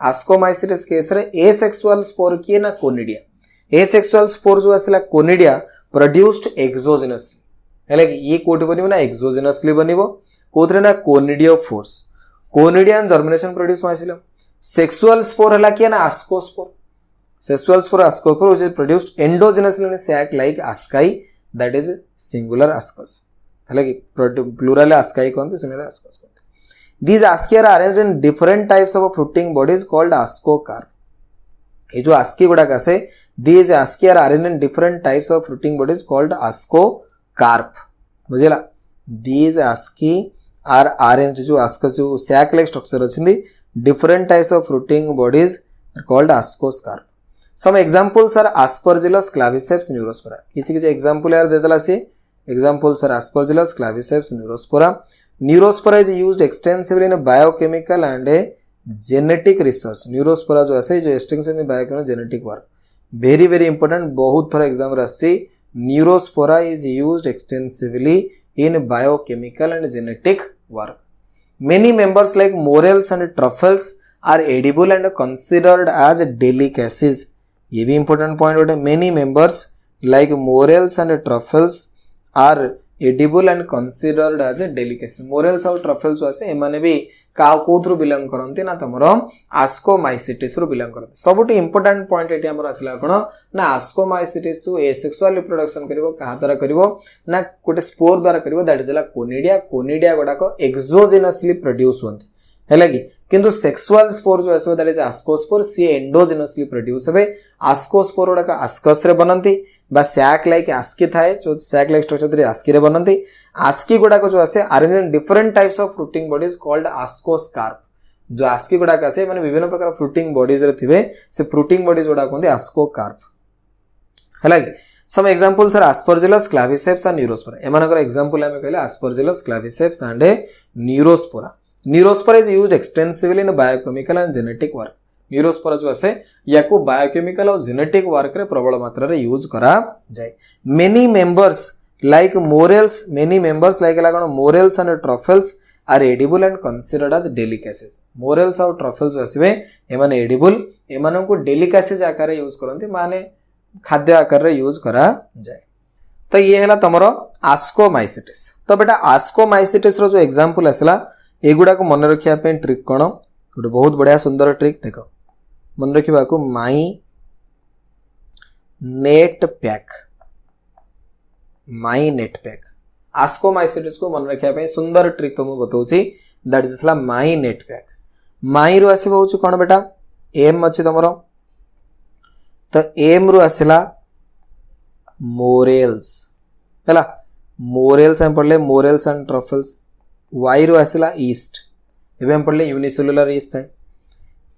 आस्कोमाइसिटिस केस रे एसेक्सुअल स्पोर किए ना कोनिडिया एसेक्सुअल स्पोर जो आसिला कोनिडिया प्रोड्यूस्ड एक्सोजेनसली हेले ये कोड बनिबो ना एक्सोजेनसली बनिबो कोथरे ना conidiophores conidia on germination produce mycelium sexual spore हला किए ना ascospore sexual spore ascospore which is produced endogenously in sac like asci that is singular ascus हेले कि प्लुरल आस्काई कोनते singular ascus These asci are arranged in different types of fruiting bodies called ascocarp. ये जो asci गुड़ा कैसे these asci are arranged in different types of fruiting bodies called ascocarp. बुझेला these asci are arranged जो ascus जो sac like structure अच्छी different types of fruiting bodies are called ascocarp. Some examples are Aspergillus claviceps neurospora. किसी example यार देता ला से examples are Aspergillus claviceps neurospora. Neurospora is used extensively in a biochemical and a genetic research. Neurospora जो ऐसे जो extensively biochemical genetic work. Very very important. बहुत थोड़ा exam रस्सी. Neurospora is used extensively in biochemical and genetic work. Many members like morels and truffles are edible and considered as delicacies. ये भी important point होता है. Many members like morels and truffles are edible and considered as a delicacy. Morels और truffles वासे एमाने भी cow कोथ्रु belong करंती ना तमरो आस्कोमाइसिटिस रु belong करंती. सबुटी important point eighty हमर आसला कोन ना आस्कोमाइसिटिस सु एसेक्सुअल रिप्रोडक्शन करिवो कहा द्वारा करिवो ना कोटे स्पोर द्वारा करिवो दैट इज ला कोनिडिया गोडा को एक्सोजेनसली प्रोड्यूस होंती है लगी किंतु सेक्सुअल स्पोर जो आसो दैट इज आस्कोस्पोर सी एंडोजेनसली प्रोड्यूस होबे आस्कोस्पोर गुडा आस्कस रे बनंती बा सैक लाइक आस्की थाए जो सैक लाइक स्ट्रक्चर रे आस्की रे बनंती आस्की गुडा को जो आसे arrange in different types of fruiting bodies called आस्कोस्कार्प जो आस्की गुडा का से माने विभिन्न प्रकार फ्रूटिंग बॉडीज रे थिबे से फ्रूटिंग बॉडीज गुडा कोंदी आस्कोकार्प हला some examples are Aspergillus claviceps and Neurospora एमानकर एग्जांपल हमें कहले Aspergillus claviceps and Neurospora. Neurospora is used extensively in biochemical and genetic work. Neurospora जो आसे याको बायोकेमिकल और जेनेटिक वर्क रे प्रबल मात्रा रे यूज करा जाय. Many members like morels and truffles are edible and considered as delicacies. Morels और truffles आसीबे एमाने edible एमानन को delicacies आकार रे यूज करंती माने खाद्य आकार रे यूज करा जाय. तो ये है तुमर आस्कोमाइसिटिस। तो बेटा आस्कोमाइसिटिस रो जो एग्जांपल आसला एगुडा को मन रखिया पे ट्रिक कोन गोटे बहुत बढ़िया सुंदर ट्रिक देख मन रखिबा को माई नेट पैक आस्कोमाइसिटिस को मन रखिया पे सुंदर ट्रिक तो मु बताउची that is my net pack. My रु आसीबो होछु कोन बेटा एम अछि तमरो तो एम रु आसिला मोरेल्स हैला मोरेल्स हम पढ़ले मोरेल्स एंड ट्रफल्स। वाई रु आसिला ईस्ट एबे हम पढ़ले यूनिसेलुलर ईस्ट है।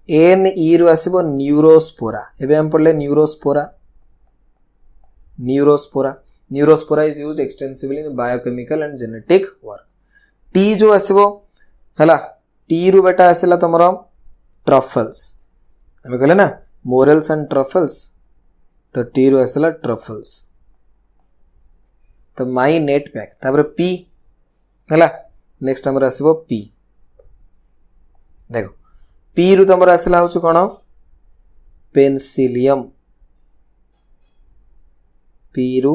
एन ई रु आसीबो न्यूरोस्पोरा एबे हम पढ़ले Neurospora Neurospora is used extensively in biochemical and genetic work. T जो आसीबो हैला टी रु बेटा आसिला तमरो ट्रफल्स हमें कहले ना मोरेल्स एंड ट्रफल्स तो टी रु आसिला ट्रफल्स। तो माई नेट पैक तापर पी हैला नेक्स्ट हमर आसीबो पी देखो पी रु तमर आसिला होछु कोन पेनिसिलियम पी रु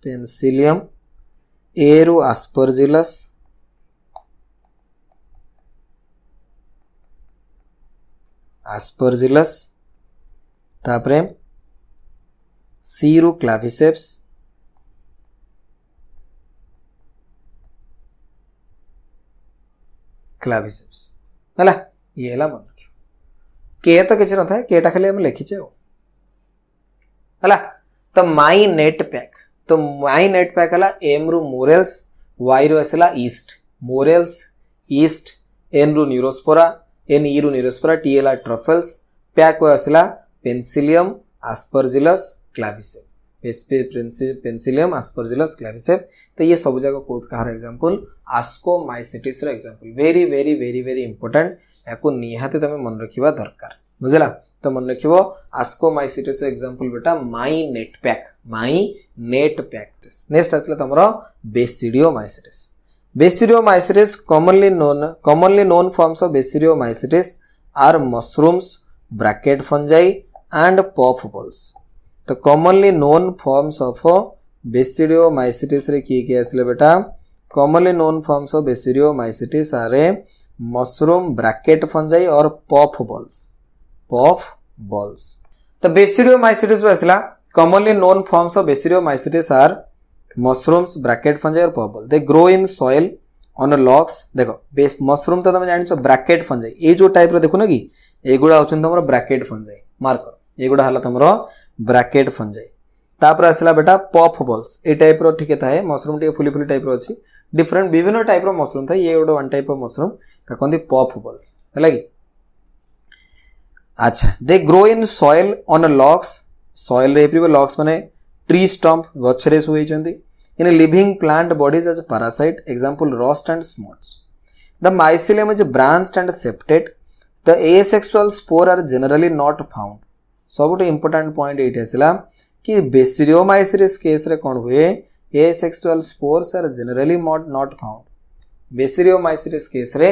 पेनिसिलियम ए रु आस्परजिलस तापरे सी रु क्लाविसेप्स हैला ये हैला मन रखियो के तो किछ न थाए केटा खाली हम लिखिचे हैला। तो माई नेट पैक हला एम रु मोरेल्स वाई रु आसला ईस्ट मोरेल्स ईस्ट एन रु न्यूरोस्पोरा एन ई रु न्यूरोस्पोरा टी हला ट्रफल्स पैक को आसला पेनिसिलियम आस्परजिलस क्लाविसेप पेनिसिलियम आस्परजिलस क्लाविसेप। तो ये सब जगह कोड कहार एग्जांपल आस्कोमाइसिटिस रो example very very very very important याको निहाते तमे मन रखिबा दरकार बुझला। तो मन रखिबो आस्कोमाइसिटिस एग्जांपल बेटा माई नेट पैक नेक्स्ट आसला तमरो basidiomycetes commonly known forms of basidiomycetes are mushrooms bracket fungi and puffballs। तो commonly known forms of basidiomycetes रे किए आसले बेटा commonly known forms of basidiomycetes are mushroom bracket fungi और puffballs। तो बेसिडियोमाइसिटिस आसला commonly known forms of basidiomycetes are mushrooms bracket fungi और puffball। they grow in soil on logs। देखो mushroom तो तुम जानिछो ब्रैकेट फंजाई ए जो टाइप रो देखो ना कि एगुडा होचन तमरो ब्रैकेट फंजाई मार्क एगुडा हला तमरो ब्रैकेट फंजाई। तापर आसला बेटा पफ बॉल्स ए टाइप रो ठीक थाए मशरूम टे फुली फुली टाइप रो अछि डिफरेंट विभिन्न टाइप रो मशरूम थाए ये वन टाइप ऑफ मशरूम ता कोंदी पफ बॉल्स हला कि अच्छा they grow in soil on logs soil रे प्रिव लॉग्स माने ट्री स्टंप गछरे सुई जंदी in a living plant bodies as a parasite example rust and smots। the mycelium is branched and septate। the asexual spore are generally not found। सबुटे important point एठी आसिला कि basidiomycetes case रे कोन हुए asexual spores are generally not found। Basidiomycetes case रे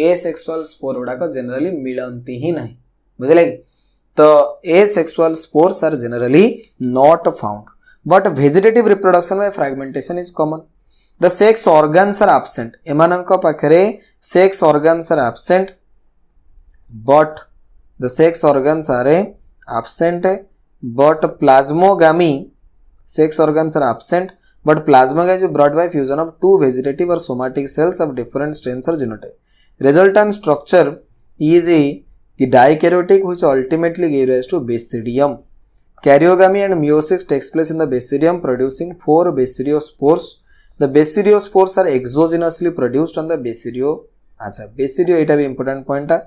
asexual spore उडा को generally मिलंती ही नहीं बुझले। तो asexual spores are generally not found but vegetative reproduction by fragmentation is common। the sex organs are absent एमानंक पाखरे sex organs are absent but the sex organs are absent but plasmogamy sex organs are absent but plasmogamy is brought by fusion of two vegetative or somatic cells of different strains or genotype। resultant structure is a dikaryotic which ultimately gives rise to basidium। Karyogamy and meiosis takes place in the basidium producing 4 basidiospores। the basidiospores are exogenously produced on the basidio। अच्छा basidio एटा भी important point है।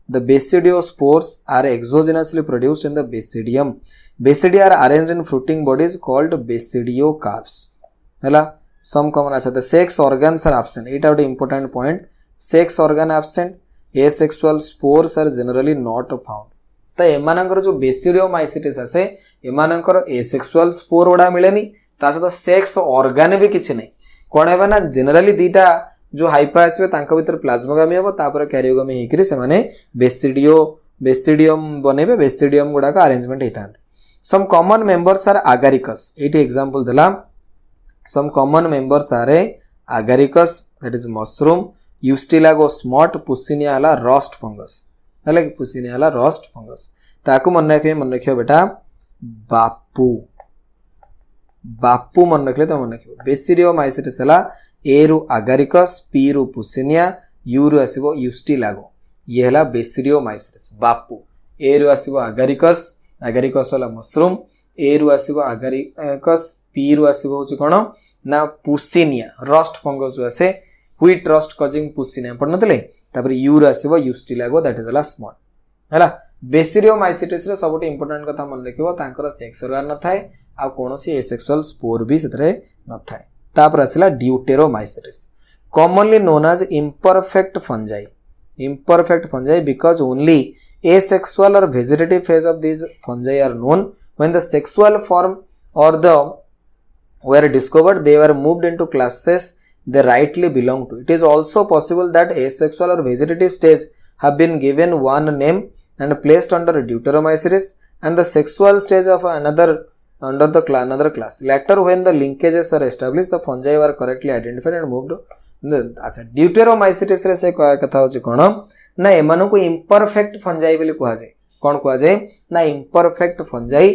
the basidiospores are exogenously produced in the basidium। basidia are arranged in fruiting bodies called basidiocarps हैला some common अच्छा the sex organs are absent एटा भी important point sex organ absent asexual spores are generally not found। तो एमानकर जो basidiomycetes आसे एमानकर asexual spore उडा मिलेनी ता सहित sex organ भी किछि नै कोन हेबा ना जनरली दीटा जो हाइपा आसीबे तांका भीतर प्लाज्मोगामी हेबो तापर कैरियोगामी हेकरी से माने बेसिडियो बेसिडियम बनेबे बेसिडियम गुड़ाक अरेंजमेंट होता है some common members are agaricus एटी एग्जांपल देला some common members are agaricus that is mushroom Ustilago smut Puccinia हला रस्ट फंगस हला कि पुसिनिया हला रस्ट फंगस ताकू मन रखियो बेटा बापू बापू मन रखले तो मन रखियो बेसिडियोमाइसिटिस हला ए रु agaricus पी रु पुसिनिया यू रु आसीबो यूस्टिलागो ये हला बेसिडियोमाइसिटिस बापू ए रु आसीबो agaricus agaricus हला मशरूम ए रु आसीबो agaricus पी रु आसीबो होची कोन ना पुसिनिया रस्ट फंगस रु आसे व्हीट रस्ट कॉजिंग पुसिनिया पढ़ नतले तापर यू रु आसीबो यूस्टिलागो दैट इज हला स्मॉल हला बेसिडियोमाइसिटिस रे सबटे इंपोर्टेंट कथा मन रखिबो तांकर सेक्स ऑर्गन न थाए आ कोनोसी एसेक्सुअल स्पोर भी सेतरे न थाए तापर आसिला deuteromycetes commonly known as imperfect fungi because only asexual or vegetative phase of these fungi are known when the sexual form or the were discovered they were moved into classes they rightly belong to. It is also possible that asexual or vegetative stage have been given one name and placed under Deuteromycetes and the sexual stage of another under the another class. Later when the linkages are established the fungi were correctly identified and moved. अच्छा ड्यूटेरोमाइसिटिस रे से कथा होची कोन ना एमानो को imperfect fungi बोली कहा जाय कोन कहा जाय ना imperfect fungi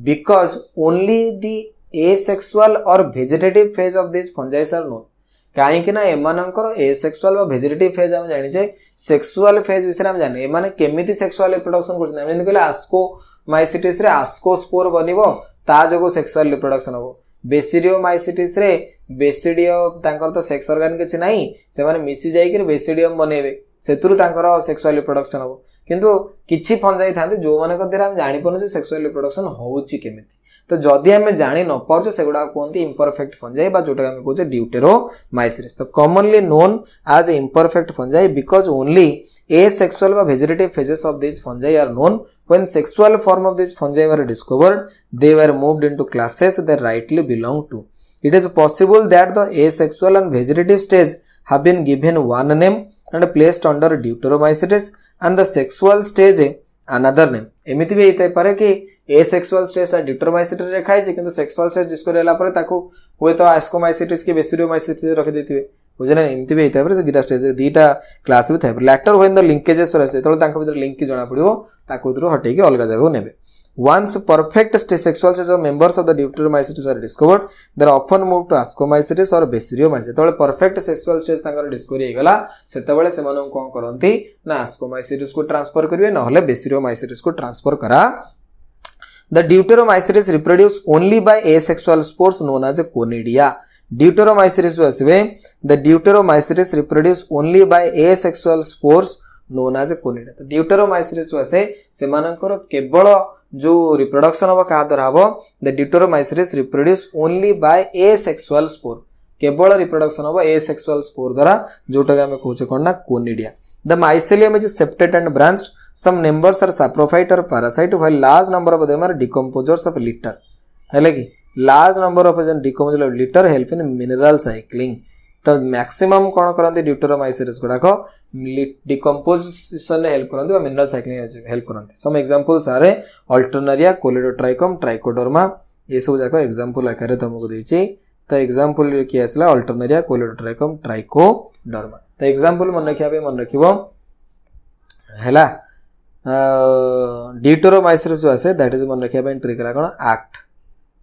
because only the asexual or vegetative phase of these fungi are known काहे कि ना एमानकर एसेक्सुअल व वेजिटेटिव फेज हम जानि छे सेक्सुअल फेज विषय हम जानि एमाने केमिति सेक्सुअल रिप्रोडक्शन करछन हम कहले आस्कोमाइसिटिस रे आस्कोस्पोर बनिबो ता जगो सेक्सुअल रिप्रोडक्शन हो बेसिडियोमाइसिटिस रे बेसिडियो तांकर तो सेक्स ऑर्गन किछि नाही से माने मिसी जाई कि बेसिडियम बनेबे सेतुरु तांकर सेक्सुअल रिप्रोडक्शन हो किंतु किछि फंजाई थांते जो माने को देरा हम जानि पनु जे सेक्सुअल रिप्रोडक्शन होउची केमिति तो जदि हमें जानि न पारछो सेगुडा कोनती imperfect fungi बा जोटा हम कहूचे ड्यूटेरोमाइसिटिस तो commonly known as imperfect fungi because only asexual व vegetative phases of these fungi are known when sexual form of these fungi were discovered they were moved into classes they rightly belong to. It is possible that the asexual and vegetative stage have been given one name and placed under Deuteromycetes and the sexual stage another name. एमिति भी होता पारे कि asexual stage Deuteromycetes रे खाइ छै किंतु sexual stage जिसको रेला परे ताको होय तो ascomycetes के बेसिडियोमाइसिटिस रखि देथिबे बुझले एमिति भी होता पारे से दीटा स्टेज दीटा क्लास भी थाय later when the linkages वर आसे तो तांको भीतर लिंक की जणा पड़िबो ताको उतरो हटै के अलग जगह नेबे. Once perfect sexual stage of members of the Deuteromycetes are discovered, they are often moved to Ascomycetes or Basidiomycetes. तो perfect sexual stage तांकर डिस्कवरी हे गला सेतबेले से मानन कोन करंती ना Ascomycetes को ट्रांसफर करिवे न हले Basidiomycetes को ट्रांसफर करा. The Deuteromycetes reproduce only by asexual spores known as conidia. Deuteromycetes जो आसीबे the Deuteromycetes reproduce only by asexual spores known as conidia. तो Deuteromycetes जो आसे से माननकर केवल जो रिप्रोडक्शन हम क्या द्वारा हम the deuteromycetes reproduce only by asexual spore केवल रिप्रोडक्शन हम asexual स्पोर द्वारा जोटा हम कहूचे कोन ना conidia. The mycelium is septate and branched some members are saprophyte और parasite while large number of them are decomposers of litter हैले कि large number of decomposer of litter help in mineral cycling. तो maximum कोन करंती deuteromycetes गुडाक decomposition help करंती mineral cycling help करंती. सम examples are Alternaria कोलेडोट्राइकम trichoderma ये सब जाक एग्जांपल आकार तुमको देछि. तो एग्जांपल कि आसला अल्टरनेरिया कोलेडोट्राइकम ट्राइकोडर्मा. तो एग्जांपल मन रखिया बे मन रखिबो हैला ड्यूटेरोमाइसिटिस जो आसे दैट इज मन रखिया बे ट्रिक ला कोन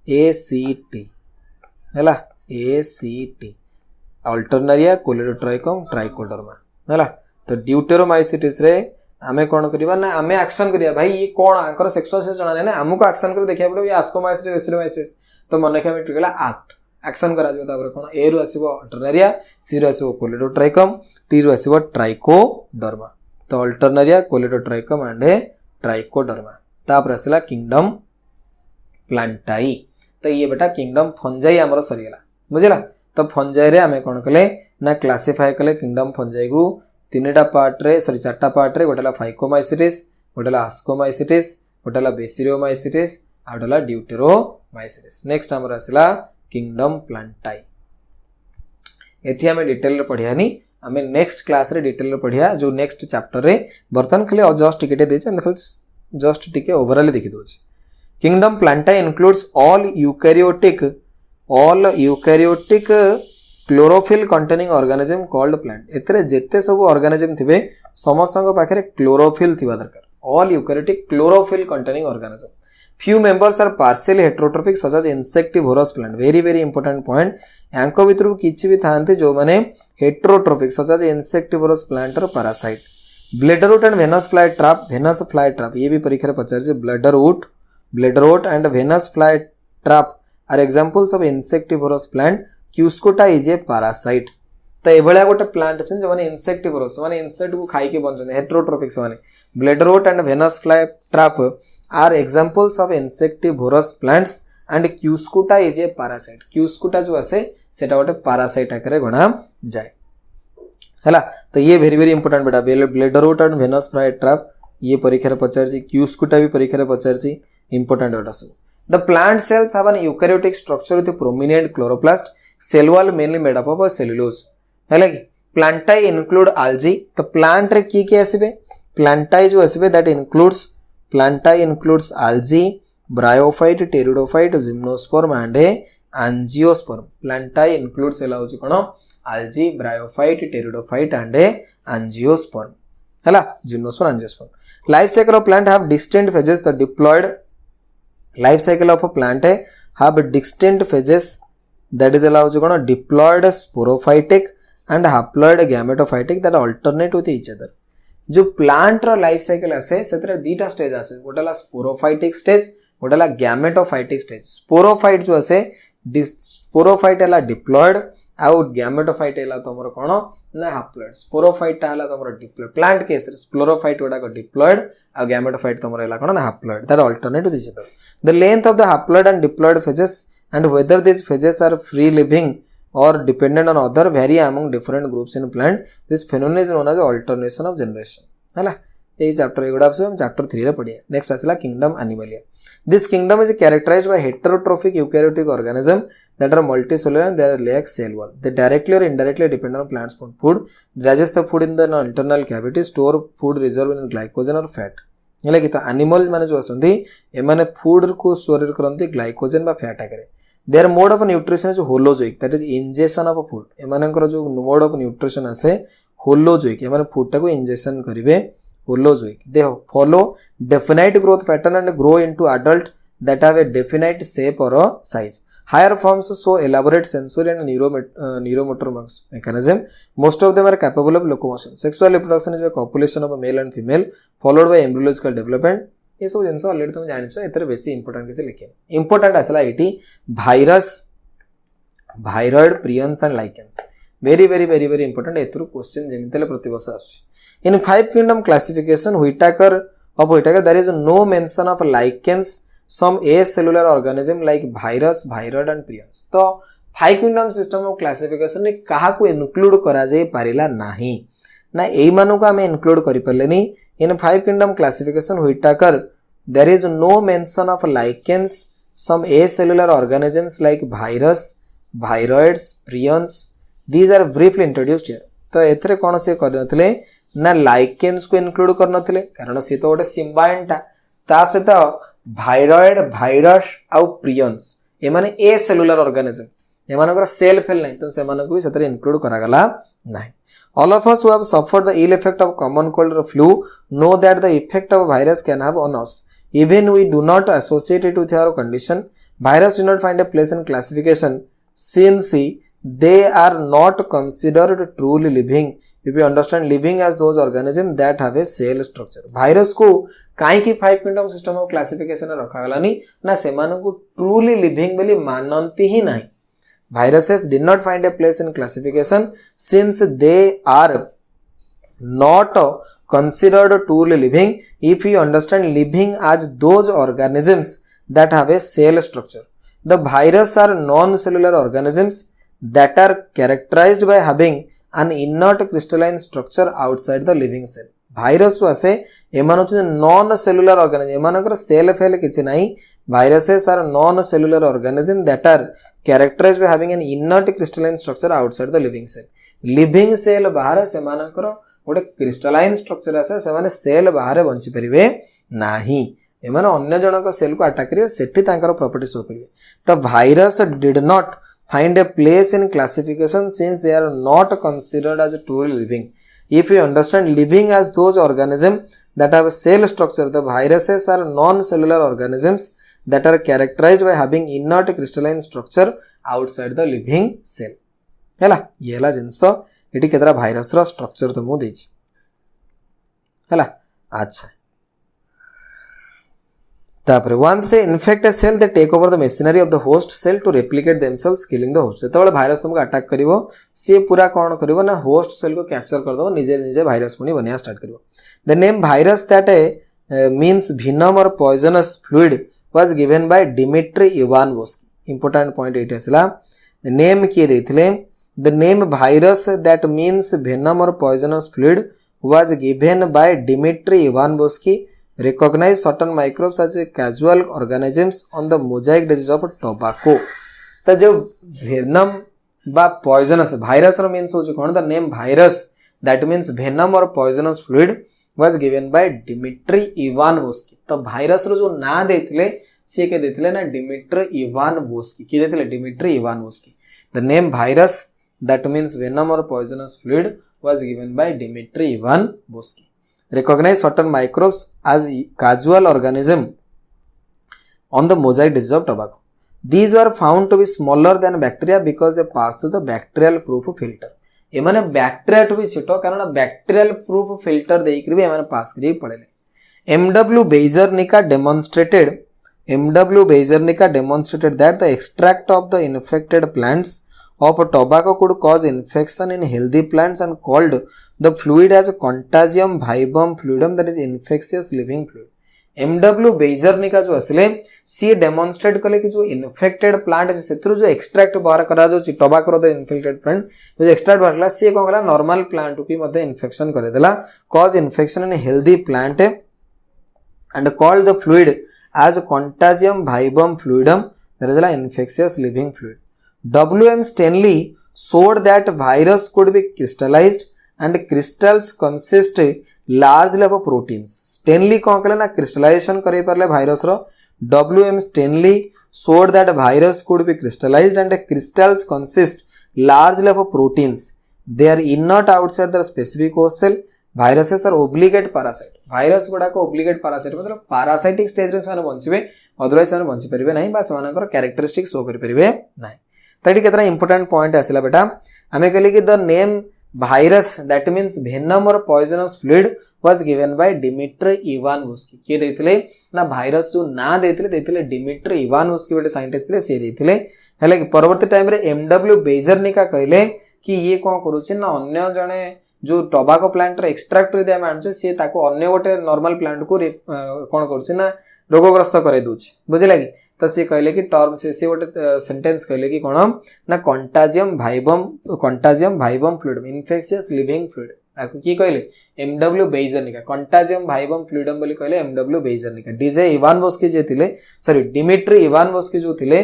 ACT हैला ACT अल्टरनेरिया कोलेडोट्राइकम ट्राइकोडर्मा हैला. तो ड्यूटेरोमाइसिटिस रे आमे कोन करिबा ना आमे एक्शन करिया भाई ये कोन आंकर सेक्सुअल से जणा ने हमको एक्शन कर देखिया पड़ो ये आस्कोमाइसिटिस बेसिडियोमाइसिटिस तो मन रखिया ट्रिक ला एक्शन करा जो तापर कोन ए रु आसीबो अल्टरनेरिया सी रु आसीबो कोलेडोट्राइकम टी रु आसीबो ट्राइकोडर्मा. तो अल्टरनेरिया कोलेडोट्राइकम एंड ट्राइकोडर्मा. तापर आसला किंगडम प्लांटाई. तो ये बेटा किंगडम फंजाई हमर सरीला बुझिला. तो फंजाई रे हमें कोन कले ना क्लासिफाई कले किंगडम फंजाई को तीनटा पार्ट रे सॉरी चारटा पार्ट रे गोटेला फाइकोमाइसिटिस गोटेला आस्कोमाइसिटिस गोटेला बेसिडियोमाइसिटिस आडला ड्यूटेरोमाइसिटिस. नेक्स्ट हमर आसला किंगडम प्लांटाई. एठी हमें डिटेल रे पढियानी आमे नेक्स्ट क्लास रे डिटेल रे पढ़िया जो नेक्स्ट चैप्टर रे बर्तन खाली जस्ट टिकेट दे हम खाली जस्ट टिके ओवरऑल देखि दोछ kingdom Plantae includes all eukaryotic chlorophyll containing organism called plant एतरे जेते सब ऑर्गेनिज्म थिबे समस्त पाखे क्लोरोफिल थिबा दरकार all eukaryotic chlorophyll containing organism few members are partially heterotrophic such as insectivorous plant very very important point यांको भितर किछि भी थांते जो माने heterotrophic such as insectivorous plant और parasite bladderwort and Venus fly trap ये भी परीक्षा पचार जे bladderwort and Venus fly trap are examples of insectivorous plant Cuscuta is a parasite तो एभलिया गोटे प्लांट अछि जो माने इंसेक्टिवोरस माने इंसेक्ट को खाई के बंचन हेटेरोट्रोफिक माने bladderwort and Venus fly trap are examples of insectivorous plants and Cuscuta is a parasite Cuscuta जो आसे सेटा गोटे पैरासाइट आकारे गणा जाए हैला तो ये वेरी वेरी इंपोर्टेंट बेटा ब्लेडरवुड एंड वेनस फ्लाई ट्रैप ये परीक्षा पचार क्यूस्कोटा भी परीक्षा पचार इंपोर्टेंट बेटा सब the plant cells have an eukaryotic structure with prominent chloroplast cell wall mainly made up of cellulose है कि प्लांटाई इंक्लूड आल्जी तो प्लांट रे की आसबे प्लांटाई जो आसबे that includes Plantae includes algae bryophyte pteridophyte gymnosperm and angiosperm Plantae includes एला होची कोन algae bryophyte pteridophyte and angiosperm हैला gymnosperm angiosperm life cycle of plant have distinct phases the diploid life cycle of a plant have distinct phases that is एला होची कोन diploid sporophytic and haploid gametophytic that alternate with each other जो plant रो life cycle आसे सेतरे दीटा stage आसे गोटेला sporophytic stage गोटेला गैमेटोफाइटिक स्टेज स्पोरोफाइट जो आसे स्पोरोफाइट एला डिप्लॉयड आउ गैमेटोफाइट एला तमरो कोन ना हैप्लॉयड स्पोरोफाइट एला तमरो डिप्लॉयड प्लांट केस रे स्पोरोफाइट गोडा को डिप्लॉयड आ गैमेटोफाइट तमरो एला कोन ना haploid that alternate with each other the length of the haploid and diploid phases and whether these phases are free living or dependent on other vary among different groups in plant this phenomenon is known as alternation of generation हैला ए chapter एगुडा हम chapter 3 रे पढिया next आसला kingdom Animalia this kingdom is characterised by heterotrophic eukaryotic organism that are multicellular and they lack cell wall they directly or indirectly depend on plants for food digest the food in the internal cavity store food reserve in glycogen or fat हैला कि animal माने जो असंती ए माने food को store करंती glycogen बा fat आकरे their mode of nutrition is holozoic that is injection of food ए मानकर जो मोड ऑफ न्यूट्रिशन आसे होलोजोइक ए माने फूड टा को इंजेक्शन करिवे holozoic they follow definite growth pattern and grow into adult that have a definite shape और size higher forms show elaborate sensory and neuromotor mechanism most of them are capable of locomotion sexual reproduction is by copulation of a male and female followed by embryological development ये सब जिनस already तुम जानिछ एतरे बेसी important किसे लिखे important आसला एटी virus viroid prions and lichens very very very very important एतरु question जेमितेले प्रतिवर्ष आसु in five kingdom classification Whittaker there is no mention of lichens some acellular organism like virus viroid and prions तो five kingdom system of classification ने कहा को include करा जाय पारिला नाही ना एई मानु को हम इंक्लूड करि परलेनी in five kingdom classification Whittaker there is no mention of lichens some acellular organisms like virus viroids prions these are briefly introduced here तो एथरे कोन से करनथले ना लाइकेंस को इंक्लूड करनथले कारण से तो गोटे सिम्बायंट ता सहित भाइरॉइड भाइरस आउ प्रियंस ए माने ए सेलुलर ऑर्गेनिज्म ए मानकर सेल फेल नहीं तो से मानको भी सतरे इंक्लूड करा गला नहीं all of us who have suffered the ill effect of common cold or flu know that the effect of virus can have on us even we do not associate it with our condition virus do not find a place in classification since they are not considered truly living if you understand living as those organisms that have a cell structure virus को काई की five kingdom system of classification रखा गलानी ना से मानको truly living बोली मानंती ही नहीं viruses did not find a place in classification since they are not considered truly living if you understand living as those organisms that have a cell structure the virus are non-cellular organisms that are characterized by having an inert crystalline structure outside the living cell virus आसे एमान non cellular organism एमानकर cell फेल किछि नाही viruses are non-cellular organisms that are characterized by having an inert crystalline structure outside the living cell. living cell बाहर सेमानकर गोटे crystalline structure आसे सेमाने cell बाहर बंची परिवे नाही एमाने अन्य जनक सेल को अटैक करिवे सेठी तांकर प्रॉपर्टी शो करिवे तो virus did not find a place in classification since they are not considered as truly living. If you understand living as those organisms that have cell structure, the viruses are non-cellular organisms that are characterized by having inert crystalline structure outside the living cell. हैला ये हला जिंस eighty केतरा virus रो structure तो मु देछि हैला अच्छा तापर once they infect a cell they take over the machinery of the host cell to replicate themselves killing the host. जेतबेले भाइरस तुमको अटैक करिवो से पूरा कोन करिवो ना होस्ट सेल को कैप्चर कर दो निजे निजे भाइरस पुनी बनिया start करिवो. The name virus that means venom or poisonous fluid was given by Dmitry Ivanovsky. Important point it asला नेम किए देथिले. The name virus that means venom or poisonous fluid was given by Dmitry Ivanovsky recognize certain microbes as casual organisms on the mosaic disease of tobacco. तो जो venom बा poisonous virus रो means होची कोन the name virus that means venom or poisonous fluid was given by Dmitry Ivanovsky. तो virus रो जो ना देथिले से के देथिले ना Dmitry Ivanovsky की देथिले Dmitry Ivanovsky. The name virus that means venom or poisonous fluid was given by Dmitry Ivanovsky. Recognize certain microbes as casual organism on the mosaic disease of tobacco. These were found to be smaller than bacteria because they pass through the bacterial proof filter. एमाने bacteria टू भी छिटो कारण bacterial proof filter देइकरी भी एमाने पास करी पड़ेले. MW Beijeringa demonstrated that the extract of the infected plants of tobacco could cause infection in healthy plants and called the fluid as contagium vivum fluidum, that is infectious living fluid. MW Beijeringa जो असले सी demonstrate कले कि जो infected plant है सेथरु जो extract बाहर करा जो टोबाको रो द इन्फेक्टेड प्लांट जो एक्सट्रैक्ट बाहरला सी कोन कला नॉर्मल प्लांट की मध्ये इन्फेक्शन करे देला cause infection in healthy plant and called the fluid as contagium vivum fluidum, that is a infectious living fluid. W.M. Stanley showed that virus could be crystallized and crystals consist largely of proteins. Stanley कौन कले ना crystallization करे परले virus row. W.M. Stanley showed that virus could be crystallized and crystals consist largely of proteins. They are inert outside the specific host cell. Viruses are obligate parasite. Virus गुड़ा को obligate parasite मतलब parasitic stage रे सेमाने बंचिबे otherwise सेमाने बंचि परिबे नाही बा सेमानकर characteristic show करि परिबे नाही. तडी केतरा important point आसिला बेटा हमें कहली कि the name virus that means venom or poisonous fluid was given by Dmitry Ivanovsky. के देथिले ना virus जो ना देथिले Dmitry Ivanovsky बेटे साइंटिस्ट रे से देथिले हेले परवर्ती टाइम रे MW Beijeringa कहले कि ये कोन करूछि ना अन्य जने जो टोबाको प्लांट रे एक्सट्रैक्ट रे दे मानछ से ताको अन्य गोटे नॉर्मल प्लांट को कोन करछ ना रोगग्रस्त करे दोछ बुझिला कि त से कहले कि टर्म से गोटे सेंटेंस कहले कि कोन ना contagium vivum fluid infectious living fluid ताको की कहले MW Beijeringa contagium vivum fluidum बोली कहले MW Beijeringa. डीजे इवानोव्स्की जे थिले सॉरी Dmitry Ivanovsky जो थिले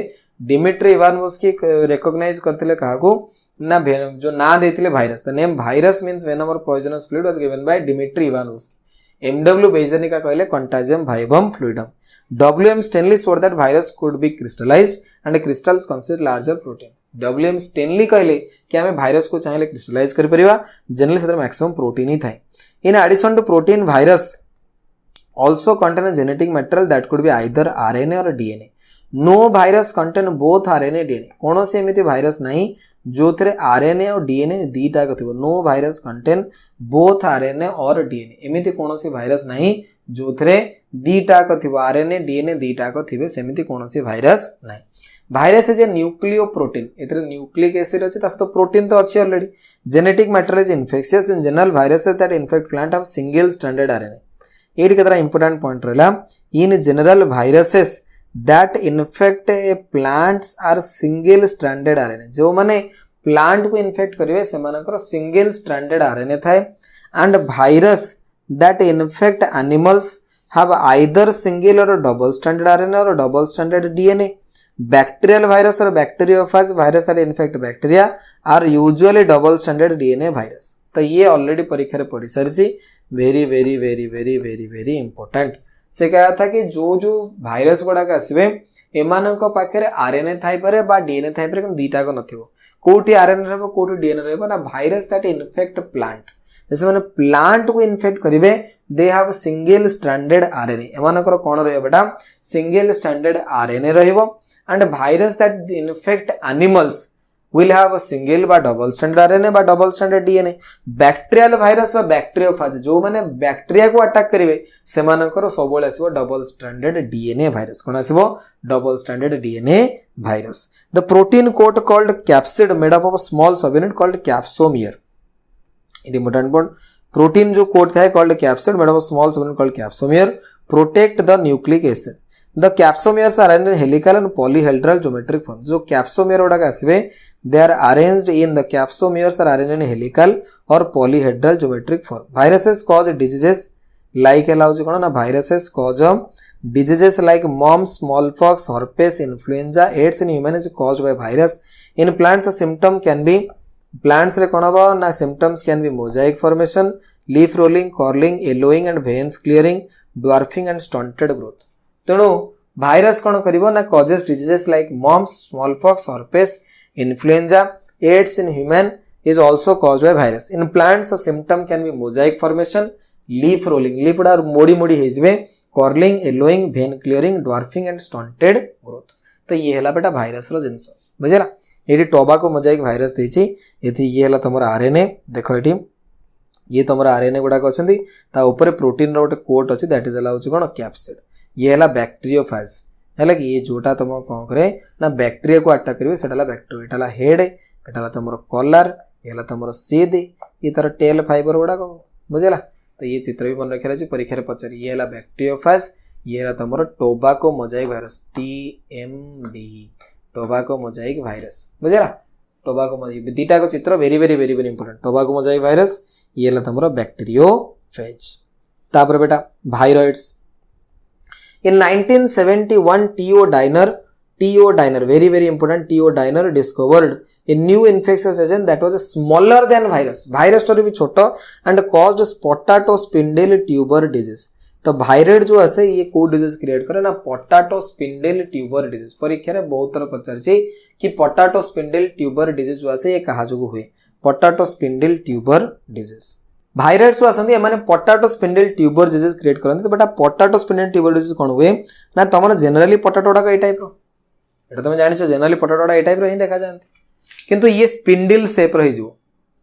Dmitry Ivanovsky रिकॉग्नाइज करथिले काको ना जो ना देथिले virus. The name virus means venom or poisonous fluid was given by Dmitry Ivanovsky. MW Beijeringa कहले contagium vivum fluidum. W.M. Stanley showed that virus could be crystallized and crystals consist larger protein. W.M. Stanley कहले कि हमें virus को चाहेले crystallise कर परिबा generally सेदर maximum protein ही थाए. In addition to protein virus also contain a genetic material that could be either RNA or DNA. No virus contain both RNA DNA. कौन से एमिति वायरस नहीं जो थरे RNA और DNA दीटा को थिबो. No virus contain both RNA और DNA. एमिति कौन से वायरस नहीं जो थरे दीटा को थिबो RNA DNA दीटा को थिबे सेमिति कौन से वायरस नहीं. Virus is a nucleoprotein. एथरे न्यूक्लिक एसिड अछि तास तो प्रोटीन तो अछि already. Genetic matter is infectious. In general viruses that infect plant have single stranded RNA. एटी केतरा इंपोर्टेंट पॉइंट रहला. In general viruses that infect a plants are single stranded RNA. जो माने प्लांट को इन्फेक्ट करिवे सेमानकर single stranded RNA थाए. and virus that infect animals have either single or double stranded RNA or double stranded DNA. Bacterial virus or bacteriophage virus that infect bacteria are usually double stranded DNA virus. तो ये already परीक्षा रे पढ़ी सारी very very very very very very important से कहा था कि जो भाइरस गुड़ाक आसवे एमानक पाखे आरएनए थाई पारे बा डीएनए थाई पारे किंतु दीटा को नथिबो कोठी आरएनए रहबो कोठी डीएनए रहबो ना भाइरस दैट इन्फेक्ट प्लांट जैसे माने प्लांट को इन्फेक्ट करिवे they have single stranded RNA एमानकर कोन रहबो बेटा सिंगल स्ट्रैंडेड आरएनए रहबो and virus that infect animals will have a single बा double stranded RNA बा double stranded DNA. Bacterial virus बा बैक्टेरियोफेज जो माने बैक्टेरिया को अटैक करिवे सेमानकर सबले आसीबो डबल स्ट्रैंडेड डीएनए भाइरस कोन आसीबो double stranded DNA virus. The protein coat called capsid made up of a small subunit called capsomere. It important point protein जो कोट थाए called capsid made up of small subunit called capsomere protect the nucleic acid. The capsomeres are arranged in helical and polyhedral geometric form. जो capsomere गुड़ाक आसीबे they are arranged in the capsomeres are arranged in helical or polyhedral geometric form. Viruses cause diseases like एलाउज कोन ना viruses cause diseases like mumps, smallpox, herpes, influenza, AIDS in human is caused by virus. In plants the symptom can be plants रे कोन बा ना symptoms can be mosaic formation, leaf rolling, curling, yellowing and veins clearing, dwarfing and stunted growth. तेणु virus कौन करिवो ना causes diseases like mumps smallpox herpes influenza AIDS in human is also caused by virus. In plants the symptom can be mosaic formation leaf rolling leaf गुडा मोड़ी मोड़ी हेजिवे curling yellowing vein clearing dwarfing and stunted growth. तो ये हला बेटा virus रो जिंस बुझेला. Eighty tobacco mosaic virus देछि एथि ये हला तमर आरएनए देखो एटी ये तमर आरएनए गुडा अछंती ता ऊपर प्रोटीन रो गोटे कोट अछि that is always cone capsid. ये है बैक्टीरियोफेज है कि ये जोटा तुम कौन करे ना बैक्टीरिया को अटैक करेंगे से बैक्टीरिया एटा हेड एटा तुम कलर ये तुम सीध ये तार टेल फाइबर गुड़ाक बुझेगा. तो ये चित्र भी मन रखा रही परीक्षा पचारि ये है बैक्टीरियोफेज ये तुम tobacco mosaic virus TMD tobacco mosaic virus बुझेगा. टोबाको मोजाइक दीटा को चित्र very very very very important tobacco mosaic virus ये तुम बैक्टीरियोफेज. तापर बेटा भाइरॉइड्स. In 1971, T.O. Diner, very very important, T.O. Diner discovered a new infectious agent that was smaller than virus. Virus तो भी छोटा and caused potato spindle tuber disease. तो भाइरेड जो आसे ये को डिजीज क्रिएट करे ना पोटाटो स्पिंडल ट्यूबर डिजीज. परीक्षा रे बहुत तरह पचारछि कि पोटाटो स्पिंडल ट्यूबर डिजीज जो आसे ये कहा जो हुए potato spindle tuber disease. Virus जो आसंदी माने potato spindle tuber disease create करंती. तो बेटा पोटाटो स्पिंडल ट्यूबर डिजीज कोन हुए ना तमर जनरली पोटाटोडा का ए टाइप रो एटा तुम जानि छ जनरली पोटाटोडा ए टाइप रो ही देखा जानती किंतु ये स्पिंडल शेप रही जो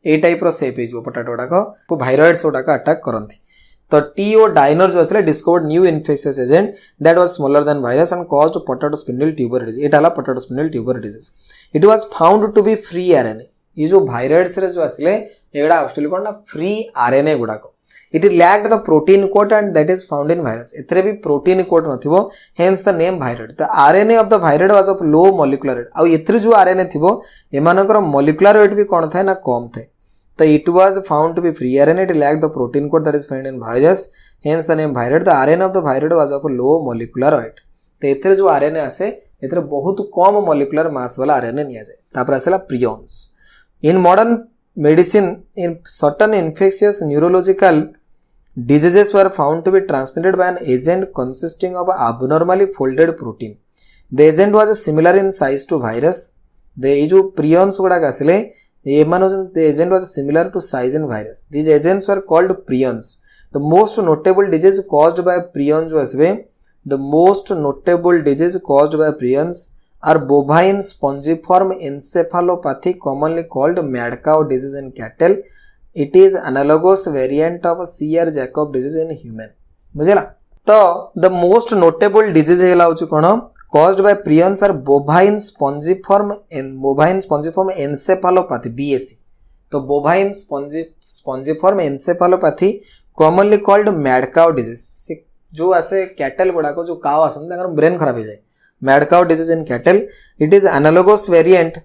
ए टाइप रो शेप हे जो पोटाटोडा को भाइरॉइड्स ओडा का अटैक करंती. तो T.O. Diner जो असले discovered new infectious agent that was smaller than virus and caused potato spindle tuber disease. एटा ला potato spindle tuber disease. It was found to be free RNA. ये जो भाइरॉइड्स रे जो असले एगुड़ा एक्चुअली कोन ना फ्री आरएनए गुड़ाक. It lacked the protein coat and that is found in virus. एथरे भी प्रोटीन कोड नथिबो hence the name viroid. The RNA of the viroid was of low molecular weight. आ एथरे जो आरएनए थिबो एमानकर मॉलिक्यूलर वेट भी कोन थाए ना कम थाए. तो it was found to be free RNA. It lacked the protein coat that is found in virus hence the name viroid. The RNA of the viroid was of low molecular weight. तो एथरे जो RNA आसे एथरे बहुत कम molecular mass वाला RNA निया जाए. तापर आसेला prions. In modern medicine in certain infectious neurological diseases were found to be transmitted by an agent consisting of abnormally folded protein. The agent was similar in size to virus. The जो prions गुड़ाक आसिले ये मानो the agent was similar to size in virus. These agents were called prions. The most notable disease caused by prions जो आसिले the most notable disease caused by prions are bovine spongiform encephalopathy commonly called mad cow disease in cattle. It is analogous variant of Sear-Jacob disease in human. बुझेला. तो the most notable disease है लाउची कोन caused by prions are bovine spongiform encephalopathy BSE. तो bovine spongiform encephalopathy commonly called mad cow disease. जो ऐसे cattle गुड़ा को जो काव आसन ताकर ब्रेन खराब हो जाए. Mad cow disease in cattle. It is analogous variant.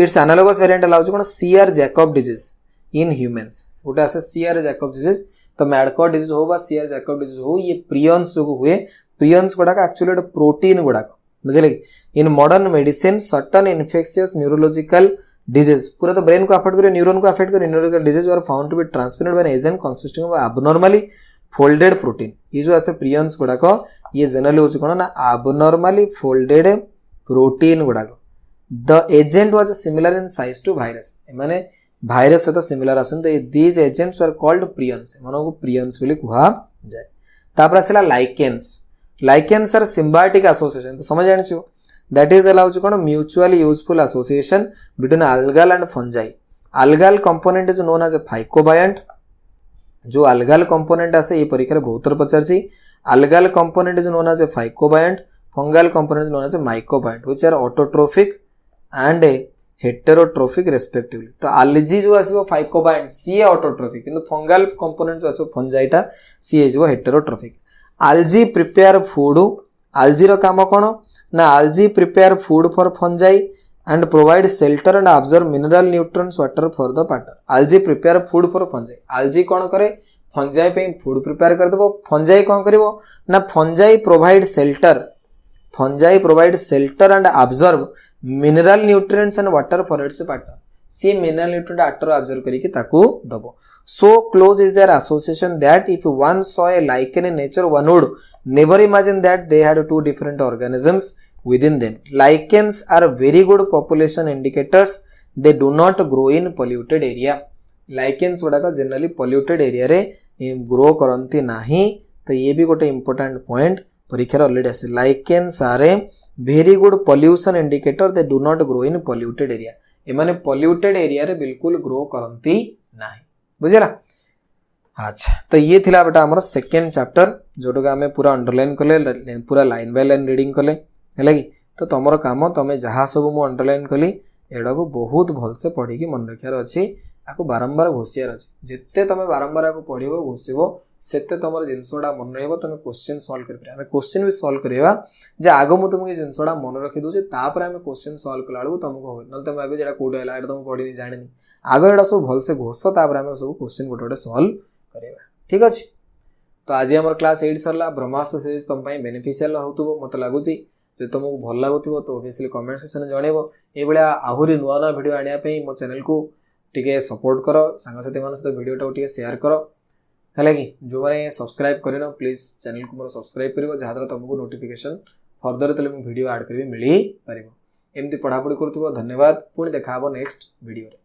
Its analogous variant allows you Sear-Jacob disease in humans. गोटे आसे Sear-Jacob disease. तो मैडकॉट डिजीज हो सीआर जैकब डिजीज हो ये प्रियंस जो हुए प्रियंस गुड़ाक एक्चुअली गोटे प्रोटीन गुड़ाक बुझे in modern medicine certain infectious neurological disease पूरा तो ब्रेन को अफेक्ट करे न्यूरॉन को अफेक्ट करे neurological disease are found to be transmitted by an agent consisting of abnormally folded protein ये जो आसे प्रियंस गुड़ाक ये जनरली होची कोन ना एबनॉर्मली फोल्डेड प्रोटीन गुड़ाक the agent was similar in size to virus माने भाइरस सहित सिमिलर आसन these agents are called prions एमनको प्रियंस बोली कुहा जाए तापर आसला lichens lichens are symbiotic association तो समझ जानिछो दैट इज अलाउज कोन mutually useful association between algal and fungi algal component is known as a phycobiont जो अल्गाल कंपोनेंट आसे ये परीक्षा रे बहुत पचारछि algal component is known as a phycobiont fungal component is known as a mycobiont which are autotrophic and heterotrophic respectively तो algae जो आसो फाइकोबायंट सी ऑटोट्रोफिक किंतु फंगल कंपोनेंट जो आसो फंजाइटा सी हो heterotrophic algae prepare food algae रो काम कोन ना algae prepare food for fungi and provide shelter and absorb mineral nutrients water for the partner algae prepare food for fungi algae कोन करे फंजाई पे फूड प्रिपेयर कर देबो फंजाई कोन करिवो ना fungi provide shelter and absorb mineral nutrients and water for its partner सी mineral nutrient water absorb करिके ताको दबो so close is there association that if one saw a lichen in nature one would never imagine that they had two different organisms within them lichens are very good population indicators they do not grow in polluted area lichens गुड़ाक generally polluted area रे grow करंती नाही तो ये भी गोटे important point परीक्षा already आसे lichens are a very good pollution indicator they do not grow in polluted area ए माने polluted area रे बिल्कुल ग्रो करंती नाही बुझिला अच्छा तो ये थिला बेटा हमर सेकंड चैप्टर जोटो का हमें पूरा अंडरलाइन कले पूरा लाइन बाय लाइन रीडिंग कले है तो तुम कम तुम जहाँ सब मुझे अंडरलाइन कली एड़ा को बहुत भलसे पढ़ी मन रखार अच्छी आपको बारंबार घोषियार अच्छी जिते तुम बारंबार आपको पढ़ घोषब से तुम जिनसा मन रहा तुम क्वेश्चन सॉल्व कर क्वेश्चन भी सॉल्व करवा जे आग मुझे तुमको जिनसा मन रखी दूसरे तापर आम क्वेश्चन सॉल्व कला तुमको हो ना तुम भाई कौट है तुम पढ़ी जानी आग एटा सब भलसे घोष तापर आम सब क्वेश्चन गोटे गोटे सॉल्व करवा ठीक अच्छे तो आज आम क्लास 8 सरला ब्रह्मास्त्र सीरीज तुम बेनिफिशियल हो मत लगुच जो तुमको भल लगुव तो ओबियसली कमेंट सेक्शन में जनइब ये आहरी नुआ नुआ भिडियो आने मो चैनल को टिके सपोर्ट कर सांगसाथी मान सहित भिडियोटा टिके शेयर कर है कि जो मैंने सब्सक्राइब कर प्लीज चैनल को मोर सब्सक्राइब कर जहाँद्वारा तुमको नोटिफिकेशन फर्दर तेल भिडियो आड कर मिल पार एमती पढ़ापढ़ी करुव धन्यवाद पुणी देखा नेक्स्ट वीडियो।